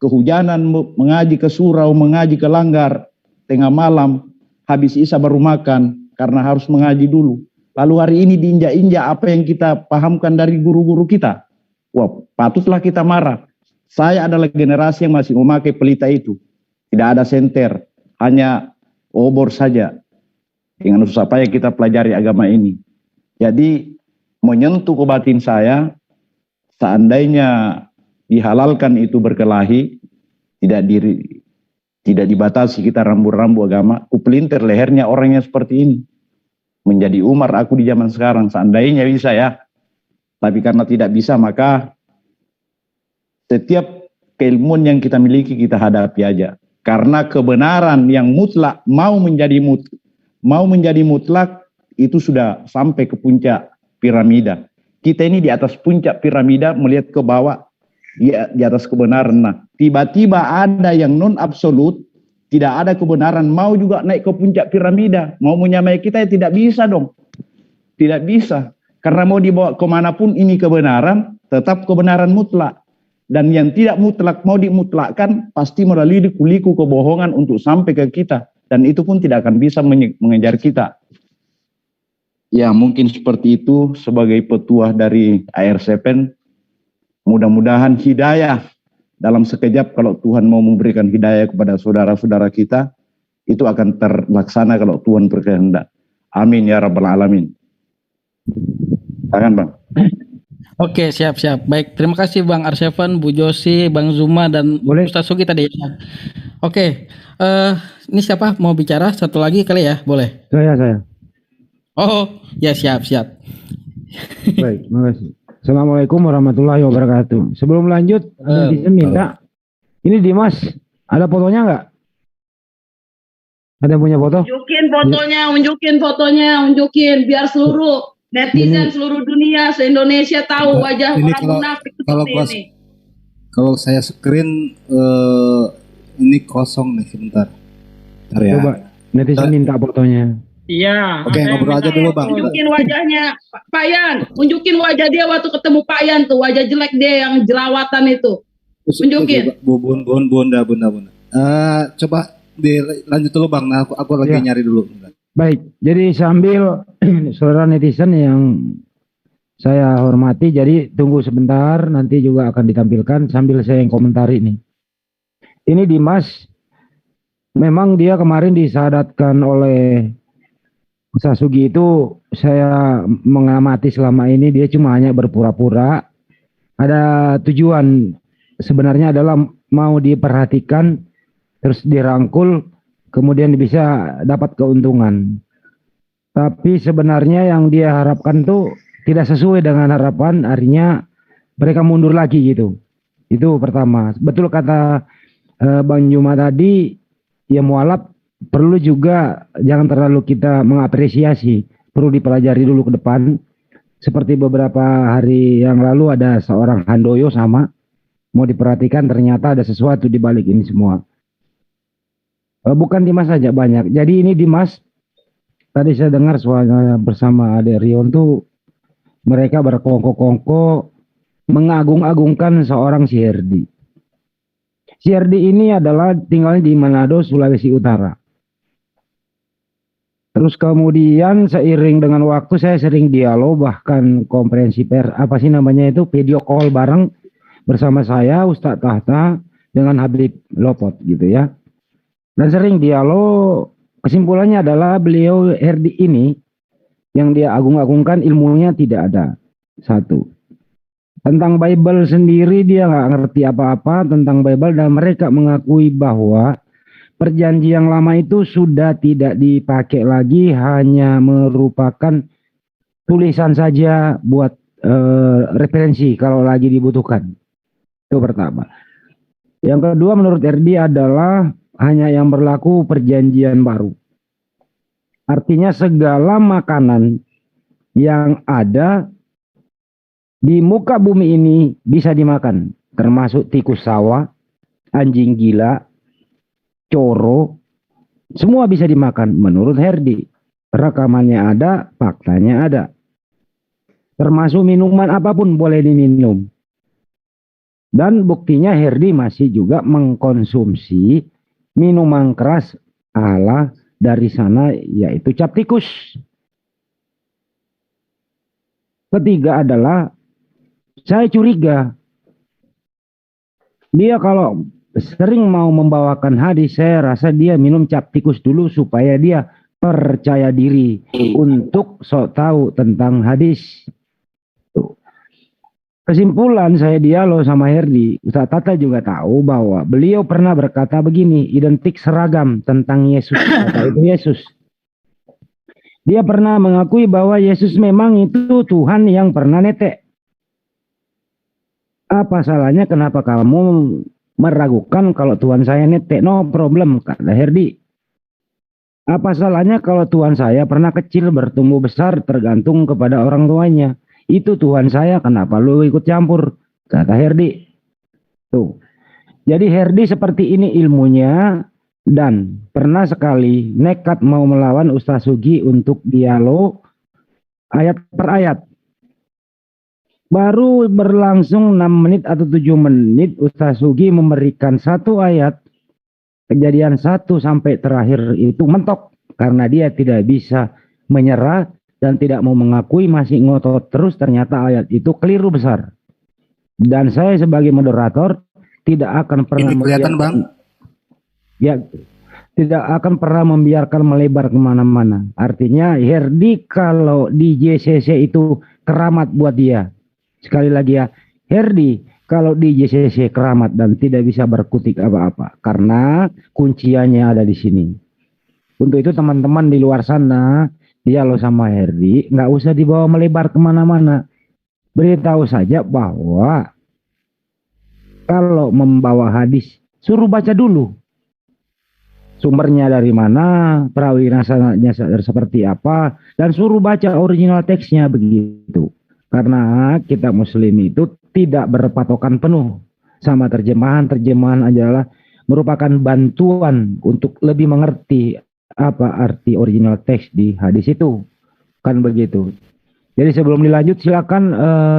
S4: Kehujanan, mengaji ke surau, mengaji ke langgar, tengah malam, habis isya baru makan, karena harus mengaji dulu. Lalu hari ini diinjak-injak apa yang kita pahamkan dari guru-guru kita. Wah, patutlah kita marah. Saya adalah generasi yang masih memakai pelita itu. Tidak ada senter, hanya obor saja. Dengan susah payah kita pelajari agama ini. Jadi, menyentuh ke batin saya, seandainya dihalalkan itu berkelahi, tidak Tidak dibatasi kita rambu-rambu agama. Kupelintir lehernya orang yang seperti ini. Menjadi Umar aku di zaman sekarang. Seandainya bisa ya. Tapi karena tidak bisa, maka setiap keilmuan yang kita miliki kita hadapi aja. Karena kebenaran yang mutlak mau menjadi mutlak itu sudah sampai ke puncak piramida. Kita ini di atas puncak piramida melihat ke bawah di atas kebenaran. Nah, tiba-tiba ada yang non absolut, tidak ada kebenaran, mau juga naik ke puncak piramida, mau menyamai kita ya tidak bisa dong. Tidak bisa. Karena mau dibawa kemanapun ini kebenaran, tetap kebenaran mutlak. Dan yang tidak mutlak mau dimutlakkan, pasti melalui liku-liku kebohongan untuk sampai ke kita. Dan itu pun tidak akan bisa mengejar kita. Ya mungkin seperti itu sebagai petuah dari AR7. Mudah-mudahan hidayah dalam sekejap kalau Tuhan mau memberikan hidayah kepada saudara-saudara kita, itu akan terlaksana kalau Tuhan berkehendak. Amin ya rabbal alamin. Silakan Bang.
S6: Oke, siap. Baik, terima kasih Bang R7, Bu Josi, Bang Zuma, dan Ustaz Sugi tadi. Oke, ini siapa mau bicara? Satu lagi kali ya, boleh?
S12: Saya.
S6: Oh, ya siap.
S12: Baik, makasih. Assalamualaikum warahmatullahi wabarakatuh. Sebelum lanjut, netizen minta, ini Dimas, ada fotonya nggak? Ada punya foto?
S11: Unjukin biar seluruh netizen seluruh dunia se-Indonesia tahu wajah
S5: ini
S11: orang munafik seperti ini.
S5: Kalau saya screen ini kosong nih sebentar. Bentar ya.
S12: Coba netizen minta fotonya.
S3: Iya.
S5: Oke, ngobrol aja dulu Bang.
S11: Unjukin wajahnya Pak Yan, unjukin wajah dia waktu ketemu Pak Yan tuh, wajah jelek dia yang jerawatan itu. Unjukin.
S5: Bunda. Coba dilanjut dulu Bang. Nah, aku lagi nyari dulu.
S12: Baik, jadi sambil saudara netizen yang saya hormati, jadi tunggu sebentar, nanti juga akan ditampilkan sambil saya yang komentari ini. Ini Dimas, memang dia kemarin disadatkan oleh Ustaz Sugi itu, saya mengamati selama ini dia cuma hanya berpura-pura. Ada tujuan sebenarnya adalah mau diperhatikan, terus dirangkul, kemudian bisa dapat keuntungan. Tapi sebenarnya yang dia harapkan tuh tidak sesuai dengan harapan, artinya mereka mundur lagi gitu. Itu pertama. Betul kata Bang Juma tadi, ya mualaf perlu juga jangan terlalu kita mengapresiasi, perlu dipelajari dulu ke depan. Seperti beberapa hari yang lalu ada seorang Handoyo sama, mau diperhatikan ternyata ada sesuatu di balik ini semua. Bukan Dimas saja, banyak. Jadi ini Dimas, tadi saya dengar suaranya bersama Ade Rion tuh, mereka berkongko-kongko mengagung-agungkan seorang Syerdi. Syerdi ini adalah tinggalnya di Manado, Sulawesi Utara. Terus kemudian seiring dengan waktu saya sering dialog, bahkan konferensi video call bareng bersama saya Ustadz Tahta dengan Habib Lopot gitu ya. Dan sering dialog, kesimpulannya adalah beliau Herdi ini yang dia agung-agungkan ilmunya tidak ada. Satu. Tentang Bible sendiri dia nggak ngerti apa-apa tentang Bible, dan mereka mengakui bahwa perjanjian lama itu sudah tidak dipakai lagi, hanya merupakan tulisan saja buat referensi kalau lagi dibutuhkan. Itu pertama. Yang kedua menurut Herdi adalah hanya yang berlaku perjanjian baru. Artinya segala makanan yang ada di muka bumi ini bisa dimakan, termasuk tikus sawah, anjing gila, coro, semua bisa dimakan menurut Herdi. Rekamannya ada, faktanya ada. Termasuk minuman apapun boleh diminum. Dan buktinya Herdi masih juga mengkonsumsi minuman keras ala dari sana, yaitu cap tikus. Ketiga adalah saya curiga dia kalau sering mau membawakan hadis, saya rasa dia minum cap tikus dulu supaya dia percaya diri untuk sok tahu tentang hadis. Kesimpulan saya dialog sama Herdi, Ustaz Tata juga tahu bahwa beliau pernah berkata begini, identik seragam tentang Yesus, kata itu Yesus. Dia pernah mengakui bahwa Yesus memang itu Tuhan yang pernah netek. Apa salahnya kenapa kamu meragukan kalau Tuhan saya netek? No problem, kata Herdi. Apa salahnya kalau Tuhan saya pernah kecil bertumbuh besar tergantung kepada orang tuanya? Itu Tuhan saya, kenapa lu ikut campur? Kata Herdi. Tuh. Jadi Herdi seperti ini ilmunya dan pernah sekali nekat mau melawan Ustaz Sugi untuk dialog ayat per ayat. Baru berlangsung 6 menit atau 7 menit Ustaz Sugi memberikan satu ayat kejadian 1 sampai terakhir itu mentok karena dia tidak bisa menyerah dan tidak mau mengakui, masih ngotot terus, ternyata ayat itu keliru besar. Dan saya sebagai moderator tidak akan pernah
S5: kelihatan, Bang.
S12: Ya, tidak akan pernah membiarkan melebar kemana-mana. Artinya Herdi kalau di JCC itu keramat buat dia. Sekali lagi ya, Herdi kalau di JCC keramat dan tidak bisa berkutik apa-apa karena kunciannya ada di sini. Untuk itu teman-teman di luar sana, dialog sama Herdi, nggak usah dibawa melebar kemana-mana. Beritahu saja bahwa kalau membawa hadis, suruh baca dulu. Sumbernya dari mana, perawi nasananya seperti apa, dan suruh baca original teksnya begitu. Karena kita muslim itu tidak berpatokan penuh sama terjemahan. Terjemahan adalah merupakan bantuan untuk lebih mengerti apa arti original teks di hadis itu, kan begitu. Jadi sebelum dilanjut silakan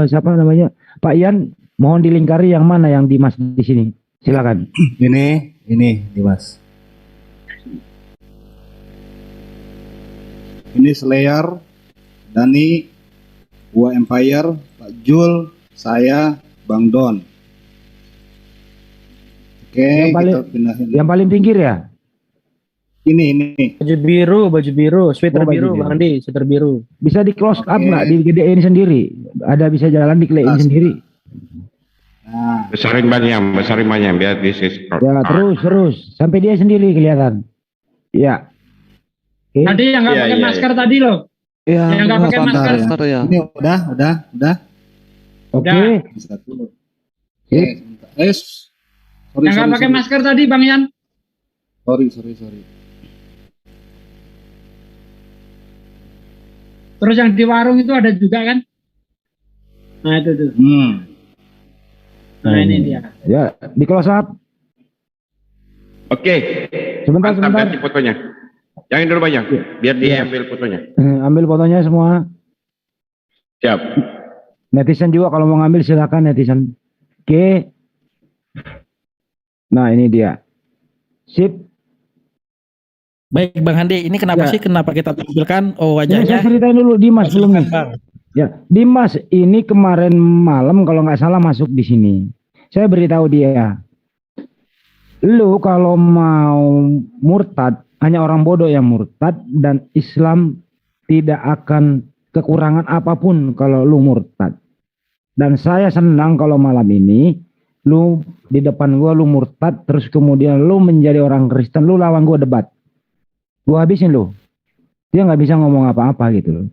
S12: siapa namanya Pak Ian, mohon dilingkari yang mana yang Dimas di sini, silakan.
S5: Ini Dimas. Ini Slayer, Dani, Gua Empire, Pak Jul, saya, Bang Don. Oke, kita pindahin.
S12: Yang paling pinggir ya?
S5: Ini.
S6: Baju biru, sweater biru, Bang Andi, sweater biru.
S12: Bisa di close up nggak, digedein sendiri? Ada bisa jalan dikelein sendiri.
S5: Nah,
S13: besarin banyak biar bisa scroll.
S12: Ya, terus sampai dia sendiri kelihatan. Ya. Okay.
S3: Tadi yang nggak pakai masker tadi loh.
S10: Iya,
S3: yang nggak pakai masker.
S10: Ya.
S5: Ini udah.
S12: Oke.
S3: Yang nggak pakai masker tadi, Bang Yan.
S5: Sorry.
S3: Terus yang di warung itu ada juga kan? Nah itu tuh. Nah ini dia.
S12: Ya, di close up.
S13: Oke.
S12: Sebentar.
S13: Ganti fotonya. Jangan dulu banyak, biar dia ambil fotonya.
S12: Ambil fotonya semua.
S13: Siap.
S12: Netizen juga kalau mau ngambil silakan netizen. Oke. Nah ini dia. Sip.
S6: Baik Bang Andi, ini kenapa sih kenapa kita tampilkan wajahnya?
S12: Saya ceritain dulu Dimas belum nih. Ya, Dimas ini kemarin malam kalau nggak salah masuk di sini. Saya beritahu dia, lu kalau mau murtad hanya orang bodoh yang murtad dan Islam tidak akan kekurangan apapun kalau lu murtad. Dan saya senang kalau malam ini lu di depan gua lu murtad terus kemudian lu menjadi orang Kristen, lu lawan gua debat. Gua habisin lu. Dia nggak bisa ngomong apa-apa gitu loh.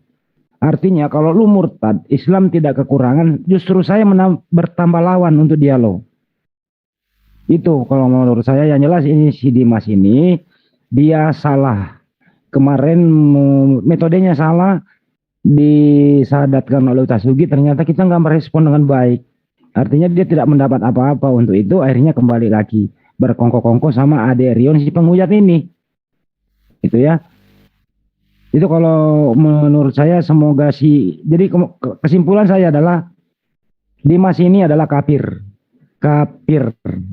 S12: Artinya kalau lu murtad, Islam tidak kekurangan, justru saya bertambah lawan untuk dialog. Itu kalau menurut saya yang jelas ini si Dimas ini dia salah. Kemarin metodenya salah, disadatkan oleh Ustaz Sugi, ternyata kita nggak merespon dengan baik. Artinya dia tidak mendapat apa-apa, untuk itu akhirnya kembali lagi berkongko-kongko sama Ade Rion si penghujat ini. Itu ya. Itu kalau menurut saya semoga jadi kesimpulan saya adalah Dimas ini adalah kafir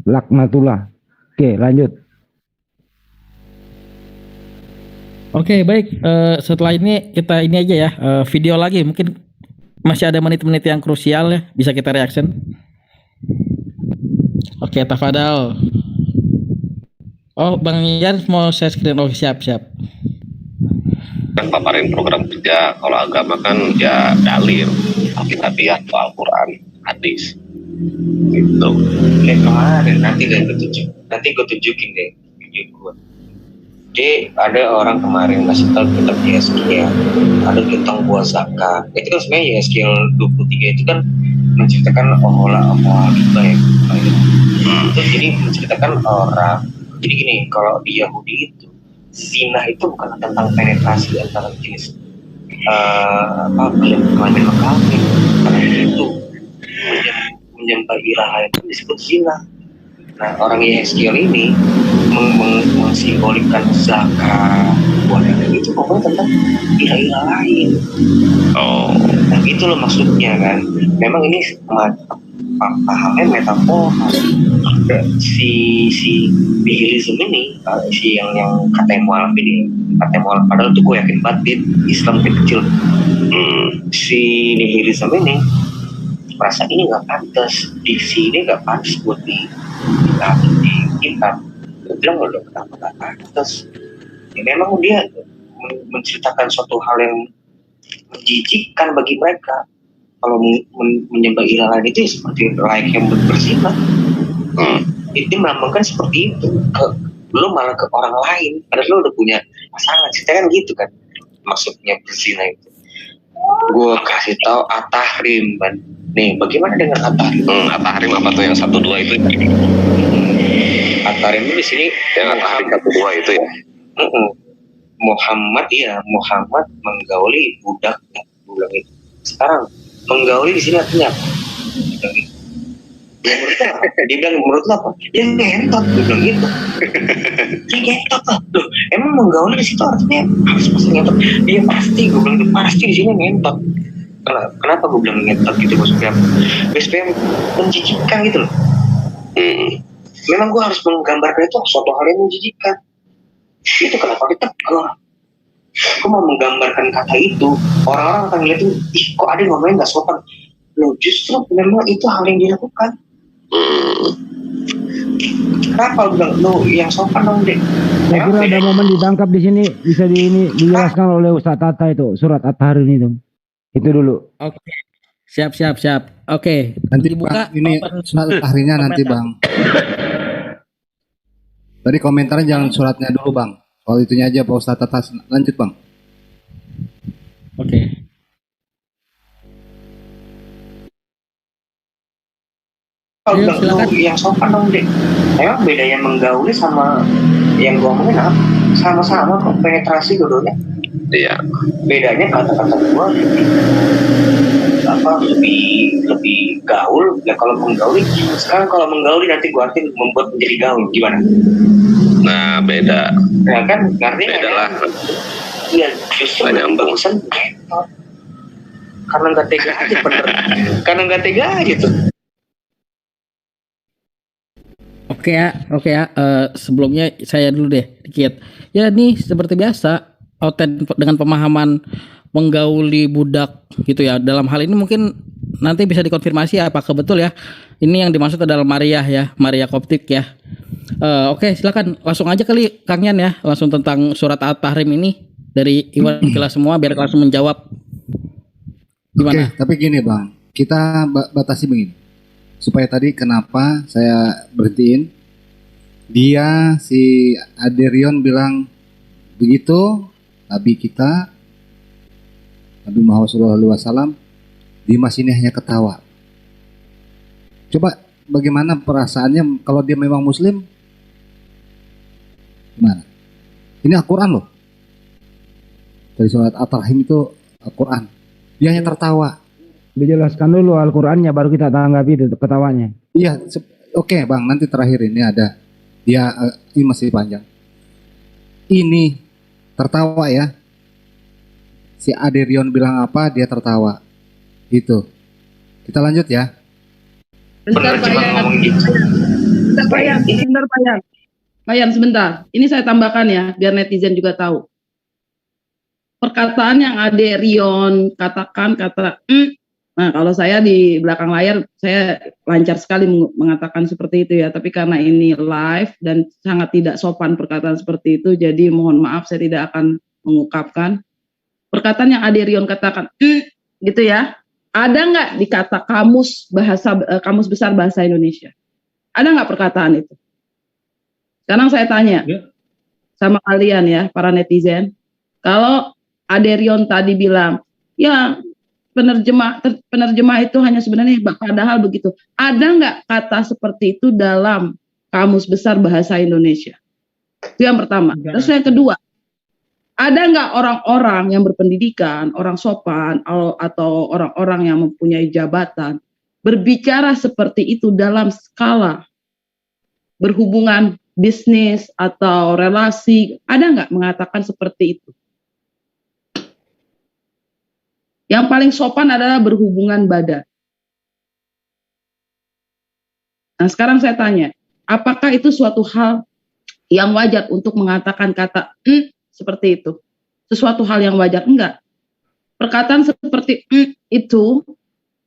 S12: laknatullah. Oke, lanjut.
S6: Oke, baik. Setelah ini kita ini aja ya, video lagi. Mungkin masih ada menit-menit yang krusial ya, bisa kita reaction. Oke, tafadhal. Oh, Bang Yan mau share screen. Oh, siap.
S2: Kan paparin program kerja, kalau agama kan ya dalil, Alkitabiah atau Al-Quran. hadis. Gitu.
S1: Kayak kemarin nanti gue tunjukin deh video gue. Jadi ada orang kemarin ngasih tahu kitab Yeskiel, ada tentang buah zakat. Itu kan sebenarnya Yeskiel 23 itu kan menceritakan olah riba ya. Itu jadi menceritakan orang. Jadi gini, kalau di Yahudi itu zina itu bukan tentang penetrasi antara jenis kelamin kelamin, karena itu menyembah ilaha itu disebut zina. Nah, orang Yeskiel ini mensimbolkan zakat, itu pokoknya tentang ilah-ilah lain. Nah, itu loh maksudnya kan. Memang ini pahamnya metafora. Si nihilisme ini, si yang kata mualaf ini, padahal tuh gue yakin banget Islam kecil. Si nihilisme ini merasa ini nggak pantas, diksi ini nggak pantas buat di kitab. Dia bilang udah kenapa nggak pantas? Ya memang dia menceritakan suatu hal yang menjijikkan bagi mereka. Kalau menyembah ilah lain itu seperti layak yang berzina. Itu melambangkan seperti itu. Lu malah ke orang lain, padahal lu udah punya pasangan. Cerita kan gitu kan, maksudnya berzina itu. Gue kasih tahu at-tahrim, Ban. Nih, bagaimana dengan at-tahrim?
S2: At-tahrim apa tuh yang 1-2 itu?
S1: At-tahrim itu di sini
S2: yang at-tahrim 1-2 itu ya.
S1: Muhammad menggauli budak, bilang itu. Sekarang menggauli di sini artinya apa? Dia bilang menurut lo apa? Dia ngentot, dia bilang gitu. Dia ngentot lah. Loh, emang menggauli di situ artinya harus pasti ngentot? Dia pasti, gue bilang itu pasti di sini ngentot. Kenapa gue bilang ngentot gitu maksudnya? BSPM menjijikkan gitu loh. Memang gue harus menggambarkan itu suatu hal yang menjijikkan. Itu kenapa kita gue mau menggambarkan kata itu, orang-orang akan ngeliat itu, ih kok ada yang ngomongnya nggak sopan. Loh justru memang itu hal yang dilakukan. Kenapa bilang lo yang sopan dong deh?
S12: Saya kira ada momen ditangkap di sini, bisa dijelaskan oleh Ustadz Tata itu surat at-tahrim itu. Itu dulu.
S6: Oke. Siap. Oke.
S5: Nanti
S6: dibuka
S5: Bang, ini surat at-tahrimnya nanti Bang. Tadi komentarnya jangan suratnya dulu Bang. Soal itunya aja Pak Ustadz Tata. Lanjut Bang.
S6: Oke.
S1: Kalau bilang lu yang sopan dong deh. Emang bedanya menggauli sama yang gua omongin apa? Sama-sama kok penetrasi dulunya.
S2: Iya.
S1: Bedanya kata-kata gua lebih gaul. Ya kalau menggauli, sekarang kalau menggauli nanti gua artiin membuat menjadi gaul gimana?
S2: Nah beda.
S1: Ya kan, artinya
S2: beda lah.
S1: Iya justru bagusan karena nggak tega aja bener. Karena nggak tega aja tuh.
S6: Oke ya. Sebelumnya saya dulu deh dikit. Ya nih seperti biasa, Oten dengan pemahaman menggauli budak gitu ya. Dalam hal ini mungkin nanti bisa dikonfirmasi apakah betul ya. Ini yang dimaksud adalah Maria ya, Maria Koptik ya. Oke, silakan langsung aja kali Kang Yan ya, langsung tentang surat at-tahrim ini dari Iwan Kelas semua biar langsung menjawab. Gimana?
S5: Oke, tapi gini Bang, kita batasi begini. Supaya tadi kenapa saya berhentiin, dia si Aderion bilang begitu, Nabi kita Nabi Muhammad SAW Dimas ini hanya ketawa. Coba bagaimana perasaannya kalau dia memang Muslim? Gimana? Ini Al-Quran loh. Dari surat At-Tahrim itu Al-Quran. Dia hanya tertawa.
S12: Dijelaskan dulu Al-Qur'annya baru kita tanggapi itu ketawanya.
S5: Iya, oke Bang, nanti terakhir ini ada. Dia ini masih panjang. Ini tertawa ya. Si Aderion bilang apa, dia tertawa. Gitu. Kita lanjut ya.
S11: Bentar Pak Yan. Pak Yan, sebentar. Ini saya tambahkan ya, biar netizen juga tahu. Perkataan yang Aderion katakan nah kalau saya di belakang layar saya lancar sekali mengatakan seperti itu ya, tapi karena ini live dan sangat tidak sopan perkataan seperti itu, jadi mohon maaf saya tidak akan mengungkapkan perkataan yang Aderion katakan gitu ya. Ada nggak di kata kamus kamus besar bahasa Indonesia? Ada nggak perkataan itu? Sekarang saya tanya sama kalian ya, para netizen. Kalau Aderion tadi bilang, ya penerjemah itu hanya sebenarnya padahal begitu. Ada nggak kata seperti itu dalam kamus besar bahasa Indonesia? Itu yang pertama. Terus yang kedua, ada nggak orang-orang yang berpendidikan, orang sopan, atau orang-orang yang mempunyai jabatan berbicara seperti itu dalam skala berhubungan bisnis atau relasi? Ada nggak mengatakan seperti itu? Yang paling sopan adalah berhubungan badan. Nah, sekarang saya tanya, apakah itu suatu hal yang wajar untuk mengatakan kata seperti itu? Sesuatu hal yang wajar? Enggak. Perkataan seperti itu,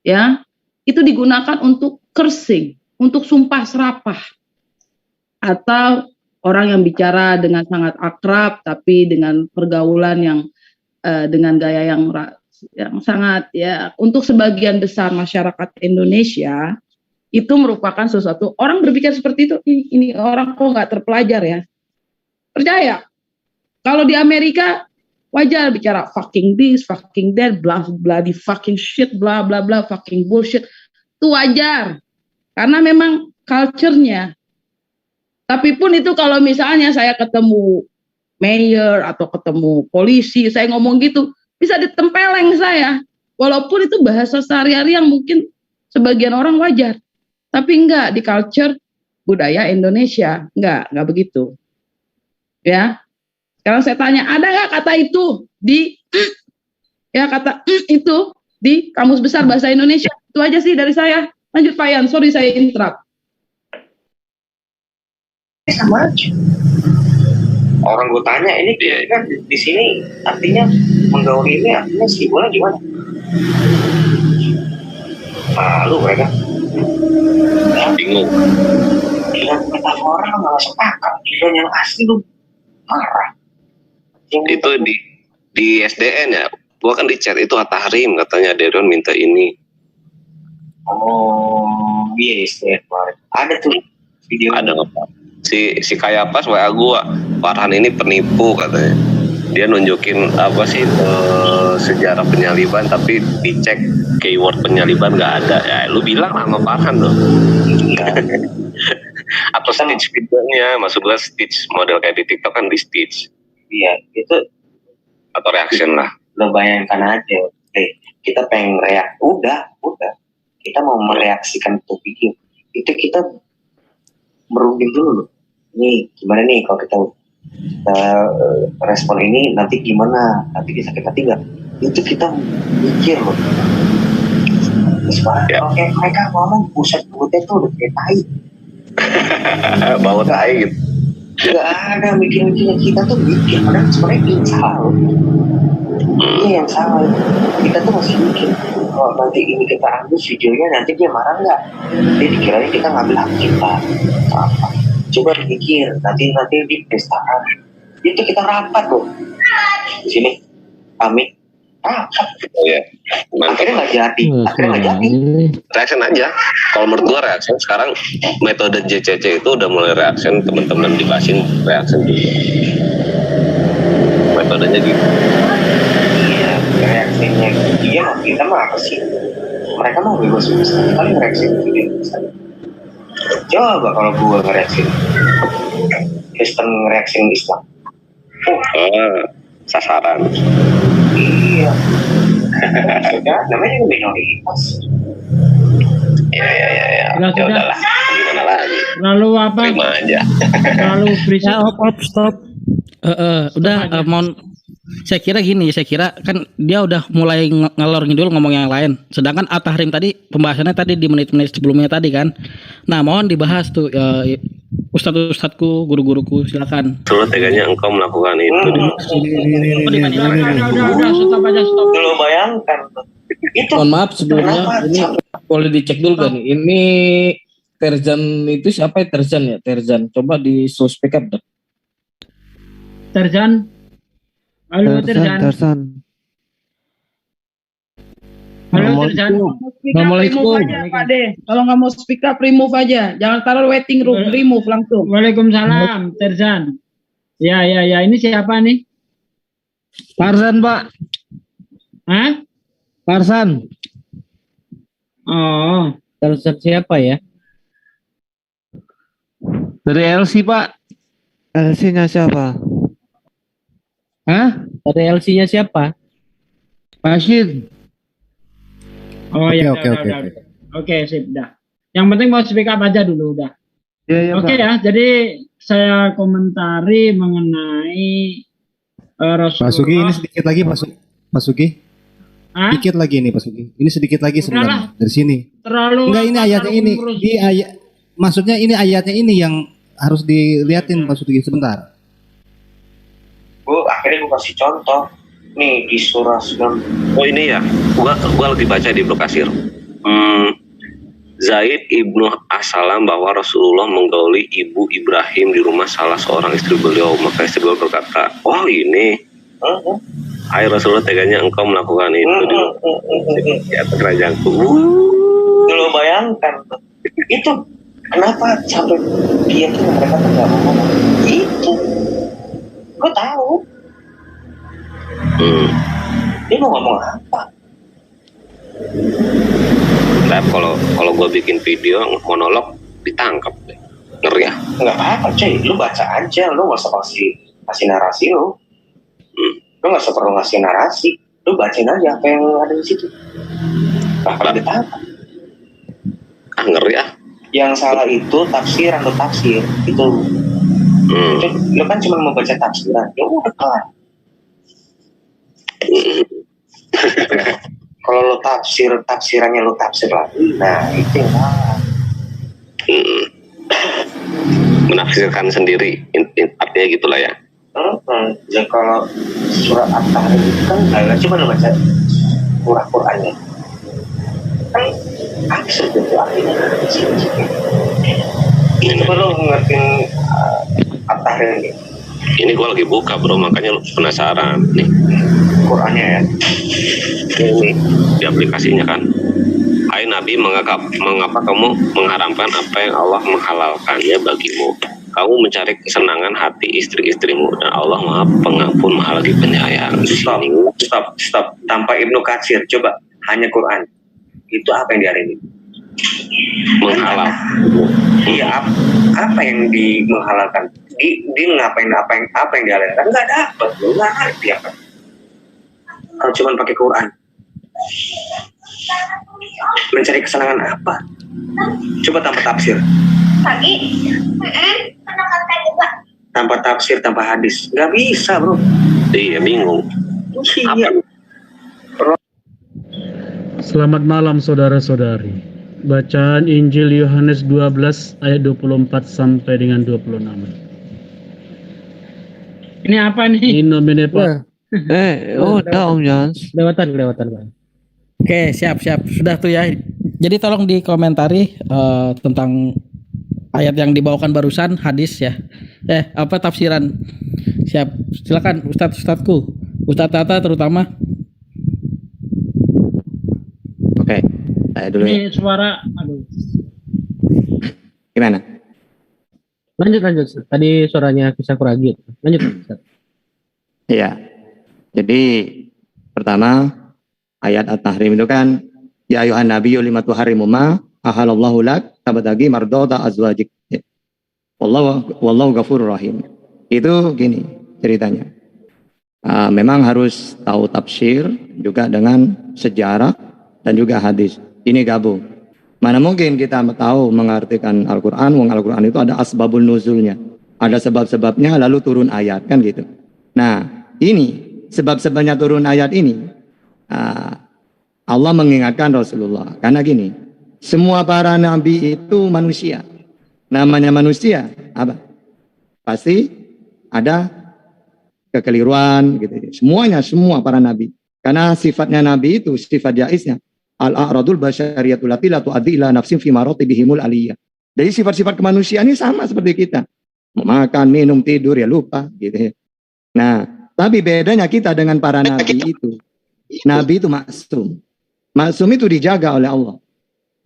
S11: ya, itu digunakan untuk cursing, untuk sumpah serapah, atau orang yang bicara dengan sangat akrab, tapi dengan pergaulan yang dengan gaya yang sangat, ya, untuk sebagian besar masyarakat Indonesia itu merupakan sesuatu. Orang berpikir seperti itu, ini orang kok nggak terpelajar ya? Percaya? Kalau di Amerika wajar bicara fucking this, fucking that, bloody fucking shit, bla bla bla, fucking bullshit. Itu wajar karena memang culture-nya. Tapi pun itu kalau misalnya saya ketemu mayor atau ketemu polisi, saya ngomong gitu, bisa ditempeleng saya. Walaupun itu bahasa sehari-hari yang mungkin sebagian orang wajar. Tapi enggak di culture budaya Indonesia. Enggak begitu. Ya. Sekarang saya tanya, ada nggak kata itu di kata itu di kamus besar bahasa Indonesia? Itu aja sih dari saya. Lanjut Pak Yan, sorry saya interrupt.
S1: Sama aja. Orang gue tanya ini kan di sini artinya menggauli ini artinya simbolnya gimana? Malu mereka.
S2: Bingung.
S1: Gila metafora lo nggak masuk akal. Gila yang asli lu marah.
S2: Itu di SDN ya. Gua kan di chat itu Tahrim katanya Derion minta ini.
S1: Oh iya SDN. Ada tuh video.
S2: Ada nggak? Si Kayapas WA gua, Farhan ini penipu katanya. Dia nunjukin apa sih sejarah penyaliban, tapi dicek keyword penyaliban nggak ada. Ya lu bilang lah sama Farhan tuh. Atau stitch videonya, maksud gua stitch model kayak di TikTok kan di stitch.
S1: Iya itu.
S2: Atau reaction lah.
S1: Lo bayangkan aja, kita pengen udah. Kita mau mereaksikan itu video, itu kita merunding dulu. Ini gimana nih kalau kita respon ini nanti gimana, nanti bisa kita tinggal. Itu kita mikir loh. Sekarang oke mereka ngomong buset mulutnya tuh udah kayak tai.
S2: Bawa tai gitu.
S1: Gak ada mikir-mikirnya kita tuh mikir, padahal sebenarnya kita salah. Iya yang salah. Kita tuh masih mikir, kalau nanti ini kita ambil videonya nanti dia marah nggak? Dia dikiranya kita ngambil hak kita. Apa? Coba dipikir, nanti di pestakan. Itu kita rapat loh. Di sini, kami rapat.
S2: Oh ya.
S1: Akhirnya nggak jadi.
S2: Reaction aja. Kalau menurut gua reaction sekarang metode JCC itu udah mulai reaction, teman-teman dibahasin reaction juga. Metodenya gitu.
S1: Iya, reaksinya dia kita mah apa sih? Mereka mau bebas-bebas kali reaksi video misalnya. Coba kalau gua ngereaksi Kristen ngereaksi Islam.
S2: Sasaran.
S1: Iya. Sudah, namanya juga minoritas.
S2: Ya. Ya udahlah. Gimana lagi?
S3: Lalu apa?
S2: Terima aja.
S3: Lalu berisik.
S6: Stop. Saya kira kan dia udah mulai ngalor ngidul ngomong yang lain. Sedangkan At-Tahrim tadi pembahasannya tadi di menit-menit sebelumnya tadi kan. Nah, mohon dibahas tuh ustadz-ustadzku, guru-guruku, silakan.
S2: Selalu teganya engkau melakukan itu.
S3: Udah, stop.
S1: Lo bayangkan. Itu.
S14: Mohon maaf sebelumnya, ini boleh dicek dulu kan? Ini Terzan itu siapa ya? Terzan. Coba di slow speak up dong.
S3: Terzan. Halo Terzan. Halo Terjan.
S11: Remove aja Pak De. Kalau nggak mau speak up, remove aja. Jangan taruh waiting room, remove langsung.
S3: Waalaikumsalam, Terzan. Ya. Ini siapa nih?
S14: Parsan, Pak.
S3: Hah?
S14: Parsan.
S3: Oh.
S14: Parsan siapa ya? Dari LC, Pak.
S10: LC-nya siapa?
S14: Hah? Dari LC-nya siapa? Rashid.
S3: Oh ya, udah. Oke, sip, dah. Yang penting mau speak up aja dulu, udah. Oke ya, jadi saya komentari mengenai Rasulullah.
S15: Pak Sugi, ini sedikit lagi Pak Sugi.
S3: Hah?
S15: Dikit lagi nih Pak Sugi. Ini sedikit lagi sebenarnya dari sini.
S3: Terlalu
S15: Enggak, ini ayatnya ini. Di ayat, maksudnya ini ayatnya ini yang harus dilihatin Pak Sugi sebentar.
S1: Akhirnya gue kasih contoh. Nih di surah 9.
S2: Oh ini ya, gua lagi baca di Ibnu Katsir. Zaid ibnu As-Salam bahwa Rasulullah menggauli ibu Ibrahim di rumah salah seorang istri beliau. Maka istri beliau berkata, oh ini, hai Rasulullah, teganya engkau melakukan itu di atas kerajaanku.
S1: Lo bayangkan itu kenapa sampai dia tuh mereka tuh nggak mau ngomong itu. Gue tahu. Dia mau ngomong apa?
S2: Tapi kalau gue bikin video monolog ditangkap, ngeri ya?
S1: Nggak apa-apa cuy, lu baca aja, lu nggak usah kasih narasi lu. Lu nggak usah perlu ngasih narasi, lu bacain aja apa yang ada di situ. Bakal ditangkap.
S2: Ngeri ya?
S1: Yang salah itu tafsiran lu tafsir itu. Lu kan cuma membaca tafsiran, ya udah kelar. Kalau lo tafsirannya lo tafsir lagi, nah itu yang salah.
S2: Menafsirkan sendiri, artinya gitulah ya.
S1: Ya kalau surat At-Tahrim itu kan nggak cuma lo baca surah Qurannya, kan absurd itu artinya. Itu lo ngertiin At-Tahrim.
S2: Ini gue lagi buka bro, makanya lu penasaran nih.
S1: Qurannya ya.
S2: Ini di aplikasinya kan. Hai Nabi, mengapa kamu mengharamkan apa yang Allah menghalalkannya bagimu? Kamu mencari kesenangan hati istri-istrimu, dan Allah Maha Pengampun, Maha lagi Penyayang.
S1: Stop. Tanpa Ibnu Katsir, coba hanya Quran. Itu apa yang diarini?
S2: Menghalal.
S1: Iya, apa yang menghalalkan? Dia ngapain apa yang dihalalkan? Nggak dapat, lo nggak ngerti apa. Kalau cuma pakai Quran, mencari kesenangan apa? Coba tanpa tafsir. Tanpa tafsir, tanpa hadis, nggak bisa bro.
S2: Iya, bingung.
S1: Iya.
S16: Selamat malam saudara-saudari. Bacaan Injil Yohanes 12 ayat 24 sampai dengan 26.
S3: Ini apa nih?
S16: In nomine Patris.
S10: Udah Om Jans.
S6: Lewatan Bang. Oke, siap. Sudah tuh ya. Jadi tolong dikomentari tentang ayat yang dibawakan barusan, hadis ya. Apa tafsiran. Siap. Silakan Ustadz-ustadzku. Ustadz Tata terutama.
S8: Oke. Saya dulu.
S3: Ini suara, aduh.
S8: Gimana?
S14: Lanjut. Tadi suaranya bisa kurang. Lanjut.
S8: Iya. Jadi pertama ayat At-Tahrim itu kan ya ayuhan nabiyyu lima tuharimu ma ahalallahu lak tabtagi mardata azwajik. Wallahu ghafurur rahim. Itu gini ceritanya. Memang harus tahu tafsir juga dengan sejarah dan juga hadis. Ini gabung. Mana mungkin kita tahu mengartikan Al-Quran, Al-Quran itu ada asbabul nuzulnya. Ada sebab-sebabnya lalu turun ayat kan gitu. Nah ini sebab-sebabnya turun ayat ini. Allah mengingatkan Rasulullah. Karena gini, semua para nabi itu manusia. Namanya manusia, apa? Pasti ada kekeliruan gitu. Semua para nabi. Karena sifatnya nabi itu sifat jaiznya. Al-a'radul basyariyatul lati la tu'addi ila nafsin fi maratibihimul aliyah. Jadi sifat-sifat kemanusiaan ini sama seperti kita. Makan, minum, tidur ya lupa gitu. Nah, tapi bedanya kita dengan para nabi itu. Nabi itu maksum. Maksum itu dijaga oleh Allah.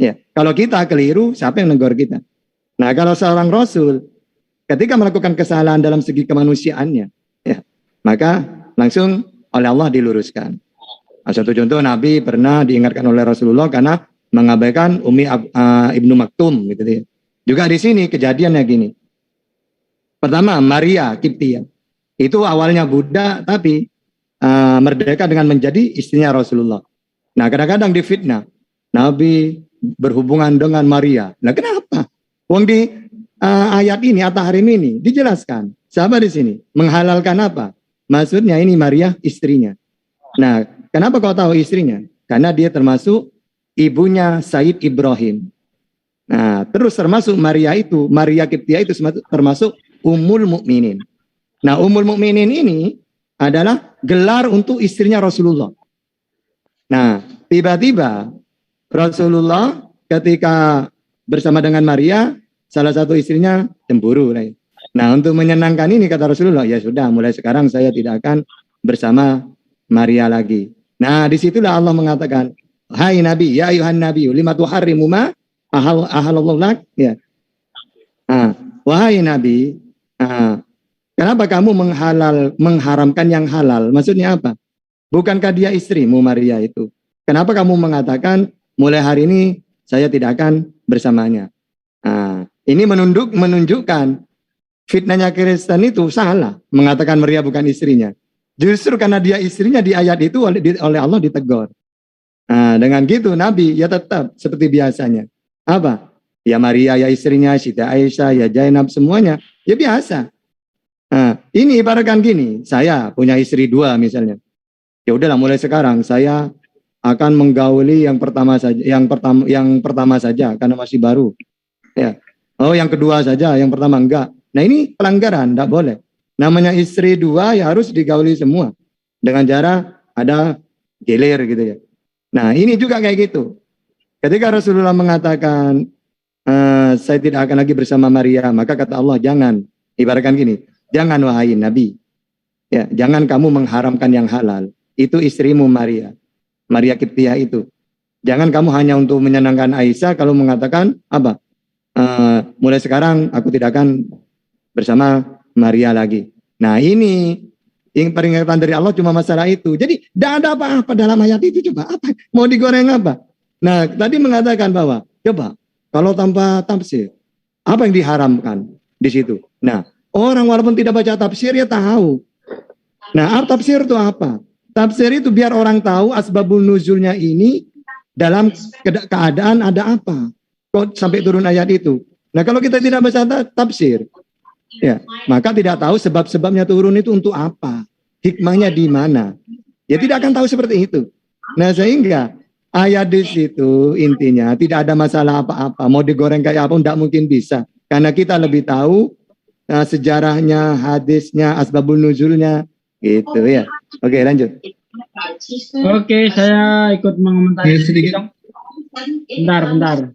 S8: Ya, kalau kita keliru, siapa yang negur kita? Nah, kalau seorang Rasul ketika melakukan kesalahan dalam segi kemanusiaannya, ya, maka langsung oleh Allah diluruskan. Satu contoh, Nabi pernah diingatkan oleh Rasulullah karena mengabaikan Umi Ibnu Maktum, gitu ya. Juga di sini kejadiannya gini. Pertama, Maria Kiptia itu awalnya budak tapi merdeka dengan menjadi istrinya Rasulullah. Nah, kadang-kadang difitnah Nabi berhubungan dengan Maria. Nah, kenapa? Wong di ayat ini At-Tahrim ini dijelaskan. Siapa di sini? Menghalalkan apa? Maksudnya ini Maria istrinya. Nah, kenapa kau tahu istrinya? Karena dia termasuk ibunya Said Ibrahim. Nah, terus termasuk Maria Kiptia itu termasuk Ummul Mukminin. Nah, Ummul Mukminin ini adalah gelar untuk istrinya Rasulullah. Nah, tiba-tiba Rasulullah ketika bersama dengan Maria, salah satu istrinya cemburu. Nah, untuk menyenangkan ini kata Rasulullah, ya sudah, mulai sekarang saya tidak akan bersama Maria lagi. Nah, disitulah Allah mengatakan, hai Nabi, ya ayuhan Nabi, lima tuharrimu ma ahalallahu lak. Ya. Nah, wahai Nabi, kenapa kamu mengharamkan yang halal? Maksudnya apa? Bukankah dia istrimu Maria itu? Kenapa kamu mengatakan mulai hari ini saya tidak akan bersamanya? Nah, ini menunjukkan fitnahnya Kristen itu salah mengatakan Maria bukan istrinya. Justru karena dia istrinya di ayat itu oleh Allah ditegur. Nah, dengan gitu Nabi ya tetap seperti biasanya. Apa? Ya Maria ya istrinya, Siti Aisyah, ya Zainab semuanya ya biasa. Nah, ini ibaratkan gini, saya punya istri 2 misalnya. Ya udahlah mulai sekarang saya akan menggauli yang pertama saja karena masih baru. Ya. Oh, yang kedua saja, yang pertama enggak. Nah, ini pelanggaran, enggak boleh. Namanya istri 2 ya harus digauli semua. Dengan cara ada gilir gitu ya. Nah, ini juga kayak gitu. Ketika Rasulullah mengatakan saya tidak akan lagi bersama Maria, maka kata Allah jangan. Ibaratkan gini, jangan wahai Nabi. Ya, jangan kamu mengharamkan yang halal. Itu istrimu Maria. Maria Kiptia itu. Jangan kamu hanya untuk menyenangkan Aisyah kalau mengatakan apa? Mulai sekarang aku tidak akan bersama Maria lagi. Nah, ini yang peringatan dari Allah cuma masalah itu. Jadi tidak ada apa-apa dalam ayat itu. Coba apa? Mau digoreng apa? Nah, tadi mengatakan bahwa coba kalau tanpa tafsir apa yang diharamkan di situ? Nah, orang walaupun tidak baca tafsir ya tahu. Nah, tafsir itu apa? Tafsir itu biar orang tahu asbabun nuzulnya ini dalam keadaan ada apa. Kok sampai turun ayat itu. Nah, kalau kita tidak baca tafsir, ya, maka tidak tahu sebab-sebabnya turun itu untuk apa. Hikmahnya di mana. Ya tidak akan tahu seperti itu. Nah, sehingga ayat di situ intinya tidak ada masalah apa-apa. Mau digoreng kayak apa tidak mungkin bisa. Karena kita lebih tahu sejarahnya, hadisnya, asbabun nuzulnya. Gitu ya. Oke, lanjut.
S3: Oke, saya ikut mengomentari sedikit. Bentar.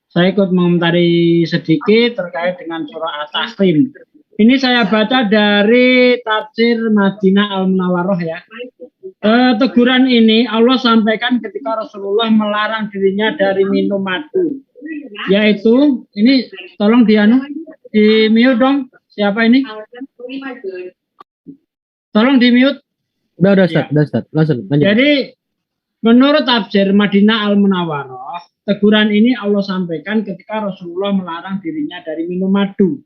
S3: Saya ikut mengomentari sedikit terkait dengan surah At-Tahrim. Ini saya baca dari tafsir Madinah Al-Munawwaroh ya. Teguran ini Allah sampaikan ketika Rasulullah melarang dirinya dari minum madu. Yaitu, ini tolong di mute dong. Siapa ini? Tolong di mute.
S10: Udah Ustaz, langsung lanjut.
S3: Jadi menurut tafsir Madinah Al-Munawwaroh, teguran ini Allah sampaikan ketika Rasulullah melarang dirinya dari minum madu.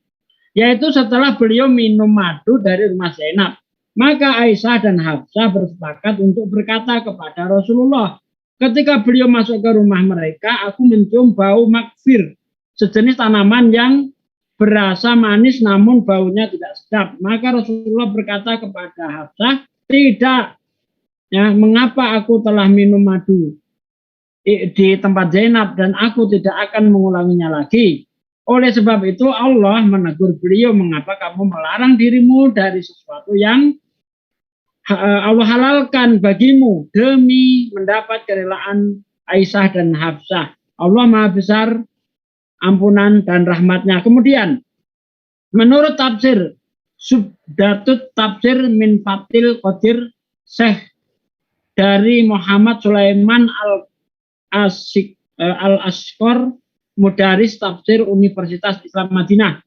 S3: Yaitu setelah beliau minum madu dari rumah Zainab. Maka Aisyah dan Hafsah bersepakat untuk berkata kepada Rasulullah, ketika beliau masuk ke rumah mereka, aku mencium bau makfir, sejenis tanaman yang berasa manis namun baunya tidak sedap. Maka Rasulullah berkata kepada Hafsah, tidak, ya, mengapa aku telah minum madu di tempat Zainab dan aku tidak akan mengulanginya lagi. Oleh sebab itu Allah menegur beliau, mengapa kamu melarang dirimu dari sesuatu yang Allah halalkan bagimu demi mendapat kerelaan Aisyah dan Hafsah. Allah Maha Besar ampunan dan rahmatnya. Kemudian menurut tafsir Subdatut Tafsir min Fathil Qadir Syekh dari Muhammad Sulaiman Al-Ashqar, Mudaris Tafsir Universitas Islam Madinah.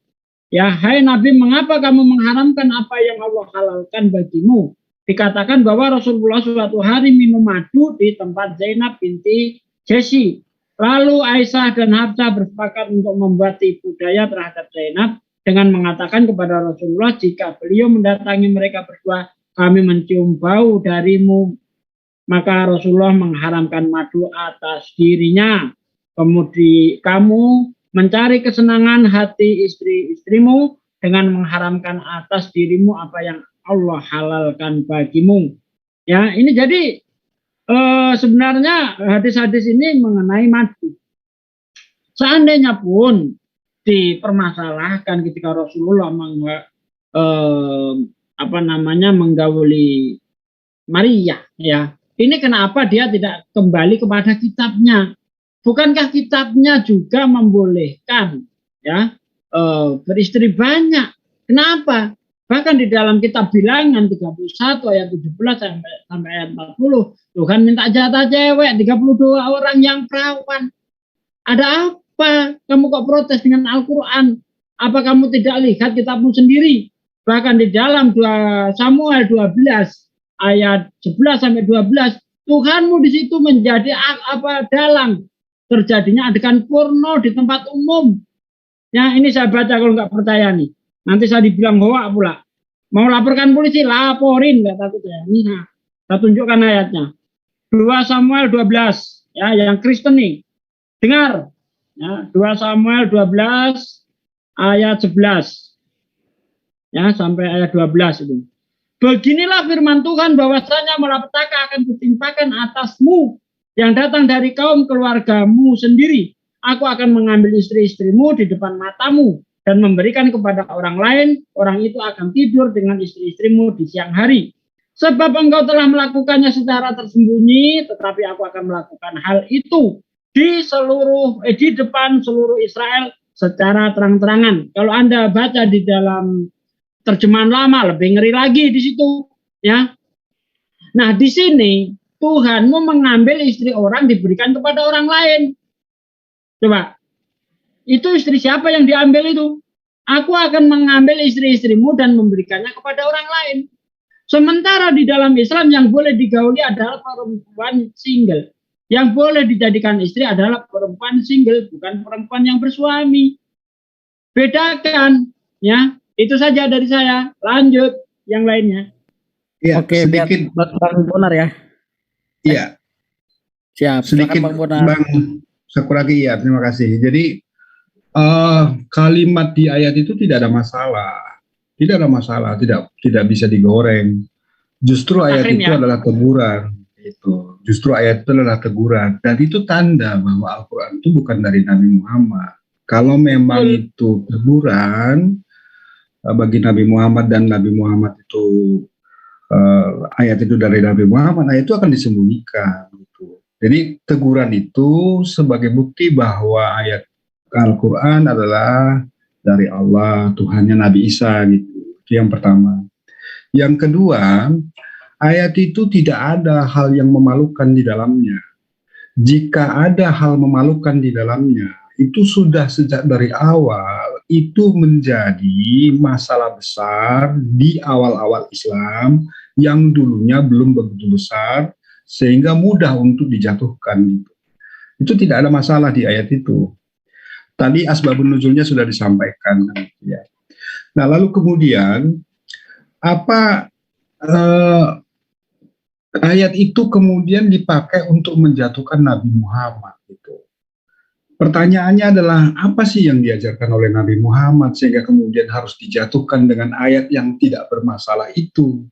S3: Ya, hai Nabi, mengapa kamu mengharamkan apa yang Allah halalkan bagimu? Dikatakan bahwa Rasulullah suatu hari minum madu di tempat Zainab binti Jesi. Lalu Aisyah dan Hafsah bersepakat untuk membuat tipu daya terhadap Zainab dengan mengatakan kepada Rasulullah, jika beliau mendatangi mereka berdua, kami mencium bau darimu. Maka Rasulullah mengharamkan madu atas dirinya. Kemudian kamu mencari kesenangan hati istri-istrimu dengan mengharamkan atas dirimu apa yang Allah halalkan bagimu. Ya, ini jadi sebenarnya hadis-hadis ini mengenai madu. Seandainya pun dipermasalahkan ketika Rasulullah menggauli Maria, ya. Ini kenapa dia tidak kembali kepada kitabnya? Bukankah kitabnya juga membolehkan, ya, beristri banyak? Kenapa? Bahkan di dalam kitab Bilangan 31 ayat 17 sampai ayat 40, Tuhan minta jatah cewek 32 orang yang perawan. Ada apa? Kamu kok protes dengan Al-Quran? Apa kamu tidak lihat kitabmu sendiri? Bahkan di dalam 2 Samuel 12 ayat 11 sampai 12, Tuhanmu di situ menjadi dalang terjadinya adegan porno di tempat umum. Ya, ini saya baca kalau nggak percaya nih. Nanti saya dibilang hoak pula. Mau laporkan polisi, laporin, nggak takut ya. Ini, saya tunjukkan ayatnya. 2 Samuel 12, ya, yang Kristen nih. Dengar. Ya, 2 Samuel 12 ayat 11. Ya, sampai ayat 12 itu. Beginilah firman Tuhan, bahwasanya malapetaka akan kutimpakan atasmu yang datang dari kaum keluargamu sendiri. Aku akan mengambil istri-istrimu di depan matamu dan memberikan kepada orang lain. Orang itu akan tidur dengan istri-istrimu di siang hari. Sebab engkau telah melakukannya secara tersembunyi, tetapi aku akan melakukan hal itu di depan seluruh Israel secara terang-terangan. Kalau Anda baca di dalam terjemahan lama lebih ngeri lagi di situ, ya. Nah, di sini Tuhanmu mengambil istri orang diberikan kepada orang lain. Coba, itu istri siapa yang diambil itu? Aku akan mengambil istri-istrimu dan memberikannya kepada orang lain. Sementara di dalam Islam yang boleh digauli adalah perempuan single. Yang boleh dijadikan istri adalah perempuan single, bukan perempuan yang bersuami. Bedakan, ya. Itu saja dari saya. Lanjut yang lainnya.
S17: Ya,
S6: Oke, sedikit Bang Bonar ya.
S17: Iya.
S6: Siap.
S17: Sedikit
S6: Bang Bonar.
S17: Bang Sakuragi, ya, terima kasih. Jadi kalimat di ayat itu tidak ada masalah. Tidak ada masalah, tidak bisa digoreng. Justru ayat itu adalah teguran. Itu. Justru ayat itu adalah teguran. Dan itu tanda bahwa Al-Quran itu bukan dari Nabi Muhammad. Kalau memang itu teguran bagi Nabi Muhammad dan Nabi Muhammad itu ayat itu dari Nabi Muhammad, ayat itu akan disembunyikan gitu. Jadi teguran itu sebagai bukti bahwa ayat Al-Quran adalah dari Allah, Tuhannya Nabi Isa gitu. Itu yang pertama. Yang kedua, ayat itu tidak ada hal yang memalukan di dalamnya. Jika ada hal memalukan di dalamnya, itu sudah sejak dari awal itu menjadi masalah besar di awal-awal Islam yang dulunya belum begitu besar sehingga mudah untuk dijatuhkan. Itu tidak ada masalah di ayat itu. Tadi asbabun nuzulnya sudah disampaikan, ya. Nah, lalu kemudian apa ayat itu kemudian dipakai untuk menjatuhkan Nabi Muhammad itu? Pertanyaannya adalah apa sih yang diajarkan oleh Nabi Muhammad sehingga kemudian harus dijatuhkan dengan ayat yang tidak bermasalah itu?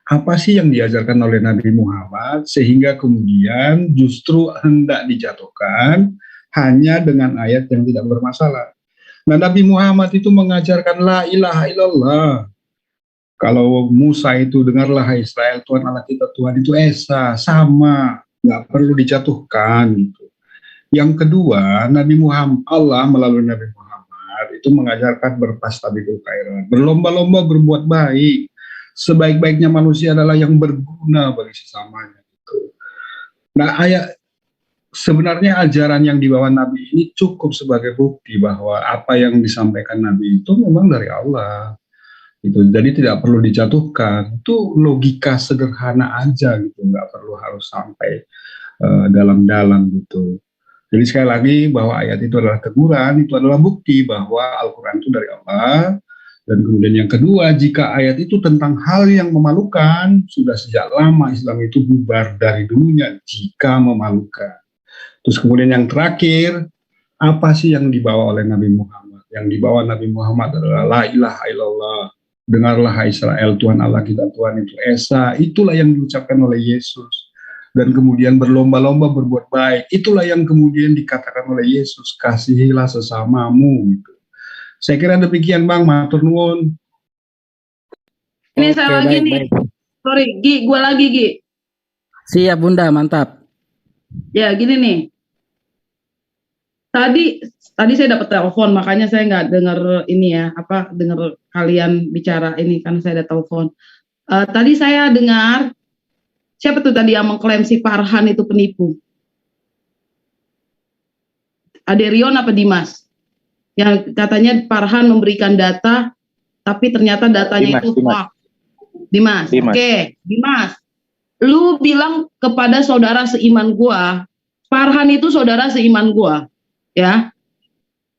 S17: Apa sih yang diajarkan oleh Nabi Muhammad sehingga kemudian justru hendak dijatuhkan hanya dengan ayat yang tidak bermasalah? Nah, Nabi Muhammad itu mengajarkan la ilaha illallah. Kalau Musa itu dengarlah Israel, Tuhan Allah kita Tuhan itu esa, sama, nggak perlu dijatuhkan gitu. Yang kedua, Nabi Muhammad, Allah melalui Nabi Muhammad itu mengajarkan berfastabiqul khairat, berlomba-lomba berbuat baik. Sebaik-baiknya manusia adalah yang berguna bagi sesamanya. Gitu. Nah, sebenarnya ajaran yang dibawa Nabi ini cukup sebagai bukti bahwa apa yang disampaikan Nabi itu memang dari Allah. Gitu. Jadi tidak perlu dijatuhkan. Itu logika sederhana aja gitu, nggak perlu harus sampai dalam-dalam gitu. Jadi sekali lagi bahwa ayat itu adalah teguran, itu adalah bukti bahwa Al-Quran itu dari Allah. Dan kemudian yang kedua, jika ayat itu tentang hal yang memalukan, sudah sejak lama Islam itu bubar dari dulunya jika memalukan. Terus kemudian yang terakhir, apa sih yang dibawa oleh Nabi Muhammad? Yang dibawa Nabi Muhammad adalah la ilaha illallah. Dengarlah hai Israel, Tuhan Allah kita Tuhan itu Esa. Itulah yang diucapkan oleh Yesus. Dan kemudian berlomba-lomba berbuat baik. Itulah yang kemudian dikatakan oleh Yesus, kasihilah sesamamu. Gitu. Saya kira demikian Bang, matur nuwun.
S11: Ini saya lagi nih. Sorry, Gi, gue lagi Gi.
S6: Siap Bunda, mantap.
S11: Ya gini nih. Tadi saya dapat telepon, makanya saya nggak dengar ini ya, dengar kalian bicara ini karena saya ada telepon. Tadi saya dengar siapa tuh tadi yang mengklaim si Farhan itu penipu? Aderion apa Dimas? Yang katanya Farhan memberikan data, tapi ternyata datanya itu hoax. Dimas. Oke, Dimas. Lu bilang kepada saudara seiman gua, Farhan itu saudara seiman gua, ya.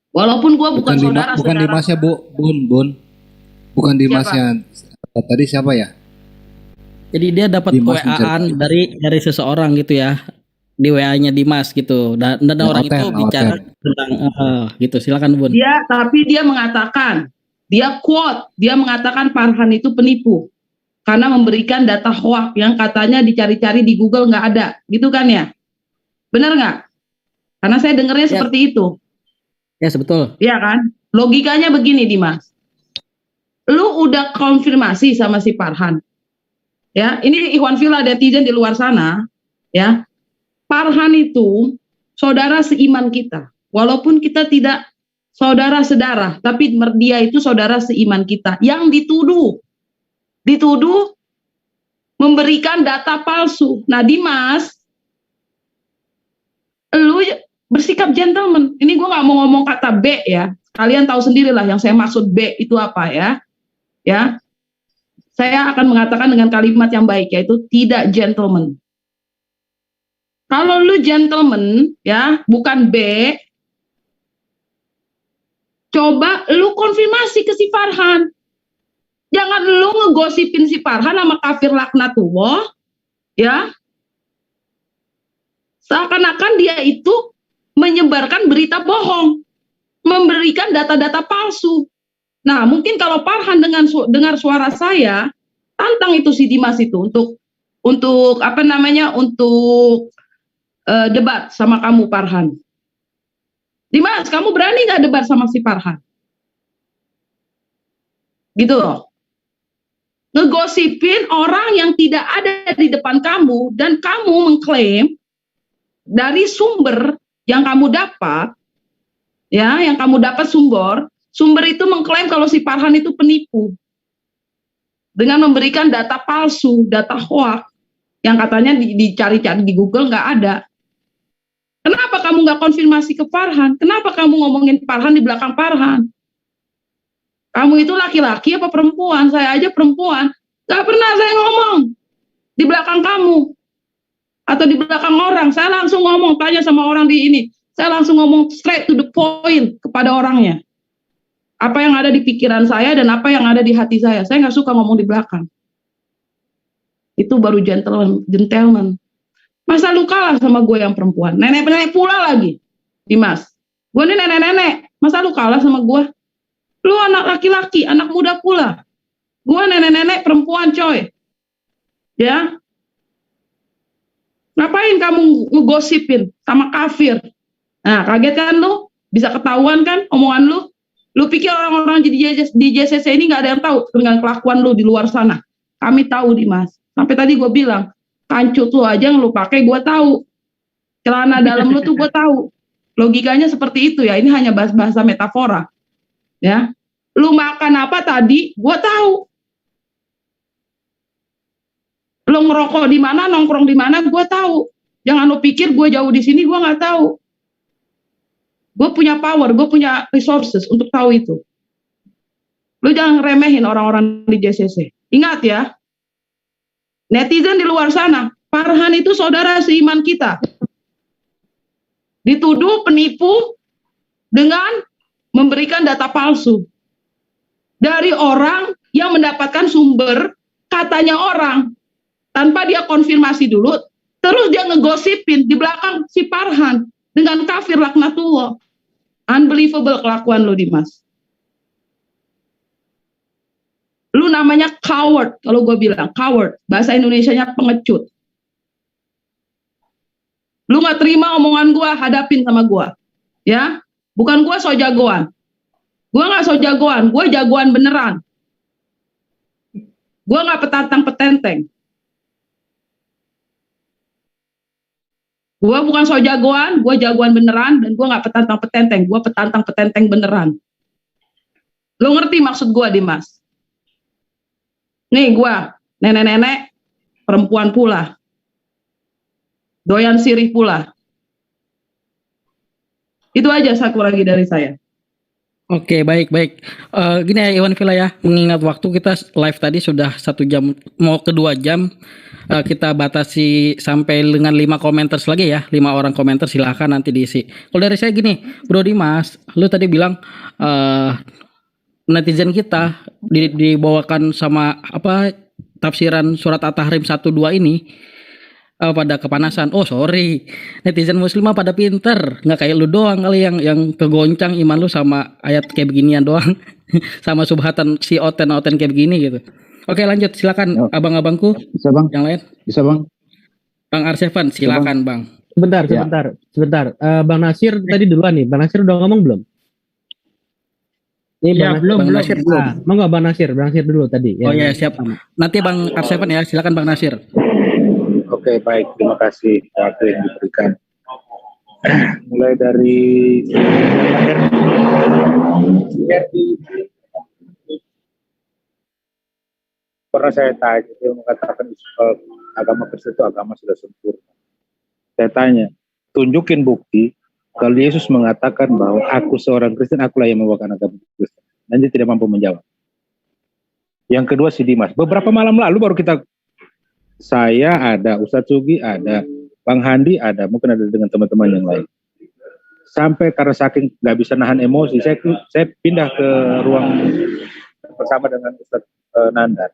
S11: Walaupun gua bukan saudara.
S5: Bukan Dimasnya, Bun. Bukan Dimasnya. Tadi siapa ya?
S6: Jadi dia dapat WA-an dari seseorang gitu ya. Di WA-nya Dimas gitu. Dan orang itu bicara tentang gitu. Silakan Bun.
S11: Tapi dia mengatakan, dia mengatakan Farhan itu penipu. Karena memberikan data hoax yang katanya dicari-cari di Google nggak ada, gitu kan ya? Benar nggak? Karena saya dengarnya seperti itu.
S6: Ya, betul.
S11: Iya kan? Logikanya begini, Dimas. Lu udah konfirmasi sama si Farhan. Ya, ini Ikhwan Fillah netizen di luar sana, ya. Farhan itu saudara seiman kita. Walaupun kita tidak saudara sedarah, tapi dia itu saudara seiman kita yang dituduh memberikan data palsu. Nah, Dimas, lu bersikap gentleman. Ini gue nggak mau ngomong kata B ya. Kalian tahu sendirilah yang saya maksud B itu apa ya. Ya, saya akan mengatakan dengan kalimat yang baik, yaitu tidak gentleman. Kalau lu gentleman, ya, bukan B, coba lu konfirmasi ke si Farhan. Jangan lu ngegosipin si Farhan sama kafir laknatullah, ya. Seakan-akan dia itu menyebarkan berita bohong, memberikan data-data palsu. Nah, mungkin kalau Farhan dengar suara saya, tantang itu si Dimas itu untuk debat sama kamu Farhan. Dimas, kamu berani nggak debat sama si Farhan? Gitu loh. Ngegosipin orang yang tidak ada di depan kamu dan kamu mengklaim dari sumber yang kamu dapat, ya, yang kamu dapat sumber itu mengklaim kalau si Farhan itu penipu dengan memberikan data palsu, data hoax yang katanya dicari-cari di Google nggak ada. Kenapa kamu nggak konfirmasi ke Farhan? Kenapa kamu ngomongin Farhan di belakang Farhan? Kamu itu laki-laki apa perempuan? Saya aja perempuan. Gak pernah saya ngomong di belakang kamu atau di belakang orang. Saya langsung ngomong, tanya sama orang di ini. Saya langsung ngomong straight to the point kepada orangnya. Apa yang ada di pikiran saya dan apa yang ada di hati saya. Saya nggak suka ngomong di belakang. Itu baru gentleman. Masa lu kalah sama gue yang perempuan? Nenek-nenek pula lagi, Dimas. Gue ini nenek-nenek. Masa lu kalah sama gue? Lu anak laki-laki, anak muda pula. Gue nenek-nenek perempuan, coy. Ya. Ngapain kamu ngegosipin sama kafir? Nah, kaget kan lu? Bisa ketahuan kan omongan lu? Lu pikir orang-orang di JCC ini gak ada yang tahu dengan kelakuan lu di luar sana? Kami tahu, Dimas. Sampai tadi gue bilang, kancut lu aja yang lu pakai gue tahu. Celana dalam lu tuh gue tahu. Logikanya seperti itu ya. Ini hanya bahasa metafora. Ya, lu makan apa tadi? Gue tahu. Lu ngerokok di mana, nongkrong di mana? Gue tahu. Jangan lo pikir gue jauh di sini gue nggak tahu. Gue punya power, gue punya resources untuk tahu itu. Lo jangan remehin orang-orang di JCC. Ingat ya, netizen di luar sana, Farhan itu saudara seiman kita. Dituduh penipu dengan memberikan data palsu dari orang yang mendapatkan sumber katanya orang tanpa dia konfirmasi dulu, terus dia ngegosipin di belakang si Farhan dengan kafir laknatullah. Unbelievable kelakuan lo, Dimas. Lu namanya coward, kalau gue bilang coward, bahasa Indonesianya pengecut. Lu nggak terima omongan gue, hadapin sama gue, ya. Bukan gue so jagoan, gue nggak so jagoan, gue jagoan beneran. Gue nggak petantang petenteng. Gue bukan so jagoan, gue jagoan beneran, dan gue nggak petantang petenteng, gue petantang petenteng beneran. Lu ngerti maksud gue, Dimas? Nih gue, nenek-nenek, perempuan pula. Doyan sirih pula. Itu aja satu lagi dari saya.
S6: Oke, baik. Gini ya Iwan Villa ya, mengingat waktu kita live tadi sudah 1 jam, mau ke 2 jam. Kita batasi sampai dengan 5 komentar lagi ya, 5 orang komentar, silakan nanti diisi. Kalau dari saya gini, Bro Dimas, lu tadi bilang netizen kita dibawakan sama apa tafsiran surat At-Tahrim 1-2 ini pada kepanasan. Oh sorry, netizen muslimah pada pinter, nggak kayak lu doang kali yang kegoncang iman lu sama ayat kayak beginian doang. Sama subhatan si oten kayak begini gitu. Oke lanjut, silakan abang-abangku.
S4: Bisa bang?
S6: Yang lain?
S4: Bisa bang?
S6: Bang Arsevan, silakan bang.
S10: Sebentar. Bang Nasir tadi duluan nih. Bang Nasir udah ngomong belum? Ini
S3: Ya, belum.
S6: Nasir belum.
S10: Mau nggak Bang Nasir dulu tadi.
S6: Oh ya siap. Nanti Bang Arsevan ya, silakan Bang Nasir.
S18: Oke, baik. Terima kasih waktu yang diberikan. Mulai dari pernah saya tanya, dia mengatakan agama Kristen itu agama sudah sempurna. Saya tanya, tunjukin bukti kalau Yesus mengatakan bahwa aku seorang Kristen, akulah yang membawakan agama Kristen. Dan dia tidak mampu menjawab. Yang kedua si Dimas. Beberapa malam lalu baru saya ada, Ustadz Sugi ada, Bang Handi ada, mungkin ada dengan teman-teman yang lain. Sampai karena saking nggak bisa nahan emosi, saya pindah ke ruang bersama dengan Ustadz Nandar.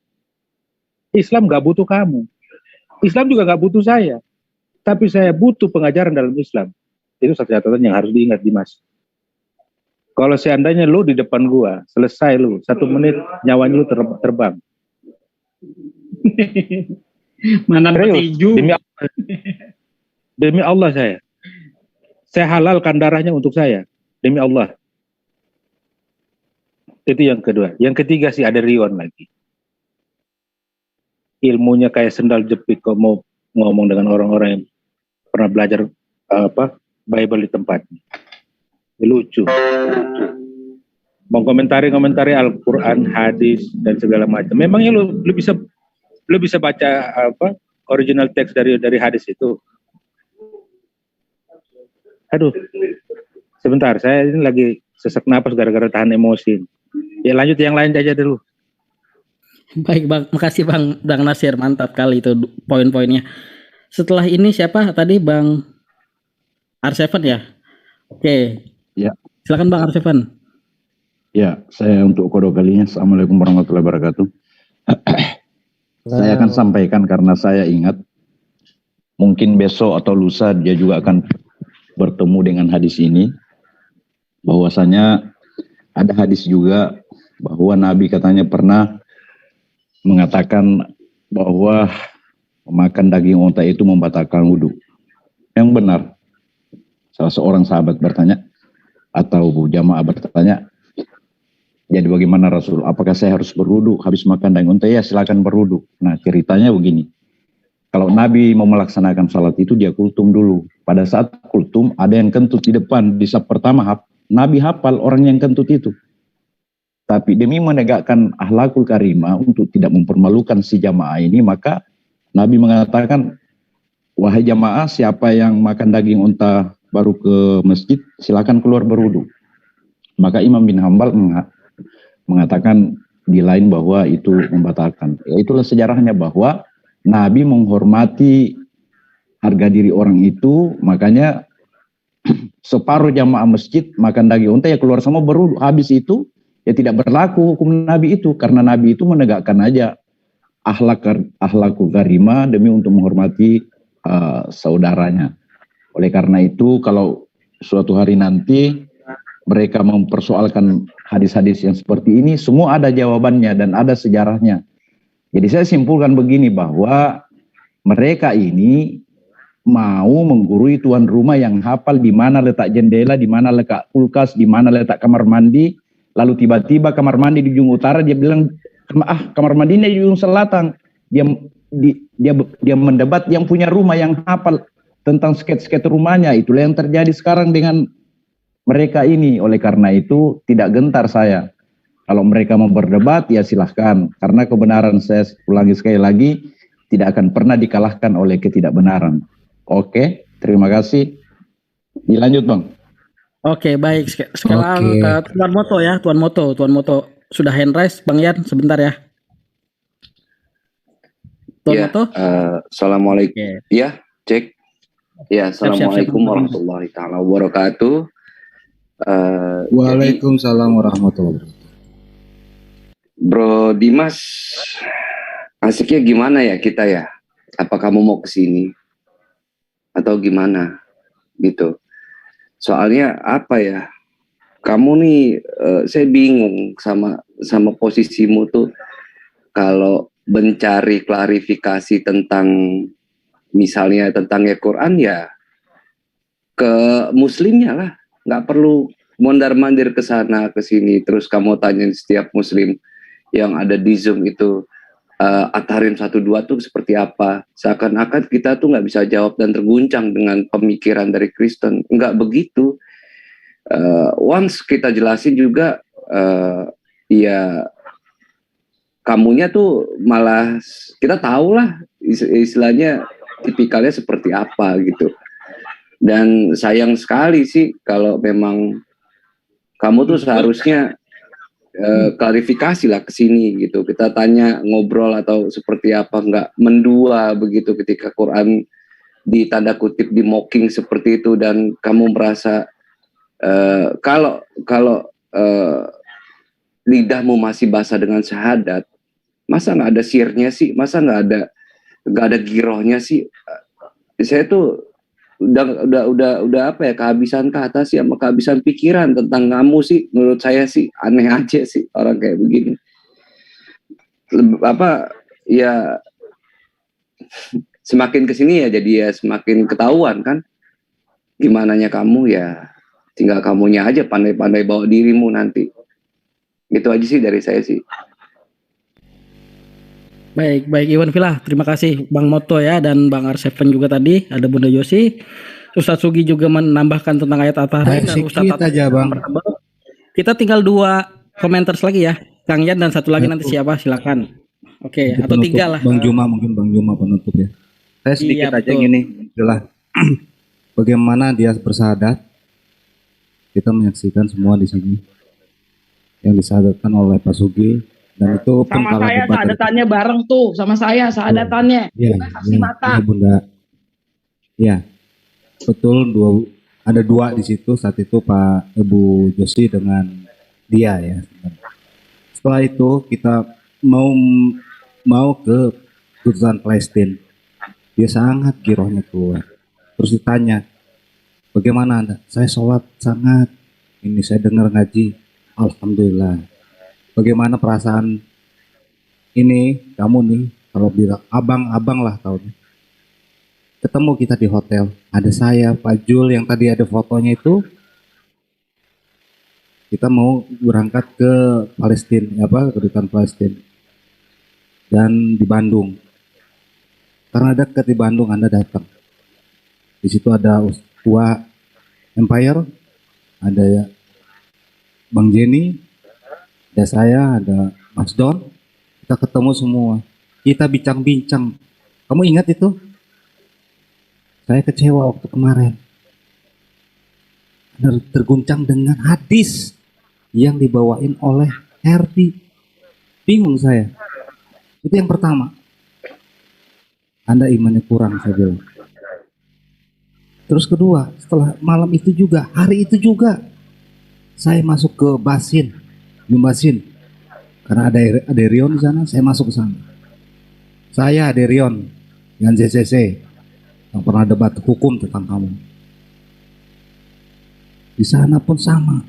S18: Islam nggak butuh kamu. Islam juga nggak butuh saya. Tapi saya butuh pengajaran dalam Islam. Itu satu catatan yang harus diingat, Dimas. Kalau seandainya lu di depan gua, selesai lu, 1 menit nyawanya lu terbang.
S3: Mana petinju.
S18: Demi Allah saya halalkan darahnya untuk saya. Demi Allah. Itu yang kedua. Yang ketiga sih ada Rion lagi. Ilmunya kayak sendal jepit kalau mau ngomong dengan orang-orang yang pernah belajar Bible di tempatnya. Lucu. Mengkomentari Al-Quran, hadis dan segala macam. Memangnya lu bisa baca original teks dari hadis itu? Aduh. Sebentar, saya ini lagi sesak napas gara-gara tahan emosi. Ya lanjut yang lain aja dulu.
S6: Baik Bang, makasih Bang Nasir, mantap kali itu poin-poinnya. Setelah ini siapa tadi Bang Arsevan ya? Oke.
S4: Ya.
S6: Silakan Bang Arsevan.
S4: Ya, saya untuk kode kalinya. Assalamualaikum warahmatullahi wabarakatuh. Saya akan sampaikan karena saya ingat mungkin besok atau lusa dia juga akan bertemu dengan hadis ini. Bahwasanya ada hadis juga bahwa Nabi katanya pernah mengatakan bahwa memakan daging unta itu membatalkan wudhu. Yang benar. Salah seorang sahabat bertanya, atau jamaah bertanya, jadi bagaimana Rasul? Apakah saya harus berwudhu habis makan daging unta? Ya silakan berwudhu. Nah ceritanya begini. Kalau Nabi mau melaksanakan salat itu dia kultum dulu. Pada saat kultum ada yang kentut di depan. Di saf pertama Nabi hafal orang yang kentut itu. Tapi demi menegakkan akhlakul karimah untuk tidak mempermalukan si jamaah ini, maka Nabi mengatakan wahai jamaah, siapa yang makan daging unta baru ke masjid, silakan keluar berwudu. Maka Imam bin Hambal mengatakan di lain bahwa itu membatalkan. Ya, itulah sejarahnya bahwa Nabi menghormati harga diri orang itu, makanya separuh jamaah masjid makan daging unta ya keluar semua berwudu. Habis itu ya tidak berlaku hukum Nabi itu, karena Nabi itu menegakkan aja akhlakul karimah demi untuk menghormati saudaranya. Oleh karena itu kalau suatu hari nanti mereka mempersoalkan hadis-hadis yang seperti ini, semua ada jawabannya dan ada sejarahnya. Jadi saya simpulkan begini, bahwa mereka ini mau menggurui tuan rumah yang hafal di mana letak jendela, di mana letak kulkas, di mana letak kamar mandi. Lalu tiba-tiba kamar mandi di ujung utara, dia bilang, kamar mandinya di ujung selatan. Dia mendebat yang punya rumah, yang hafal tentang sket-sket rumahnya. Itulah yang terjadi sekarang dengan mereka ini. Oleh karena itu tidak gentar saya. Kalau mereka mau berdebat ya silahkan. Karena kebenaran, saya ulangi sekali lagi, tidak akan pernah dikalahkan oleh ketidakbenaran. Oke, terima kasih. Dilanjut Bang.
S6: Oke, baik. Sekarang Tuan Moto ya, Tuan Moto sudah hand raise, Bang Yan, sebentar ya. Tuan Moto.
S19: Assalamualaikum. Ya, cek. Ya, assalamualaikum warahmatullahi taala wabarakatuh.
S5: Waalaikumsalam warahmatullahi wabarakatuh.
S19: Bro Dimas, asiknya gimana ya kita ya? Apa kamu mau kesini? Atau gimana? Gitu. Soalnya apa ya? Kamu nih, saya bingung sama posisimu tuh. Kalau mencari klarifikasi tentang, misalnya tentang Quran ya, ke muslimnya lah. Nggak perlu mondar-mandir ke sana ke sini. Terus kamu tanya setiap muslim yang ada di Zoom itu, At-Tahrim 1-2 tuh seperti apa? Seakan-akan kita tuh nggak bisa jawab dan terguncang dengan pemikiran dari Kristen. Nggak begitu. Once kita jelasin juga, ya kamunya tuh malah kita tahu lah istilahnya tipikalnya seperti apa gitu. Dan sayang sekali sih kalau memang kamu tuh seharusnya klarifikasi lah ke sini gitu. Kita tanya, ngobrol atau seperti apa, nggak mendua begitu ketika Quran ditanda kutip di mocking seperti itu, dan kamu merasa kalau lidahmu masih basah dengan syahadat, masa nggak ada sirnya sih, masa nggak ada girohnya sih. Saya tuh udah apa ya, kehabisan kata sih, sama kehabisan pikiran tentang kamu sih. Menurut saya sih aneh aja sih orang kayak begini. Apa ya, semakin kesini ya jadi ya semakin ketahuan kan gimananya kamu. Ya tinggal kamunya aja pandai-pandai bawa dirimu nanti. Gitu aja sih dari saya sih.
S6: Baik Iwan Villa, terima kasih Bang Moto ya, dan Bang Arseven juga tadi, ada Bunda Yosi, Ustadz Sugi juga menambahkan tentang ayat At-Tahrim, dan Ustadz aja Bang. Kita tinggal 2 komentar lagi ya, Kang Yan dan satu lagi nanti siapa, silakan. Oke, atau 3 lah.
S5: Bang Juma, mungkin Bang Juma penutup ya. Saya sedikit aja gini, itulah bagaimana dia bersahadat. Kita menyaksikan semua di sini yang disahadatkan oleh Pak Sugi. Dan itu pun
S11: sama saya sahadatnya bareng tuh, sama saya sahadatnya.
S5: Iya,
S11: saksi mata.
S5: Ya, Bunda. Ya, betul, ada 2 di situ. Saat itu Pak Ibu Josi dengan dia ya. Setelah itu kita mau ke urusan Palestina. Dia sangat girohnya keluar. Terus ditanya, bagaimana Anda? Saya sholat sangat. Ini saya dengar ngaji. Alhamdulillah. Bagaimana perasaan ini kamu nih, kalau bilang abang-abang lah tahun. Ketemu kita di hotel, ada saya, Pak Jul yang tadi ada fotonya itu. Kita mau berangkat ke Palestina, kedutaan Palestina. Dan di Bandung. Karena dekat di Bandung, Anda datang. Di situ ada Tua Empire, ada Bang Jenny, ada saya, ada Mas Don. Kita ketemu semua. Kita bincang-bincang. Kamu ingat itu? Saya kecewa waktu kemarin. Terguncang dengan hadis yang dibawain oleh RT. Bingung saya. Itu yang pertama. Anda imannya kurang, saya bilang. Terus kedua, setelah malam itu juga, hari itu juga, saya masuk ke Basin, Basin. Karena ada Rion di sana, saya masuk ke sana. Saya ada Rion, yang JCC, yang pernah debat hukum tentang kamu. Di sana pun sama.